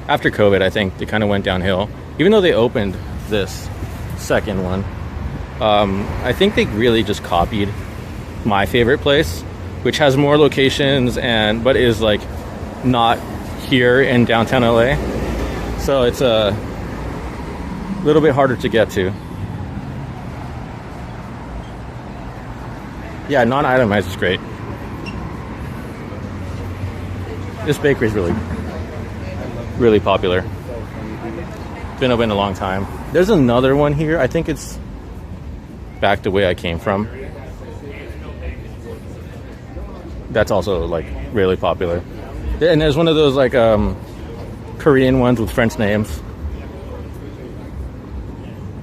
[SPEAKER 1] After COVID, I think they kind of went downhill. Even though they opened this second one, I think they really just copied my favorite place, which has more locations but is like not here in downtown LA. So it's a little bit harder to get to. Yeah, non-itemized is great. This bakery is really popular. Been open a long time. There's another one here. I think it's back the way I came from. That's also like really popular. And there's one of those like Korean ones with French names.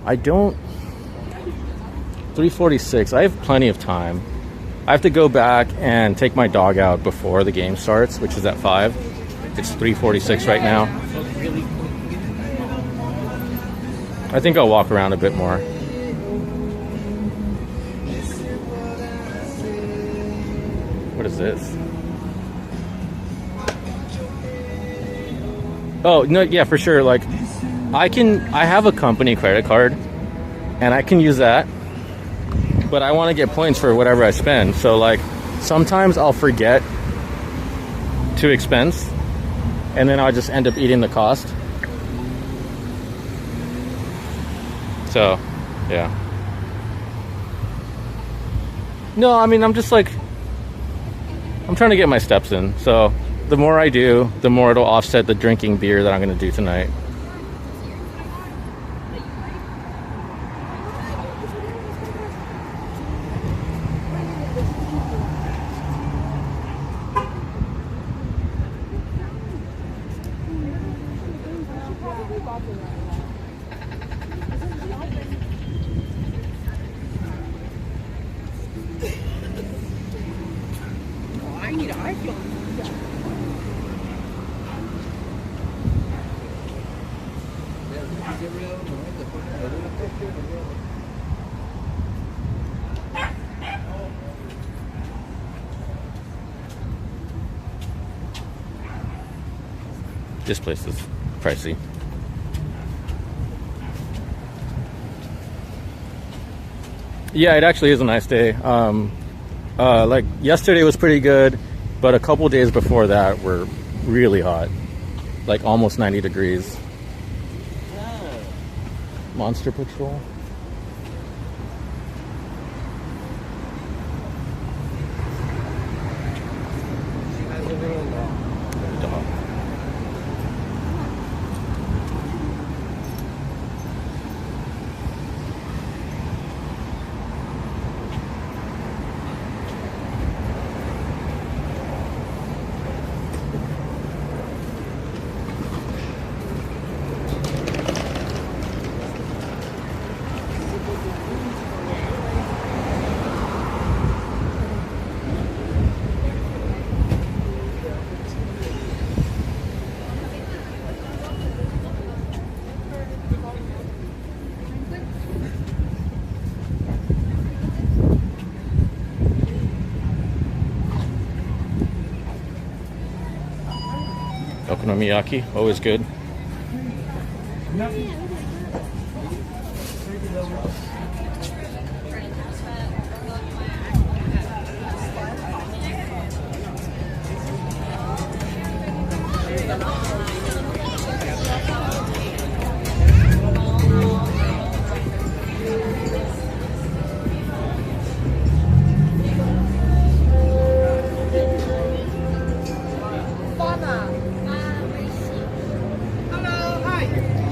[SPEAKER 1] 3:46. I have plenty of time. I have to go back and take my dog out before the game starts, which is at 5. It's 3:46 right now. I think I'll walk around a bit more. What is this? Oh, no, yeah, for sure. Like, I have a company credit card, and I can use that, but I want to get points for whatever I spend. So, like, sometimes I'll forget to expense, and then I'll just end up eating the cost. So, yeah. No, I mean, I'm trying to get my steps in. So, the more I do, the more it'll offset the drinking beer that I'm going to do tonight. This place is pricey. Yeah, it actually is a nice day. Like yesterday was pretty good, but a couple days before that were really hot, like almost 90 degrees. Monster Patrol. Okonomiyaki, always good.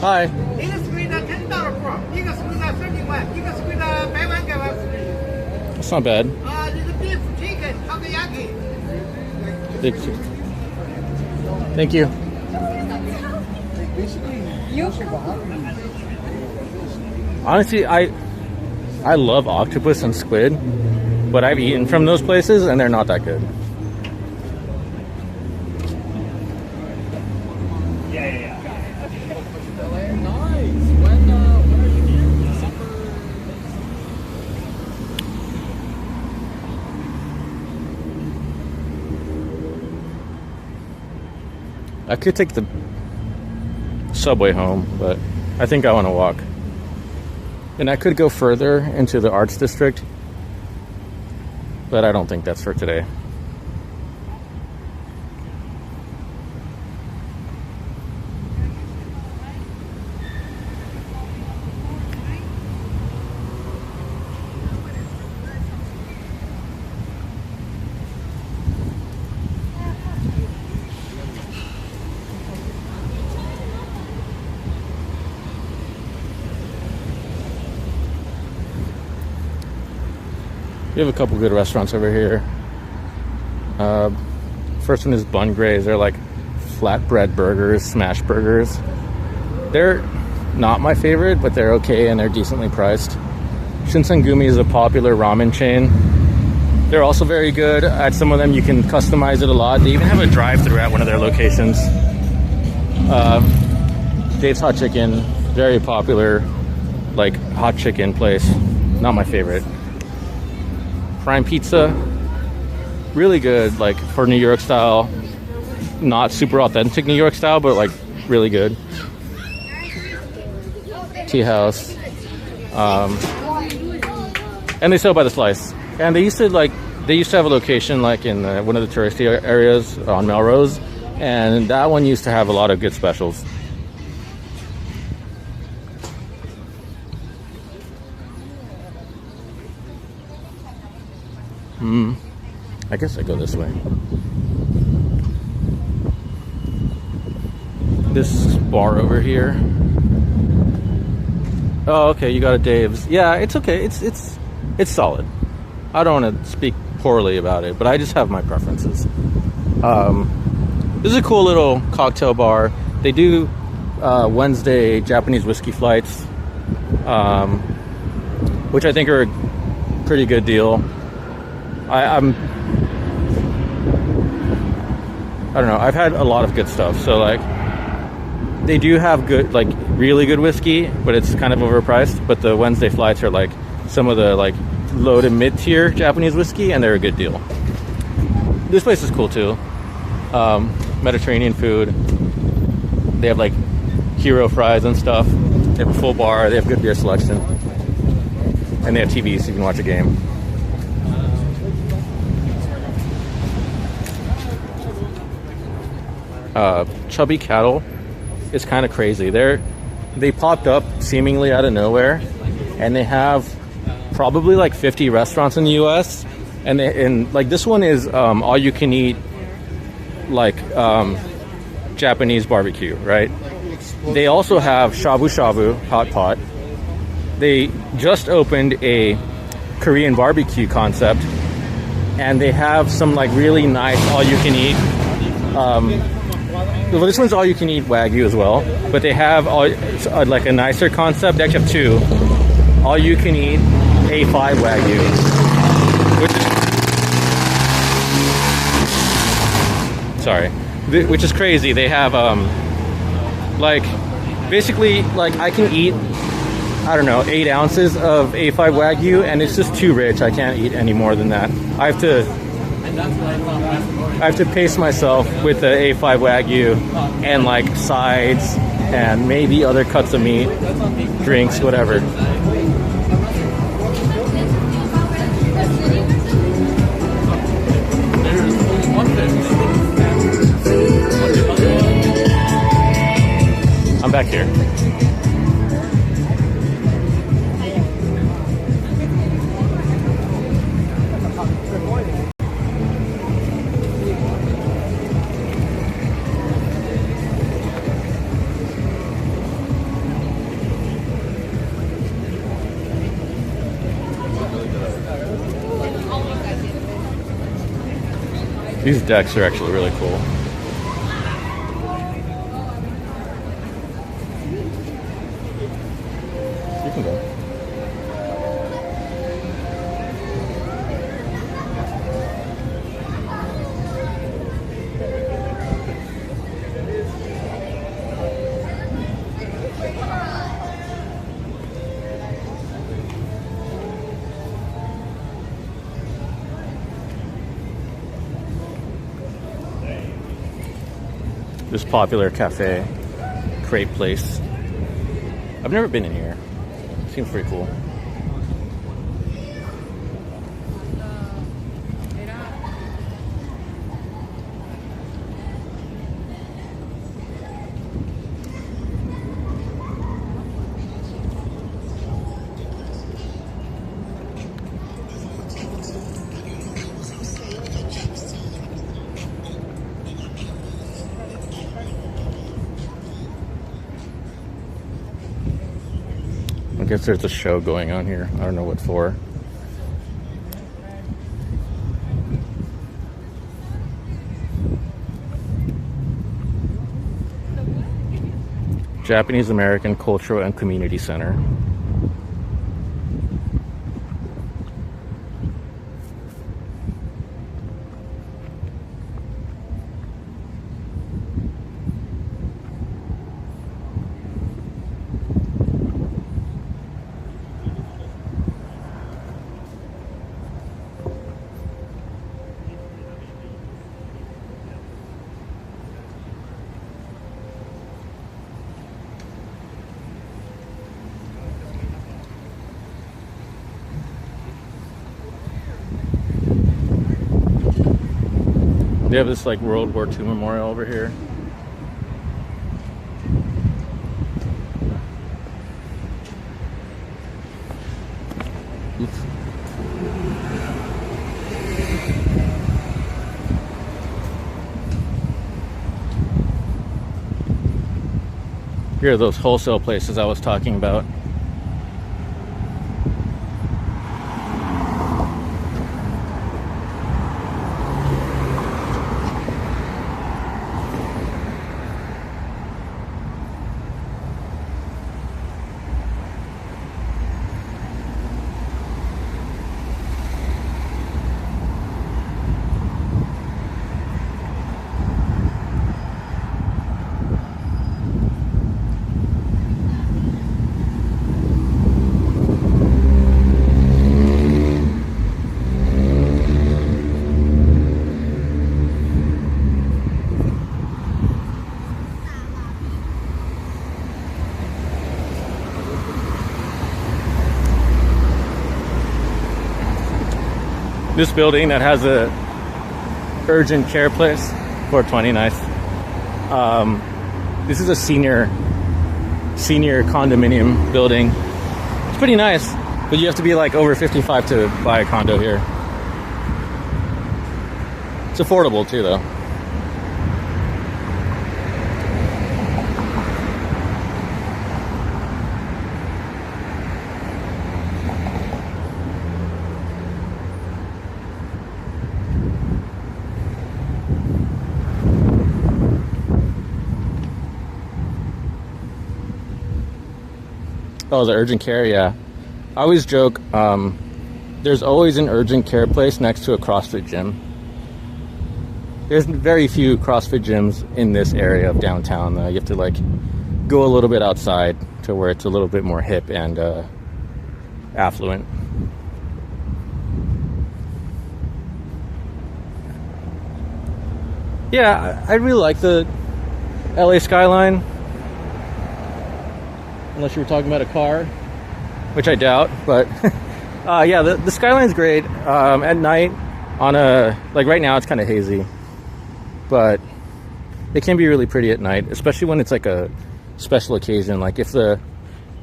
[SPEAKER 1] Hi. That's not bad. Thank you. Honestly, I love octopus and squid, but I've eaten from those places and they're not that good. I could take the subway home, but I think I want to walk. And I could go further into the arts district, but I don't think that's for today. We have a couple good restaurants over here. First one is Bun Gray's. They're like flatbread burgers, smash burgers. They're not my favorite, but they're okay and they're decently priced. Shinsengumi is a popular ramen chain. They're also very good. At some of them, you can customize it a lot. They even have a drive-thru at one of their locations. Dave's Hot Chicken, very popular, like hot chicken place. Not my favorite. Prime Pizza, really good, like for New York style. Not super authentic New York style, but like really good. Tea House. And they sell by the slice. And they used to have a location like in one of the touristy areas on Melrose, and that one used to have a lot of good specials. I guess I go this way. This bar over here. Oh, okay, you got a Dave's. Yeah, it's okay. It's solid. I don't want to speak poorly about it, but I just have my preferences. This is a cool little cocktail bar. They do Wednesday Japanese whiskey flights, which I think are a pretty good deal. I don't know. I've had a lot of good stuff. So like, they do have good, like really good whiskey, but it's kind of overpriced. But the Wednesday flights are like some of the like low to mid tier Japanese whiskey, and they're a good deal. This place is cool too. Mediterranean food. They have like hero fries and stuff. They have a full bar. They have good beer selection, and they have TV so you can watch a game. Chubby Cattle is kind of crazy. They popped up seemingly out of nowhere, and they have probably like 50 restaurants in the US, and like this one is all you can eat, like Japanese barbecue, right? They also have shabu shabu hot pot. They just opened a Korean barbecue concept, and they have some like really nice all you can eat. Well, this one's all you can eat Wagyu as well, but they have like a nicer concept. They actually have two all you can eat A5 Wagyu, which is crazy. They have like basically like I can eat, I don't know, 8 ounces of A5 Wagyu, and it's just too rich. I can't eat any more than that. I have to pace myself with the A5 Wagyu and like sides and maybe other cuts of meat, drinks, whatever. I'm back here. These decks are actually really cool. You can go. This popular cafe, crepe place. I've never been in here. Seems pretty cool. I guess there's a show going on here. I don't know what for. Japanese American Cultural and Community Center. They have this like World War II memorial over here. Oops. Here are those wholesale places I was talking about. This building that has a urgent care place, 420, nice. This is a senior condominium building. It's pretty nice, but you have to be like over 55 to buy a condo here. It's affordable too, though. Oh, the urgent care, yeah. I always joke, there's always an urgent care place next to a CrossFit gym. There's very few CrossFit gyms in this area of downtown. You have to like go a little bit outside to where it's a little bit more hip and affluent. Yeah, I really like the LA skyline. Unless you were talking about a car, which I doubt, but yeah, the skyline's great. At night, on a, like right now it's kind of hazy, but it can be really pretty at night, especially when it's like a special occasion. Like if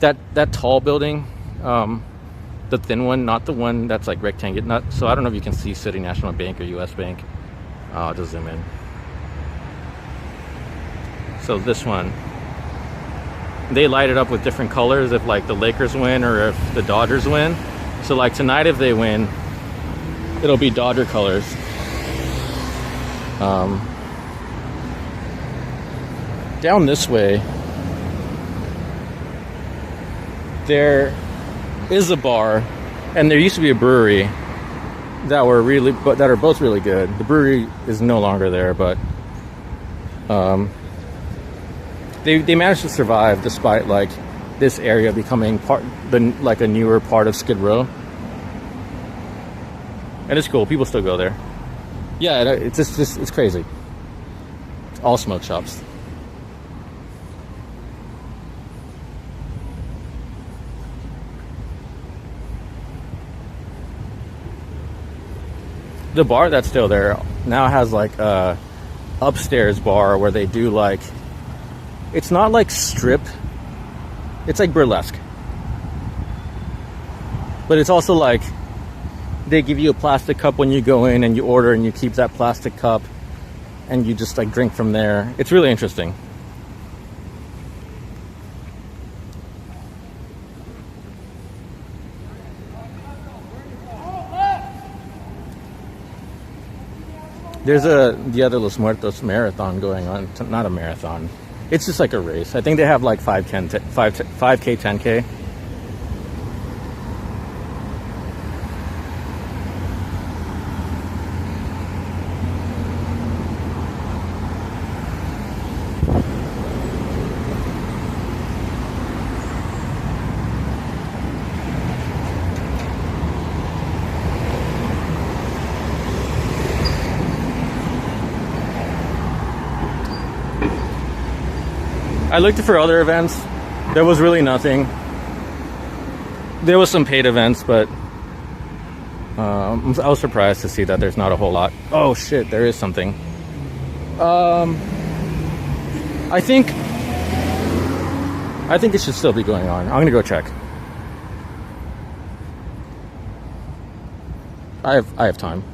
[SPEAKER 1] that tall building, the thin one, not the one that's like rectangular, so I don't know if you can see City National Bank or US Bank. I'll just zoom in. So this one, they light it up with different colors if like the Lakers win or if the Dodgers win. So like tonight, if they win, it'll be Dodger colors. Down this way, there is a bar, and there used to be a brewery that are both really good. The brewery is no longer there, but they managed to survive despite like this area becoming like a newer part of Skid Row. And it's cool. People still go there. Yeah, it's just it's crazy. It's all smoke shops. The bar that's still there now has like a upstairs bar where they do like, it's not like strip, it's like burlesque, but it's also like they give you a plastic cup when you go in and you order, and you keep that plastic cup and you just like drink from there. It's really interesting. There's the Dia de los Muertos marathon going on. Not a marathon, It's just like a race. I think they have like 5K, 10K. I looked for other events. There was really nothing. There was some paid events, but I was surprised to see that there's not a whole lot. Oh shit, there is something. I think it should still be going on. I'm gonna go check. I have time.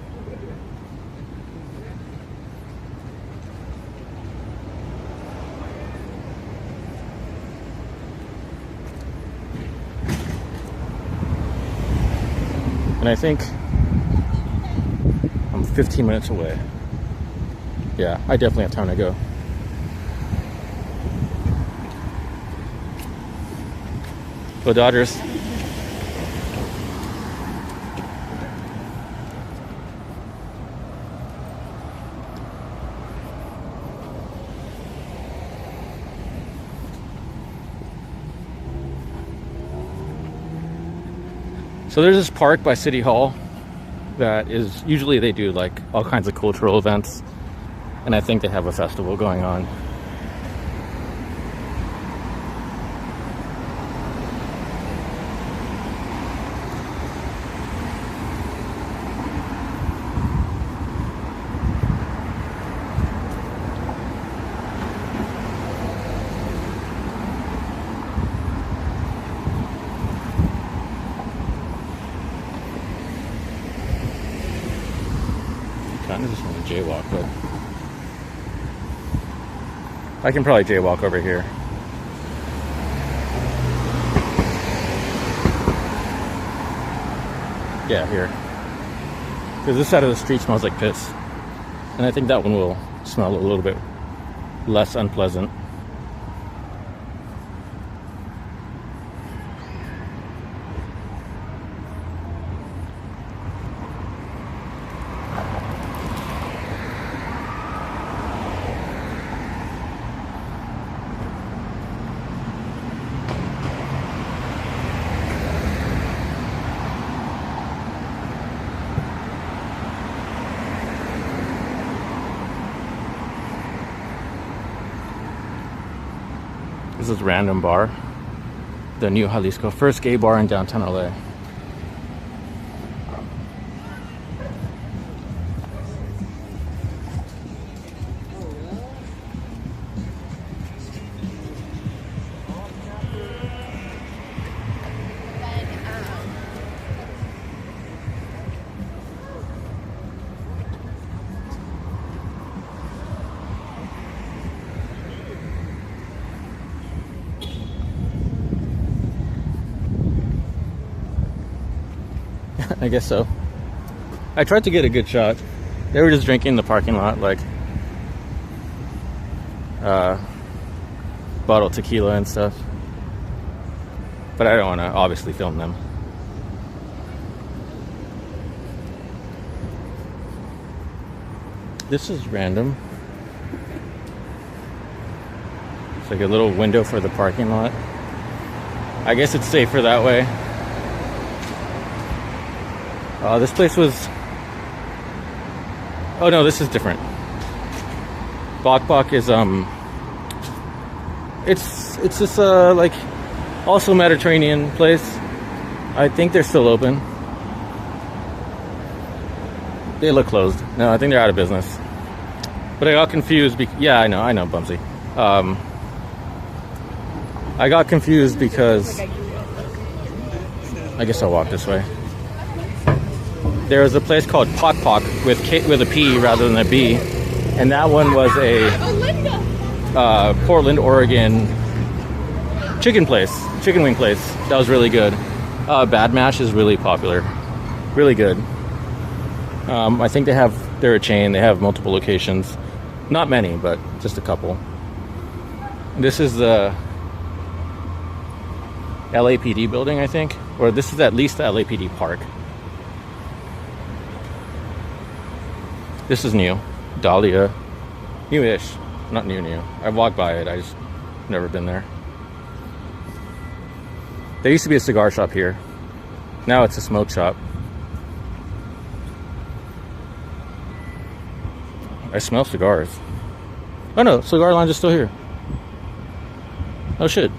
[SPEAKER 1] And I think I'm 15 minutes away. Yeah, I definitely have time to go. Go Dodgers. So there's this park by City Hall that is, usually they do like all kinds of cultural events, and I think they have a festival going on. I just want to jaywalk, but I can probably jaywalk over here. Yeah, here. Because this side of the street smells like piss. And I think that one will smell a little bit less unpleasant. This is Random Bar, the new Jalisco, first gay bar in downtown LA. I guess so. I tried to get a good shot. They were just drinking in the parking lot, like bottled tequila and stuff. But I don't want to obviously film them. This is random. It's like a little window for the parking lot. I guess it's safer that way. This place was... Oh no, this is different. Bok Bok is it's just like also Mediterranean place. I think they're still open. They look closed. No, I think they're out of business. But I got confused. Yeah, I know, Bumsy. I got confused because I guess I'll walk this way. There was a place called Pok Pok with a P rather than a B, and that one was a Portland, Oregon chicken wing place. That was really good. Bad Mash is really popular, really good. I think they're a chain. They have multiple locations, not many, but just a couple. This is the LAPD building, I think. Or this is at least the LAPD park. This is new. Dahlia. New-ish. Not new. I walked by it. I just never been there. There used to be a cigar shop here. Now it's a smoke shop. I smell cigars. Oh no, Cigar Lounge is still here. Oh shit.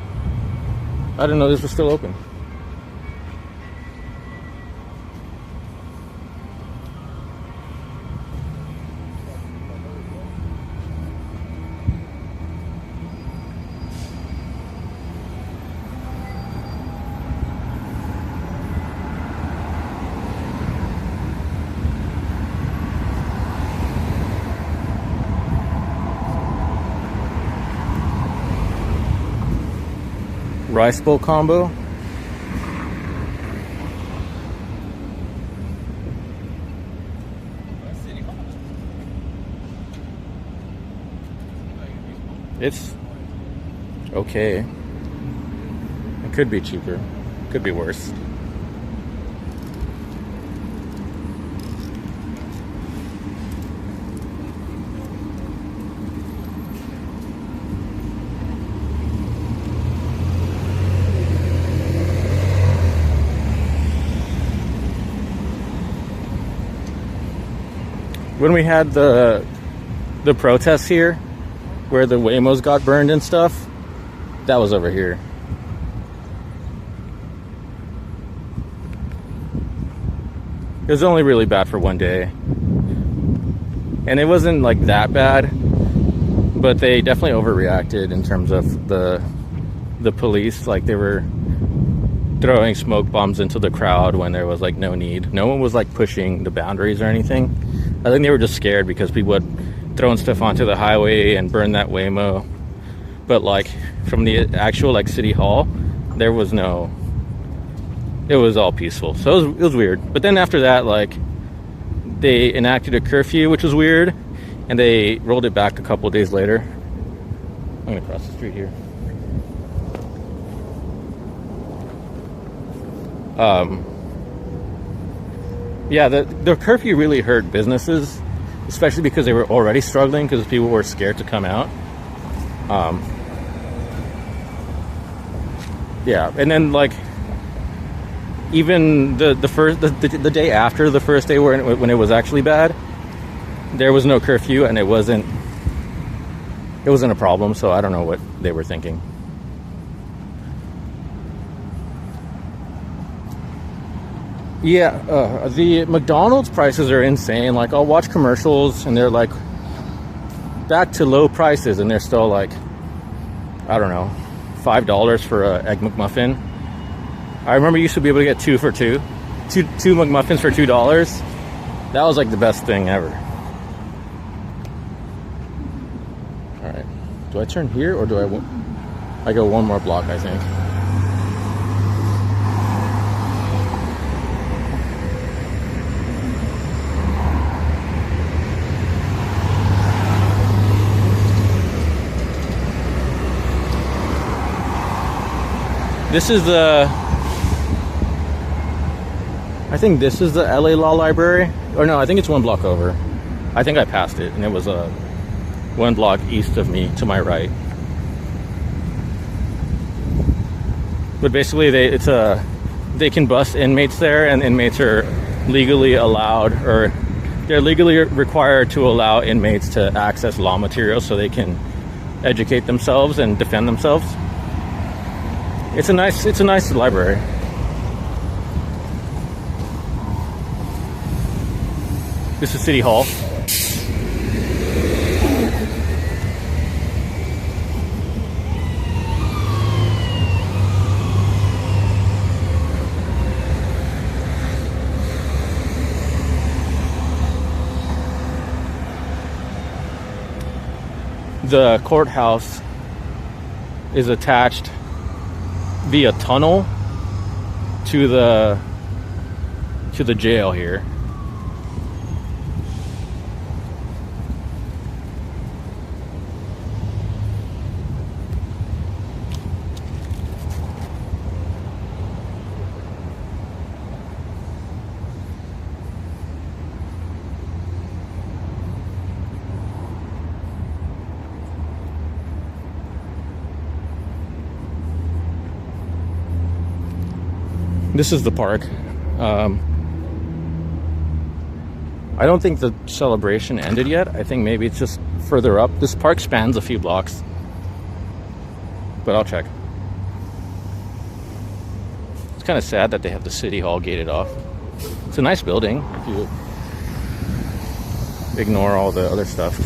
[SPEAKER 1] I didn't know this was still open. Rice bowl combo. It's okay. It could be cheaper. Could be worse. When we had the protests here, where the Waymos got burned and stuff, that was over here. It was only really bad for one day. And it wasn't like that bad, but they definitely overreacted in terms of the police. Like they were throwing smoke bombs into the crowd when there was like no need. No one was like pushing the boundaries or anything. I think they were just scared because people would throwing stuff onto the highway and burn that Waymo. But like from the actual like city hall, there was no. It was all peaceful, so it was weird. But then after that, like they enacted a curfew, which was weird, and they rolled it back a couple of days later. I'm gonna cross the street here. Yeah, the curfew really hurt businesses, especially because they were already struggling because people were scared to come out. Yeah, and then like even the day after the first day when it was actually bad, there was no curfew and it wasn't a problem. So I don't know what they were thinking. Yeah, the McDonald's prices are insane. Like, I'll watch commercials and they're like back to low prices, and they're still like, I don't know, $5 for a Egg McMuffin. I remember you used to be able to get two McMuffins for $2. That was like the best thing ever. All right, do I turn here or do I go one more block? I think. This is I think this is the LA Law Library. Or no, I think it's one block over. I think I passed it, and it was one block east of me to my right. But basically, they can bus inmates there, and inmates are legally allowed, or they're legally required to allow inmates to access law materials so they can educate themselves and defend themselves. It's a nice library. This is City Hall. The courthouse is attached via tunnel to the jail here. This is the park. I don't think the celebration ended yet. I think maybe it's just further up. This park spans a few blocks, but I'll check. It's kind of sad that they have the city hall gated off. It's a nice building if you ignore all the other stuff.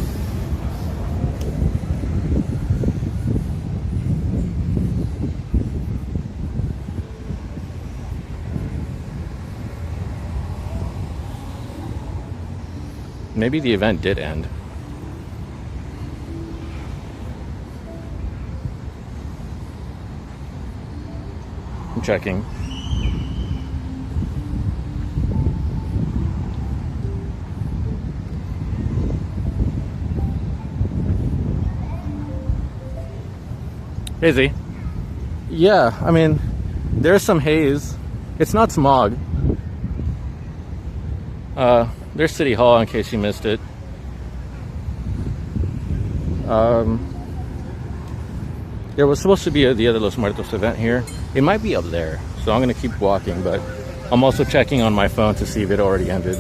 [SPEAKER 1] Maybe the event did end. I'm checking. Hazy. Yeah, I mean, there's some haze. It's not smog. There's City Hall in case you missed it. There was supposed to be a Dia de los Muertos event here. It might be up there, so I'm gonna keep walking, but I'm also checking on my phone to see if it already ended.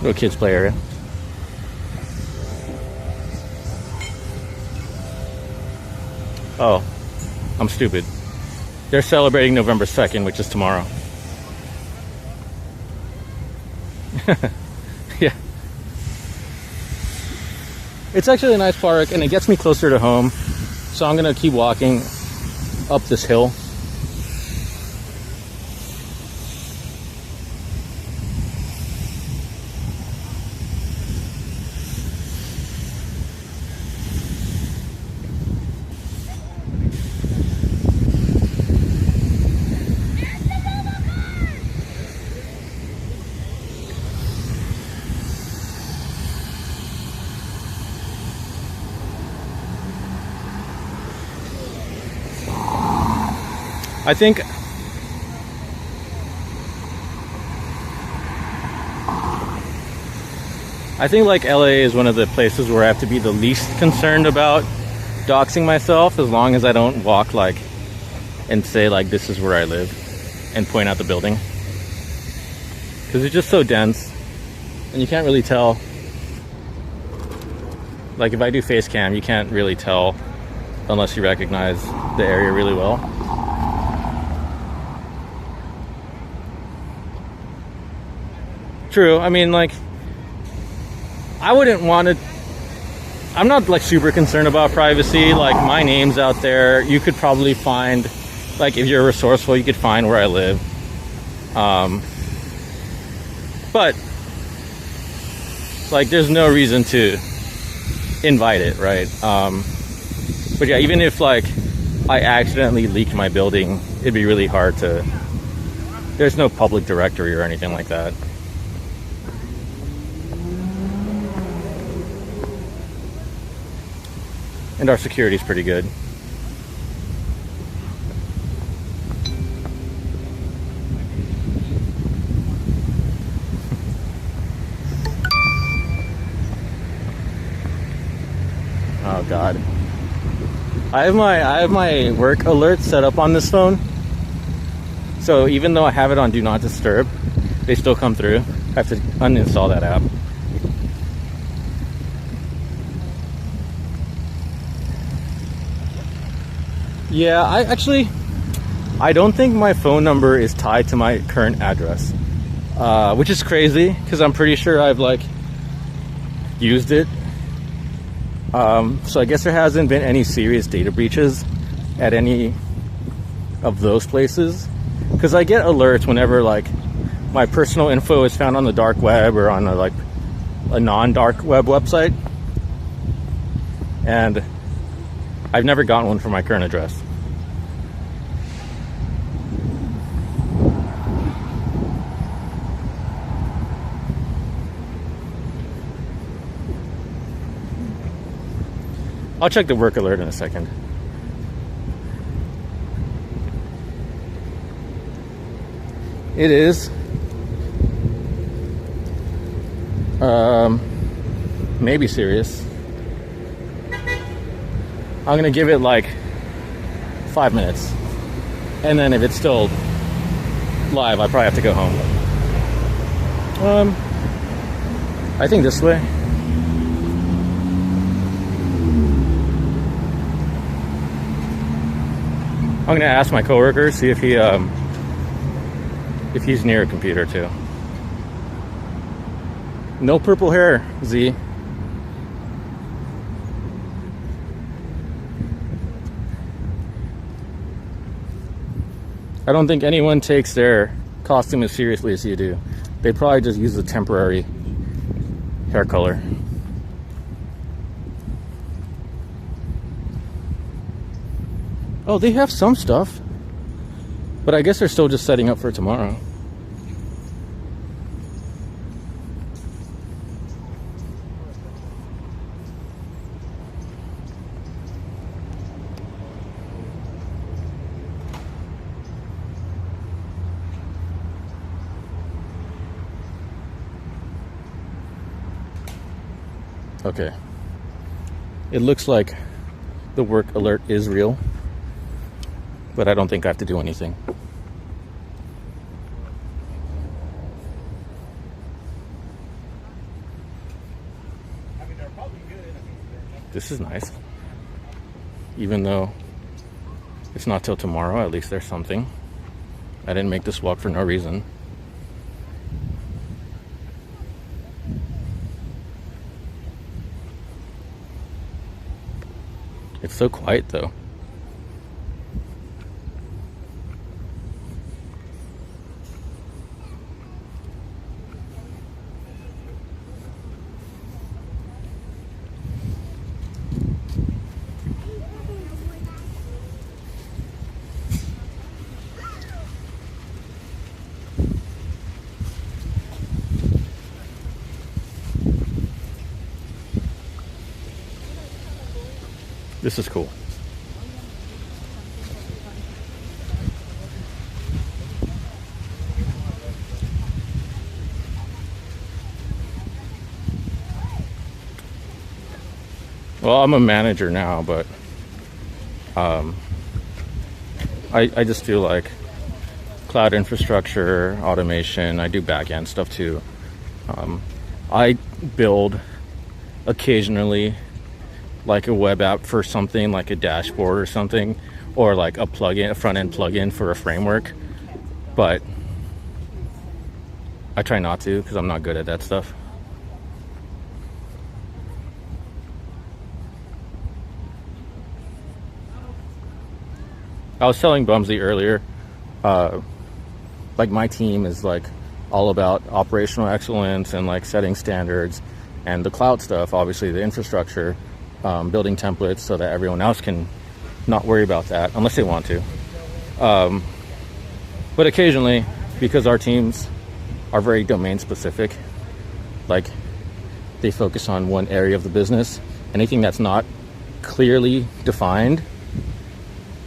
[SPEAKER 1] Little kids play area. Oh, I'm stupid. They're celebrating November 2nd, which is tomorrow. Yeah. It's actually a nice park and it gets me closer to home. So I'm gonna keep walking up this hill. I think like LA is one of the places where I have to be the least concerned about doxing myself, as long as I don't walk like and say like this is where I live and point out the building, because it's just so dense and you can't really tell. Like if I do face cam, you can't really tell unless you recognize the area really well. True. I mean, like, I wouldn't want to. I'm not like super concerned about privacy. Like, my name's out there. You could probably find, like, if you're resourceful, you could find where I live. But like, there's no reason to invite it, right? But yeah, even if like I accidentally leaked my building, it'd be really hard to. There's no public directory or anything like that. And our security is pretty good. Oh God. I have my work alert set up on this phone. So even though I have it on Do Not Disturb, they still come through. I have to uninstall that app. Yeah, I don't think my phone number is tied to my current address, which is crazy because I'm pretty sure I've like used it. So I guess there hasn't been any serious data breaches at any of those places, because I get alerts whenever like my personal info is found on the dark web or on a non-dark web website, and I've never gotten one for my current address. I'll check the work alert in a second. It is maybe serious. I'm gonna give it like 5 minutes. And then if it's still live, I probably have to go home. I think this way. I'm gonna ask my coworker, see if he's near a computer too. No purple hair, Z. I don't think anyone takes their costume as seriously as you do. They probably just use a temporary hair color. Oh, they have some stuff. But I guess they're still just setting up for tomorrow. Okay. It looks like the work alert is real, but I don't think I have to do anything. This is nice. Even though it's not till tomorrow, at least there's something. I didn't make this walk for no reason. It's so quiet though. This is cool. Well, I'm a manager now, but I just feel like cloud infrastructure, automation, I do back-end stuff too. I build occasionally like a web app for something like a dashboard or something, or like a plugin, a front-end plugin for a framework, but I try not to because I'm not good at that stuff. I was telling Bumsy earlier, like my team is like all about operational excellence and like setting standards, and the cloud stuff, obviously the infrastructure, building templates so that everyone else can not worry about that unless they want to. But occasionally, because our teams are very domain specific, like they focus on one area of the business, anything that's not clearly defined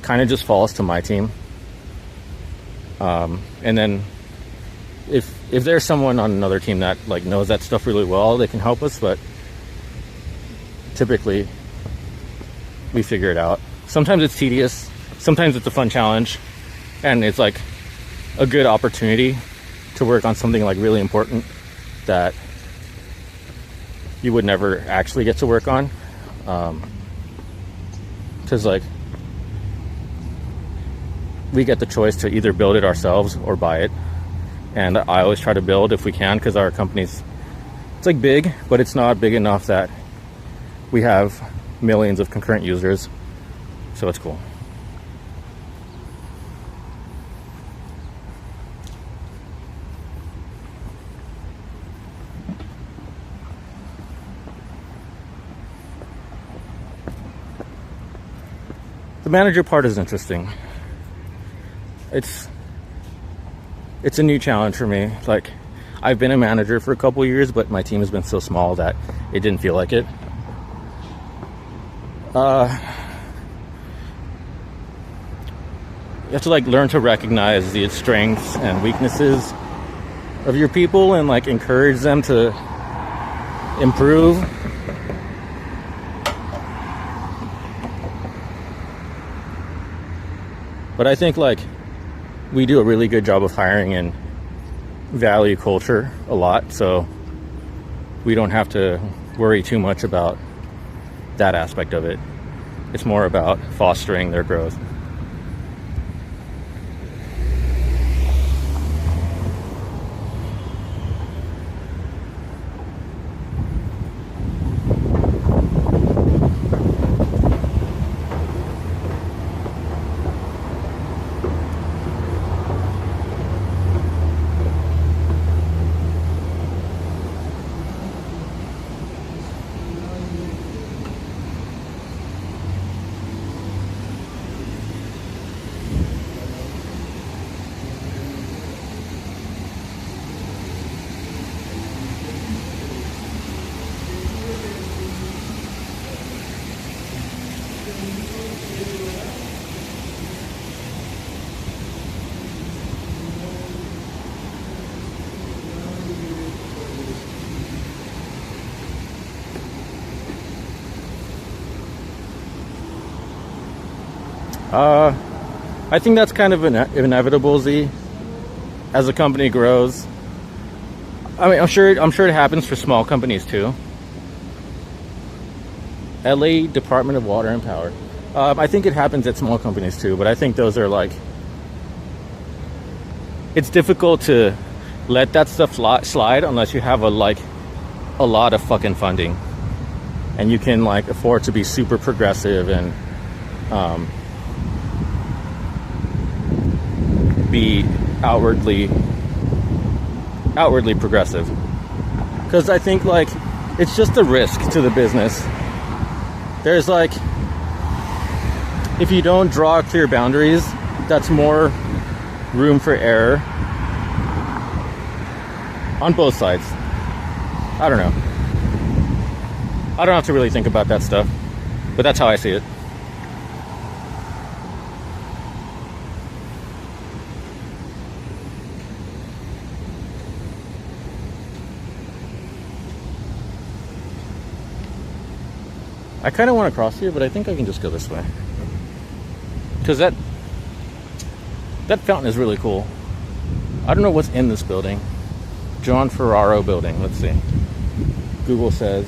[SPEAKER 1] kind of just falls to my team. And then if there's someone on another team that like knows that stuff really well, they can help us, but typically we figure it out. Sometimes it's tedious, sometimes it's a fun challenge, and it's like a good opportunity to work on something like really important that you would never actually get to work on, because like we get the choice to either build it ourselves or buy it, and I always try to build if we can, because our company's, it's like big, but it's not big enough that we have millions of concurrent users, so it's cool. The manager part is interesting. It's a new challenge for me. Like, I've been a manager for a couple years, but my team has been so small that it didn't feel like it. You have to like learn to recognize the strengths and weaknesses of your people and like encourage them to improve. But I think like we do a really good job of hiring and value culture a lot, so we don't have to worry too much about that aspect of it. It's more about fostering their growth. I think that's kind of inevitable, Z. As the company grows, I mean, I'm sure it happens for small companies too. LA Department of Water and Power. I think it happens at small companies too, but I think those are like, it's difficult to let that stuff slide unless you have a lot of fucking funding, and you can like afford to be super progressive and be outwardly progressive. Because I think like it's just a risk to the business. There's like, if you don't draw clear boundaries, that's more room for error on both sides. I don't know. I don't have to really think about that stuff, but that's how I see it. I kind of want to cross here, but I think I can just go this way. Because that fountain is really cool. I don't know what's in this building. John Ferraro building. Let's see. Google says.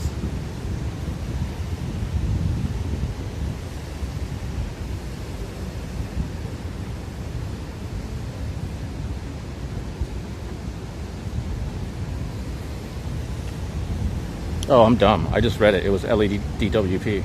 [SPEAKER 1] Oh, I'm dumb. I just read it. It was LED DWP.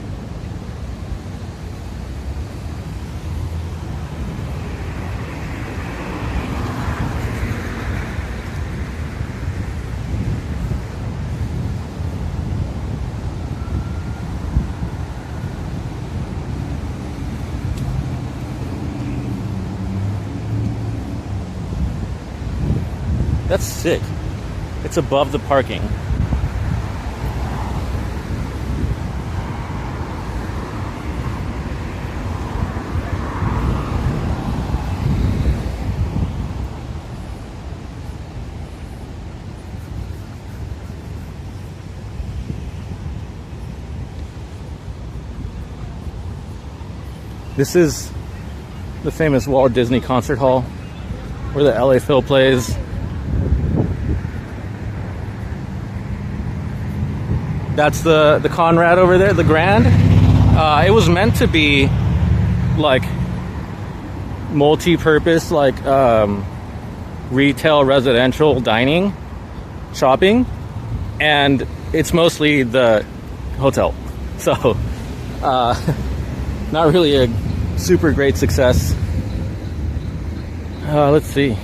[SPEAKER 1] That's sick. It's above the parking. This is the famous Walt Disney Concert Hall where the LA Phil plays. That's the Conrad over there, the Grand. It was meant to be like multi-purpose, like retail, residential, dining, shopping, and it's mostly the hotel. So not really a super great success. Let's see.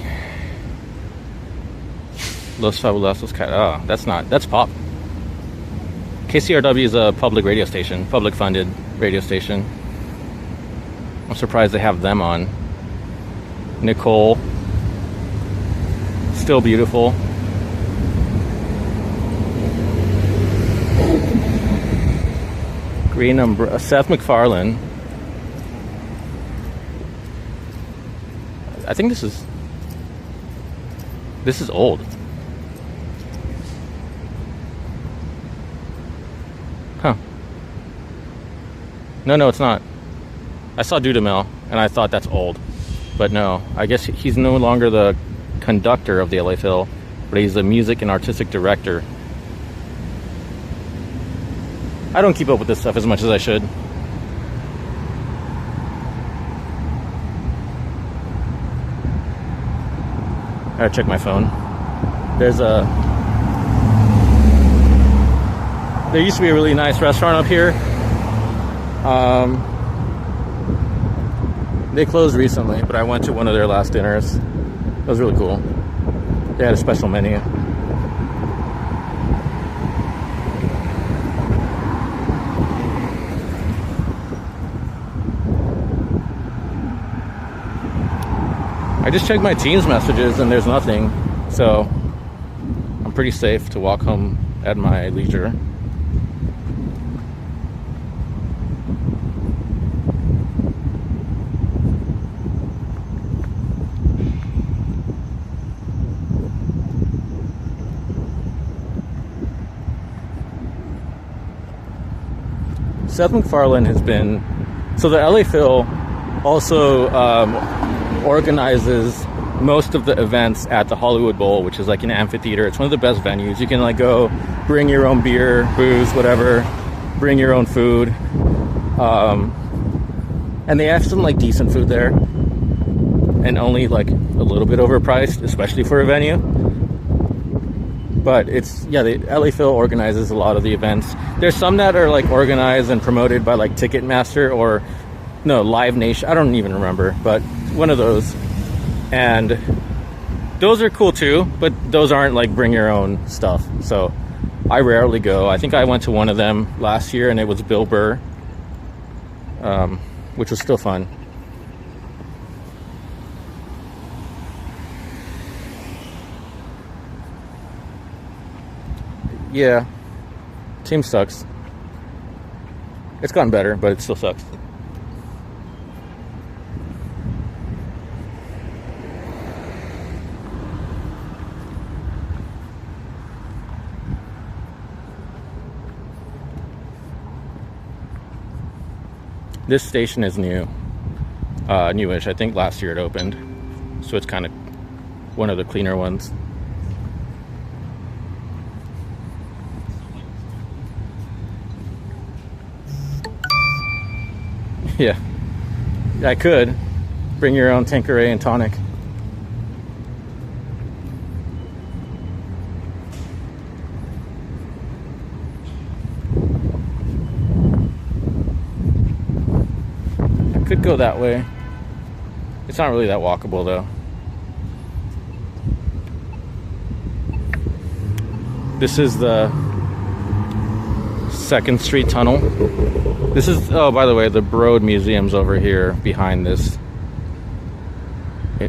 [SPEAKER 1] Los Fabulosos. That's pop. KCRW is a public radio station, public funded radio station. I'm surprised they have them on. Nicole. Still beautiful. Green Umbrella. Seth MacFarlane. I think this is old. Huh. No, it's not. I saw Dudamel and I thought that's old. But no, I guess he's no longer the conductor of the LA Phil, but he's the music and artistic director. I don't keep up with this stuff as much as I should. I gotta check my phone. There used to be a really nice restaurant up here. They closed recently, but I went to one of their last dinners. It was really cool. They had a special menu. I just checked my team's messages and there's nothing, so I'm pretty safe to walk home at my leisure. Seth MacFarlane has been, so the LA Phil also organizes most of the events at the Hollywood Bowl, which is like an amphitheater. It's one of the best venues. You can like go bring your own beer, booze, whatever, bring your own food. And they have some like decent food there and only like a little bit overpriced, especially for a venue. But it's, yeah, the LA Phil organizes a lot of the events. There's some that are like organized and promoted by like Ticketmaster or no, Live Nation. I don't even remember, but one of those. And those are cool too, but those aren't like bring your own stuff. So I rarely go. I think I went to one of them last year and it was Bill Burr, which was still fun. Yeah, team sucks. It's gotten better, but it still sucks. This station is new, newish. I think last year it opened, so it's kind of one of the cleaner ones. Yeah, I could bring your own Tanqueray and tonic. I could go that way. It's not really that walkable though. This is the 2nd Street Tunnel. This is, oh, by the way, the Broad Museum's over here behind this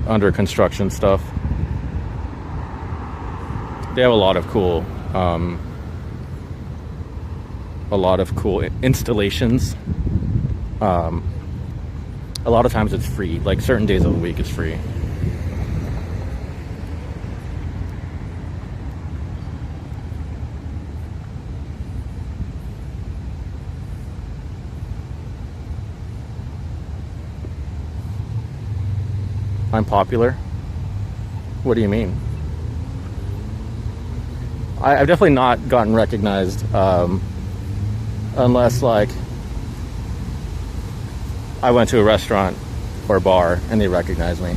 [SPEAKER 1] under construction stuff. They have a lot of cool installations. A lot of times it's free, like certain days of the week it's free. I'm popular? What do you mean? I've definitely not gotten recognized unless like I went to a restaurant or a bar and they recognized me.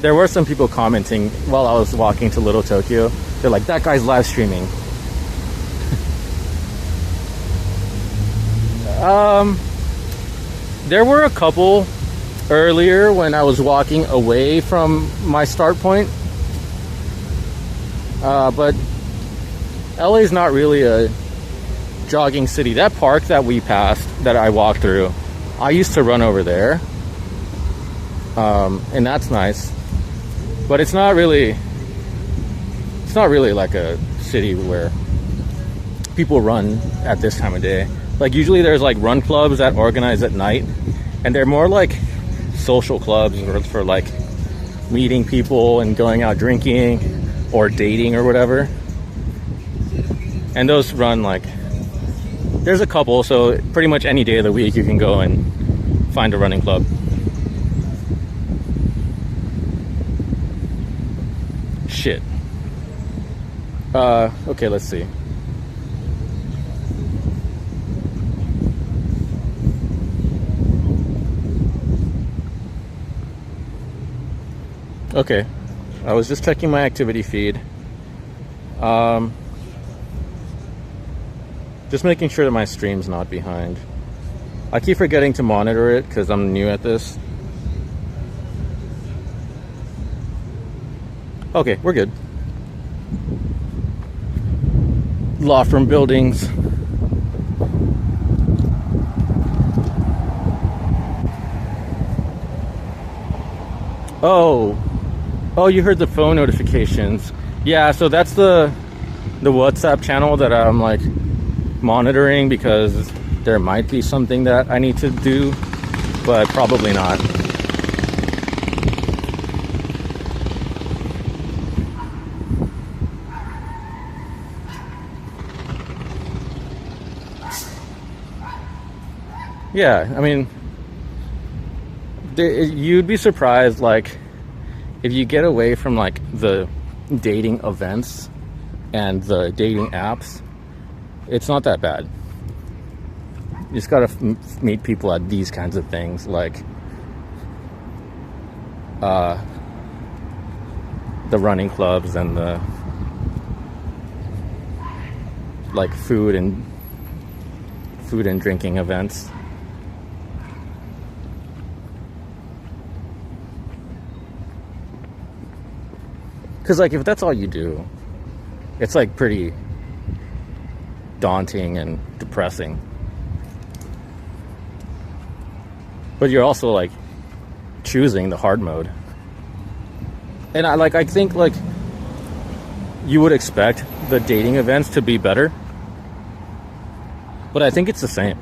[SPEAKER 1] There were some people commenting while I was walking to Little Tokyo. They're like, that guy's live streaming. There were a couple earlier when I was walking away from my start point. But LA's not really a jogging city. That park that we passed, that I walked through, I used to run over there. And that's nice. But it's not really like a city where people run at this time of day. Like usually there's like run clubs that organize at night, and they're more like social clubs for like meeting people and going out drinking or dating or whatever. And those run like, there's a couple, so pretty much any day of the week you can go and find a running club. shit. Okay, let's see. Okay, I was just checking my activity feed. Just making sure that my stream's not behind. I keep forgetting to monitor it because I'm new at this. Okay, we're good. Law firm buildings. Oh, you heard the phone notifications. Yeah, so that's the WhatsApp channel that I'm like monitoring because there might be something that I need to do, but probably not. Yeah, I mean, you'd be surprised, like, if you get away from like the dating events and the dating apps, it's not that bad. You just gotta meet people at these kinds of things, like the running clubs and the like food and drinking events. Because, like, if that's all you do, it's, like, pretty daunting and depressing. But you're also, like, choosing the hard mode. And, I think, like, you would expect the dating events to be better. But I think it's the same.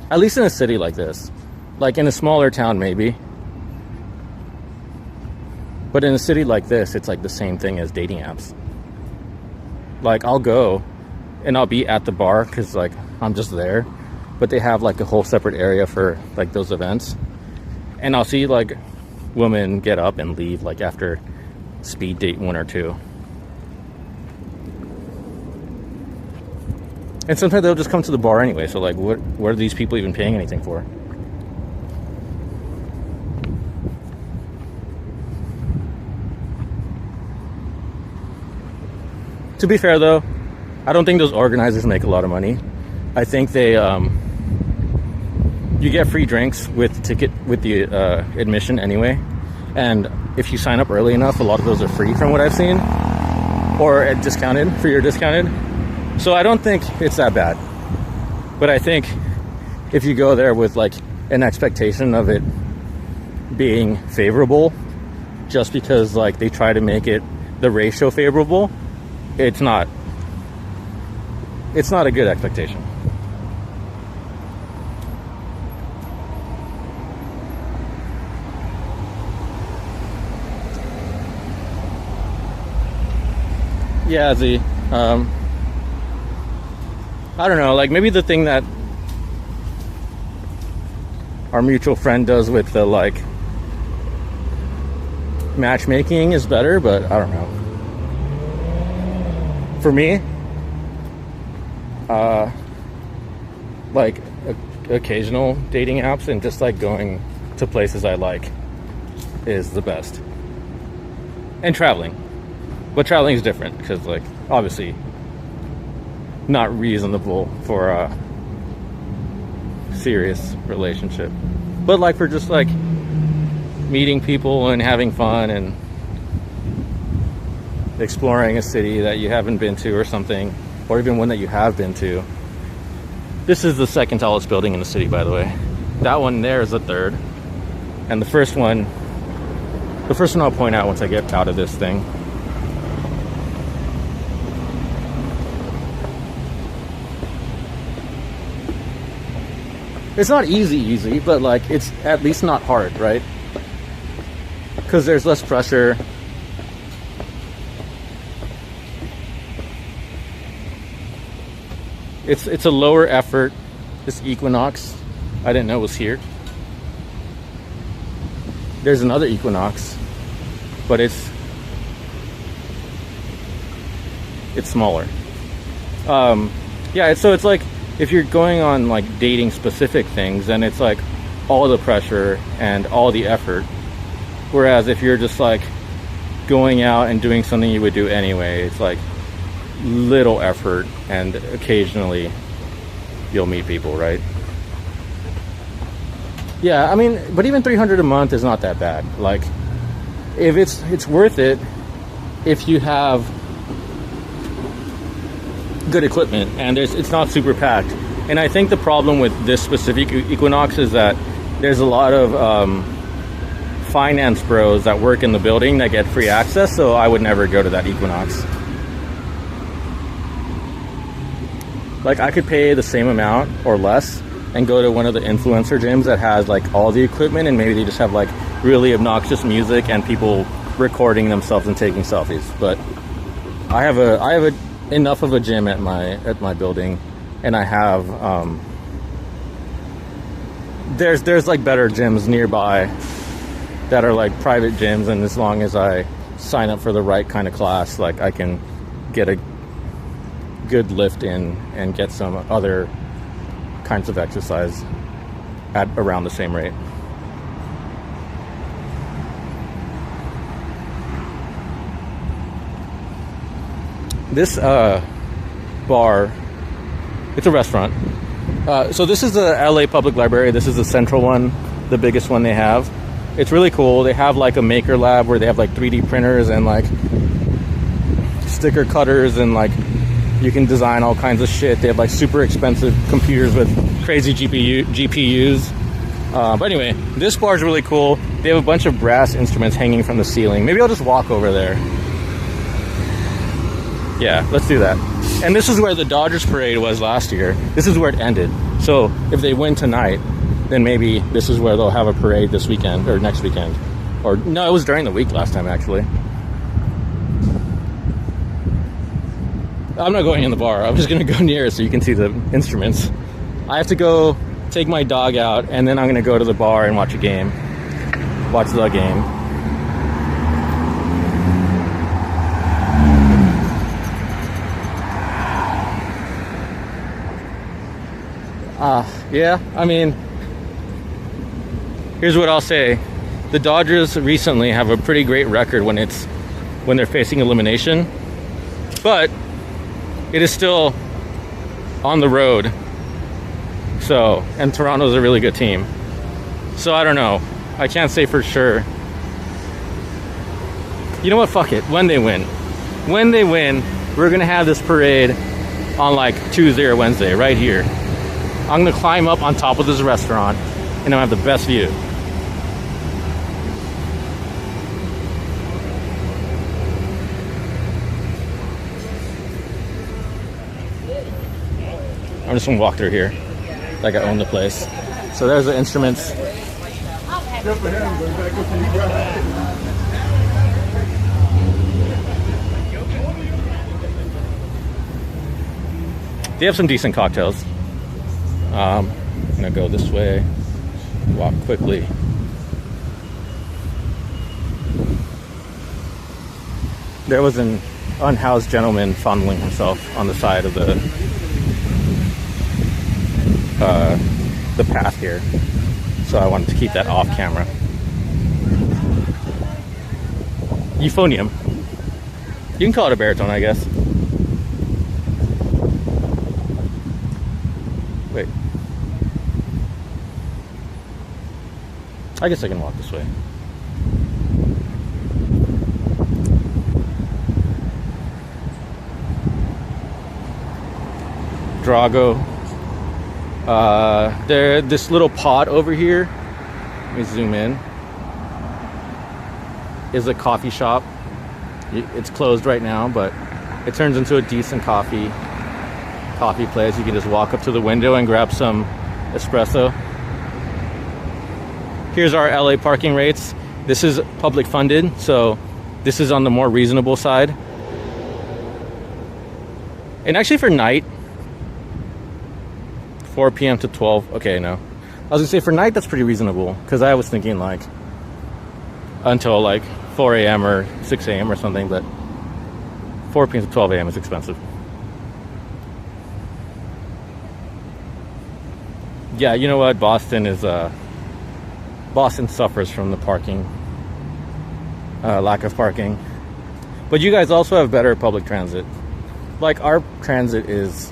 [SPEAKER 1] At least in a city like this. Like, in a smaller town, maybe. But in a city like this, it's like the same thing as dating apps. Like, I'll go and I'll be at the bar because, like, I'm just there. But they have, like, a whole separate area for, like, those events. And I'll see, like, women get up and leave, like, after speed date 1 or 2. And sometimes they'll just come to the bar anyway. So, like, what are these people even paying anything for? To be fair, though, I don't think those organizers make a lot of money. I think they, you get free drinks with the admission anyway. And if you sign up early enough, a lot of those are free from what I've seen. Or discounted, free or discounted. So I don't think it's that bad. But I think if you go there with, like, an expectation of it being favorable, just because, like, they try to make it the ratio favorable, it's not a good expectation. Yeah, I don't know, like, maybe the thing that our mutual friend does with the, like, matchmaking is better, but I don't know. For me, like, occasional dating apps and just, like, going to places I like is the best. And traveling. But traveling is different because, like, obviously not reasonable for a serious relationship. But, like, for just, like, meeting people and having fun and exploring a city that you haven't been to or something, or even one that you have been to. This is the second tallest building in the city, by the way. That one there is the third. And the first one I'll point out once I get out of this thing. It's not easy, but, like, it's at least not hard, right? Because there's less pressure. It's a lower effort. This Equinox, I didn't know was here. There's another Equinox, but it's it's smaller. Yeah, so it's like if you're going on like dating specific things, then it's like all the pressure and all the effort. Whereas if you're just like going out and doing something you would do anyway, it's like little effort, and occasionally you'll meet people, right? Yeah, I mean, but even $300 a month is not that bad. Like, if it's worth it if you have good equipment and it's not super packed. And I think the problem with this specific Equinox is that there's a lot of finance bros that work in the building that get free access, so I would never go to that Equinox. Like, I could pay the same amount or less and go to one of the influencer gyms that has like all the equipment, and maybe they just have like really obnoxious music and people recording themselves and taking selfies. But I have enough of a gym at my building, and I have there's like better gyms nearby that are like private gyms, and as long as I sign up for the right kind of class, like I can get a good lift in and get some other kinds of exercise at around the same rate. This bar, it's a restaurant. So this is the LA Public Library. This is the central one, the biggest one they have. It's really cool. They have like a maker lab where they have like 3D printers and like sticker cutters, and like you can design all kinds of shit. They have like super expensive computers with crazy GPUs. But anyway, this bar is really cool. They have a bunch of brass instruments hanging from the ceiling. Maybe I'll just walk over there. Yeah, let's do that. And this is where the Dodgers parade was last year. This is where it ended. So if they win tonight, then maybe this is where they'll have a parade this weekend or next weekend. Or no, it was during the week last time, actually. I'm not going in the bar. I'm just going to go near it so you can see the instruments. I have to go take my dog out, and then I'm going to go to the bar and watch a game. Watch the game. Yeah, I mean, here's what I'll say. The Dodgers recently have a pretty great record when they're facing elimination, but it is still on the road. So, and Toronto's a really good team. So I don't know. I can't say for sure. You know what? Fuck it. When they win, we're gonna have this parade on like Tuesday or Wednesday right here. I'm gonna climb up on top of this restaurant and I'll have the best view. I'm just gonna walk through here like I own the place. So there's the instruments. They have some decent cocktails. I'm gonna go this way, walk quickly. There was an unhoused gentleman fondling himself on the side of the path here, so I wanted to keep that off camera. Euphonium. You can call it a baritone, I guess. Wait. I guess I can walk this way. Drago. This little pod over here, let me zoom in, is a coffee shop. It's closed right now, but it turns into a decent coffee place. You can just walk up to the window and grab some espresso. Here's our LA parking rates. This is public funded, so this is on the more reasonable side. And actually for night, 4 p.m. to 12. Okay, no. I was gonna say for night that's pretty reasonable, because I was thinking like until like 4 a.m. or 6 a.m. or something, but 4 p.m. to 12 a.m. is expensive. Yeah, you know what? Boston suffers from the parking, lack of parking. But you guys also have better public transit. Like, our transit is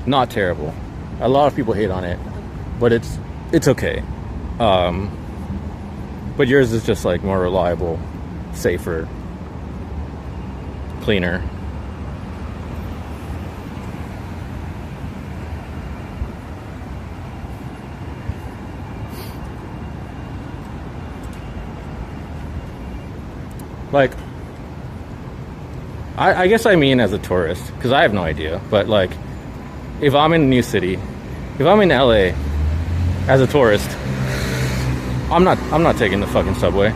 [SPEAKER 1] not terrible. A lot of people hate on it, but it's okay. But yours is just like more reliable, safer, cleaner. Like, I guess I mean as a tourist, because I have no idea, but like, if I'm in a new city, if I'm in LA as a tourist, I'm not taking the fucking subway.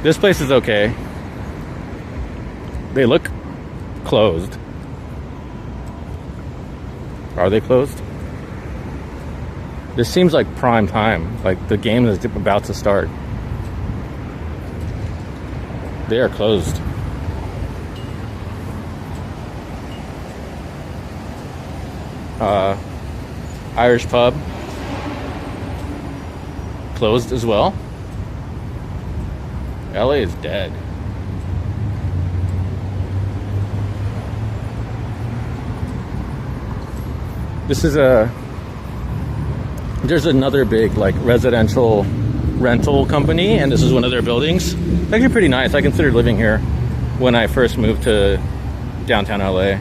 [SPEAKER 1] This place is okay. They look closed. Are they closed? This seems like prime time, like the game is about to start. They are closed. Irish pub closed as well. LA is dead. There's another big like residential rental company, and this is one of their buildings. It's actually pretty nice. I considered living here when I first moved to downtown LA.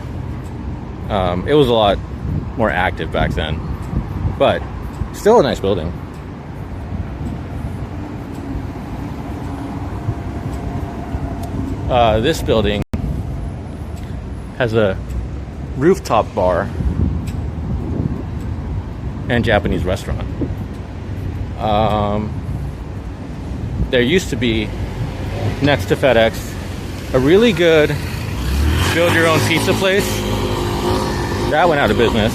[SPEAKER 1] It was a lot more active back then, but still a nice building. This building has a rooftop bar and Japanese restaurant. There used to be, next to FedEx, a really good build-your-own pizza place. That went out of business.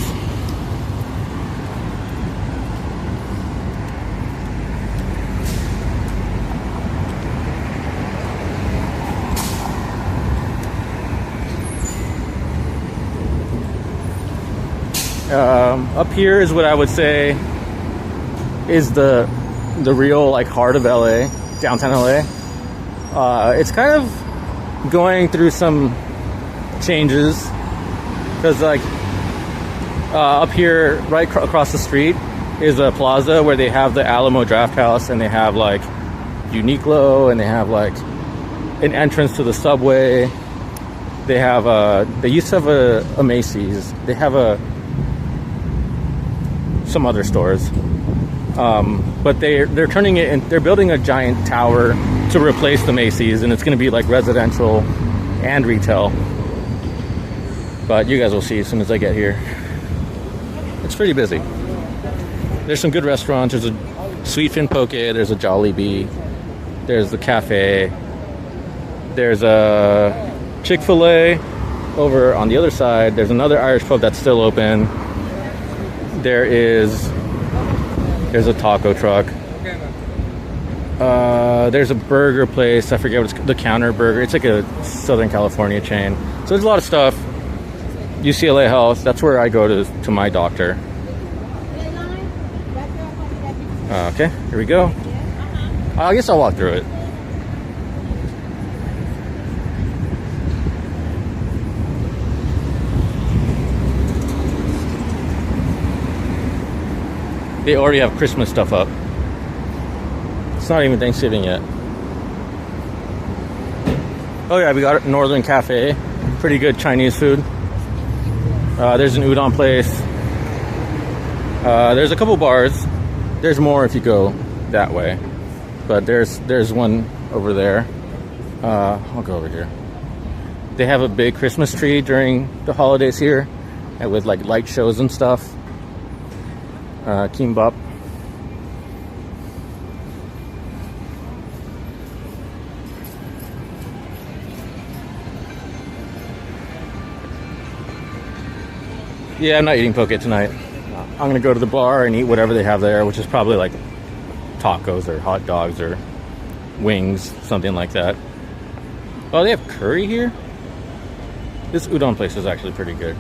[SPEAKER 1] Up here is what I would say is the real like heart of LA, downtown LA. It's kind of going through some changes because like up here, right across the street, is a plaza where they have the Alamo Draft House, and they have like Uniqlo, and they have like an entrance to the subway. They have they used to have a Macy's. They have some other stores, but they're turning it in. They're building a giant tower to replace the Macy's, and it's going to be like residential and retail. But you guys will see as soon as I get here. It's pretty busy. There's some good restaurants. There's a Sweetfin Poke. There's a Jollibee. There's the cafe. There's a Chick-fil-A over on the other side. There's another Irish pub that's still open. There's a taco truck. There's a burger place. I forget what it's, the Counter Burger. It's like a Southern California chain. So there's a lot of stuff. UCLA Health. That's where I go to my doctor. Okay, here we go. I guess I'll walk through it. They already have Christmas stuff up. It's not even Thanksgiving yet. Oh yeah, we got Northern Cafe. Pretty good Chinese food. There's an udon place. There's a couple bars. There's more if you go that way. But there's one over there. I'll go over here. They have a big Christmas tree during the holidays here, and with like light shows and stuff. Kimbap. Yeah, I'm not eating poke tonight. I'm gonna go to the bar and eat whatever they have there, which is probably like tacos or hot dogs or wings, something like that. Oh, they have curry here? This udon place is actually pretty good.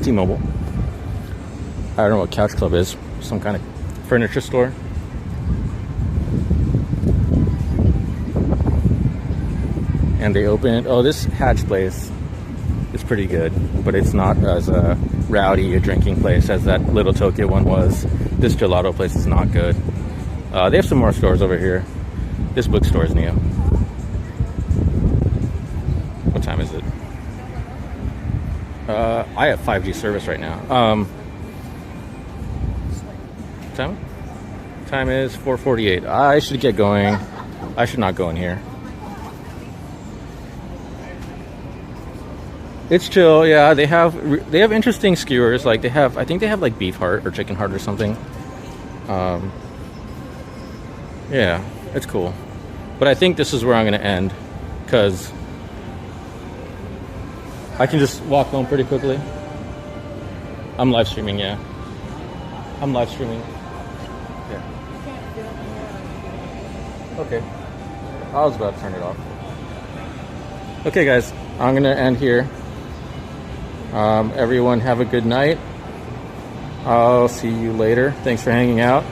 [SPEAKER 1] T-Mobile. I don't know what Couch Club is. Some kind of furniture store. And they opened, oh, this Hatch place is pretty good, but it's not as rowdy a drinking place as that Little Tokyo one was. This gelato place is not good. They have some more stores over here. This bookstore is new. What time is it? I have 5G service right now. Time is 4:48. I should get going. I should not go in here. It's chill, yeah. They have interesting skewers. Like I think they have like beef heart or chicken heart or something. Yeah, it's cool. But I think this is where I'm gonna end, because I can just walk home pretty quickly. I'm live streaming, yeah. I'm live streaming. Yeah. Okay. I was about to turn it off. Okay, guys, I'm gonna end here. Everyone have a good night. I'll see you later. Thanks for hanging out.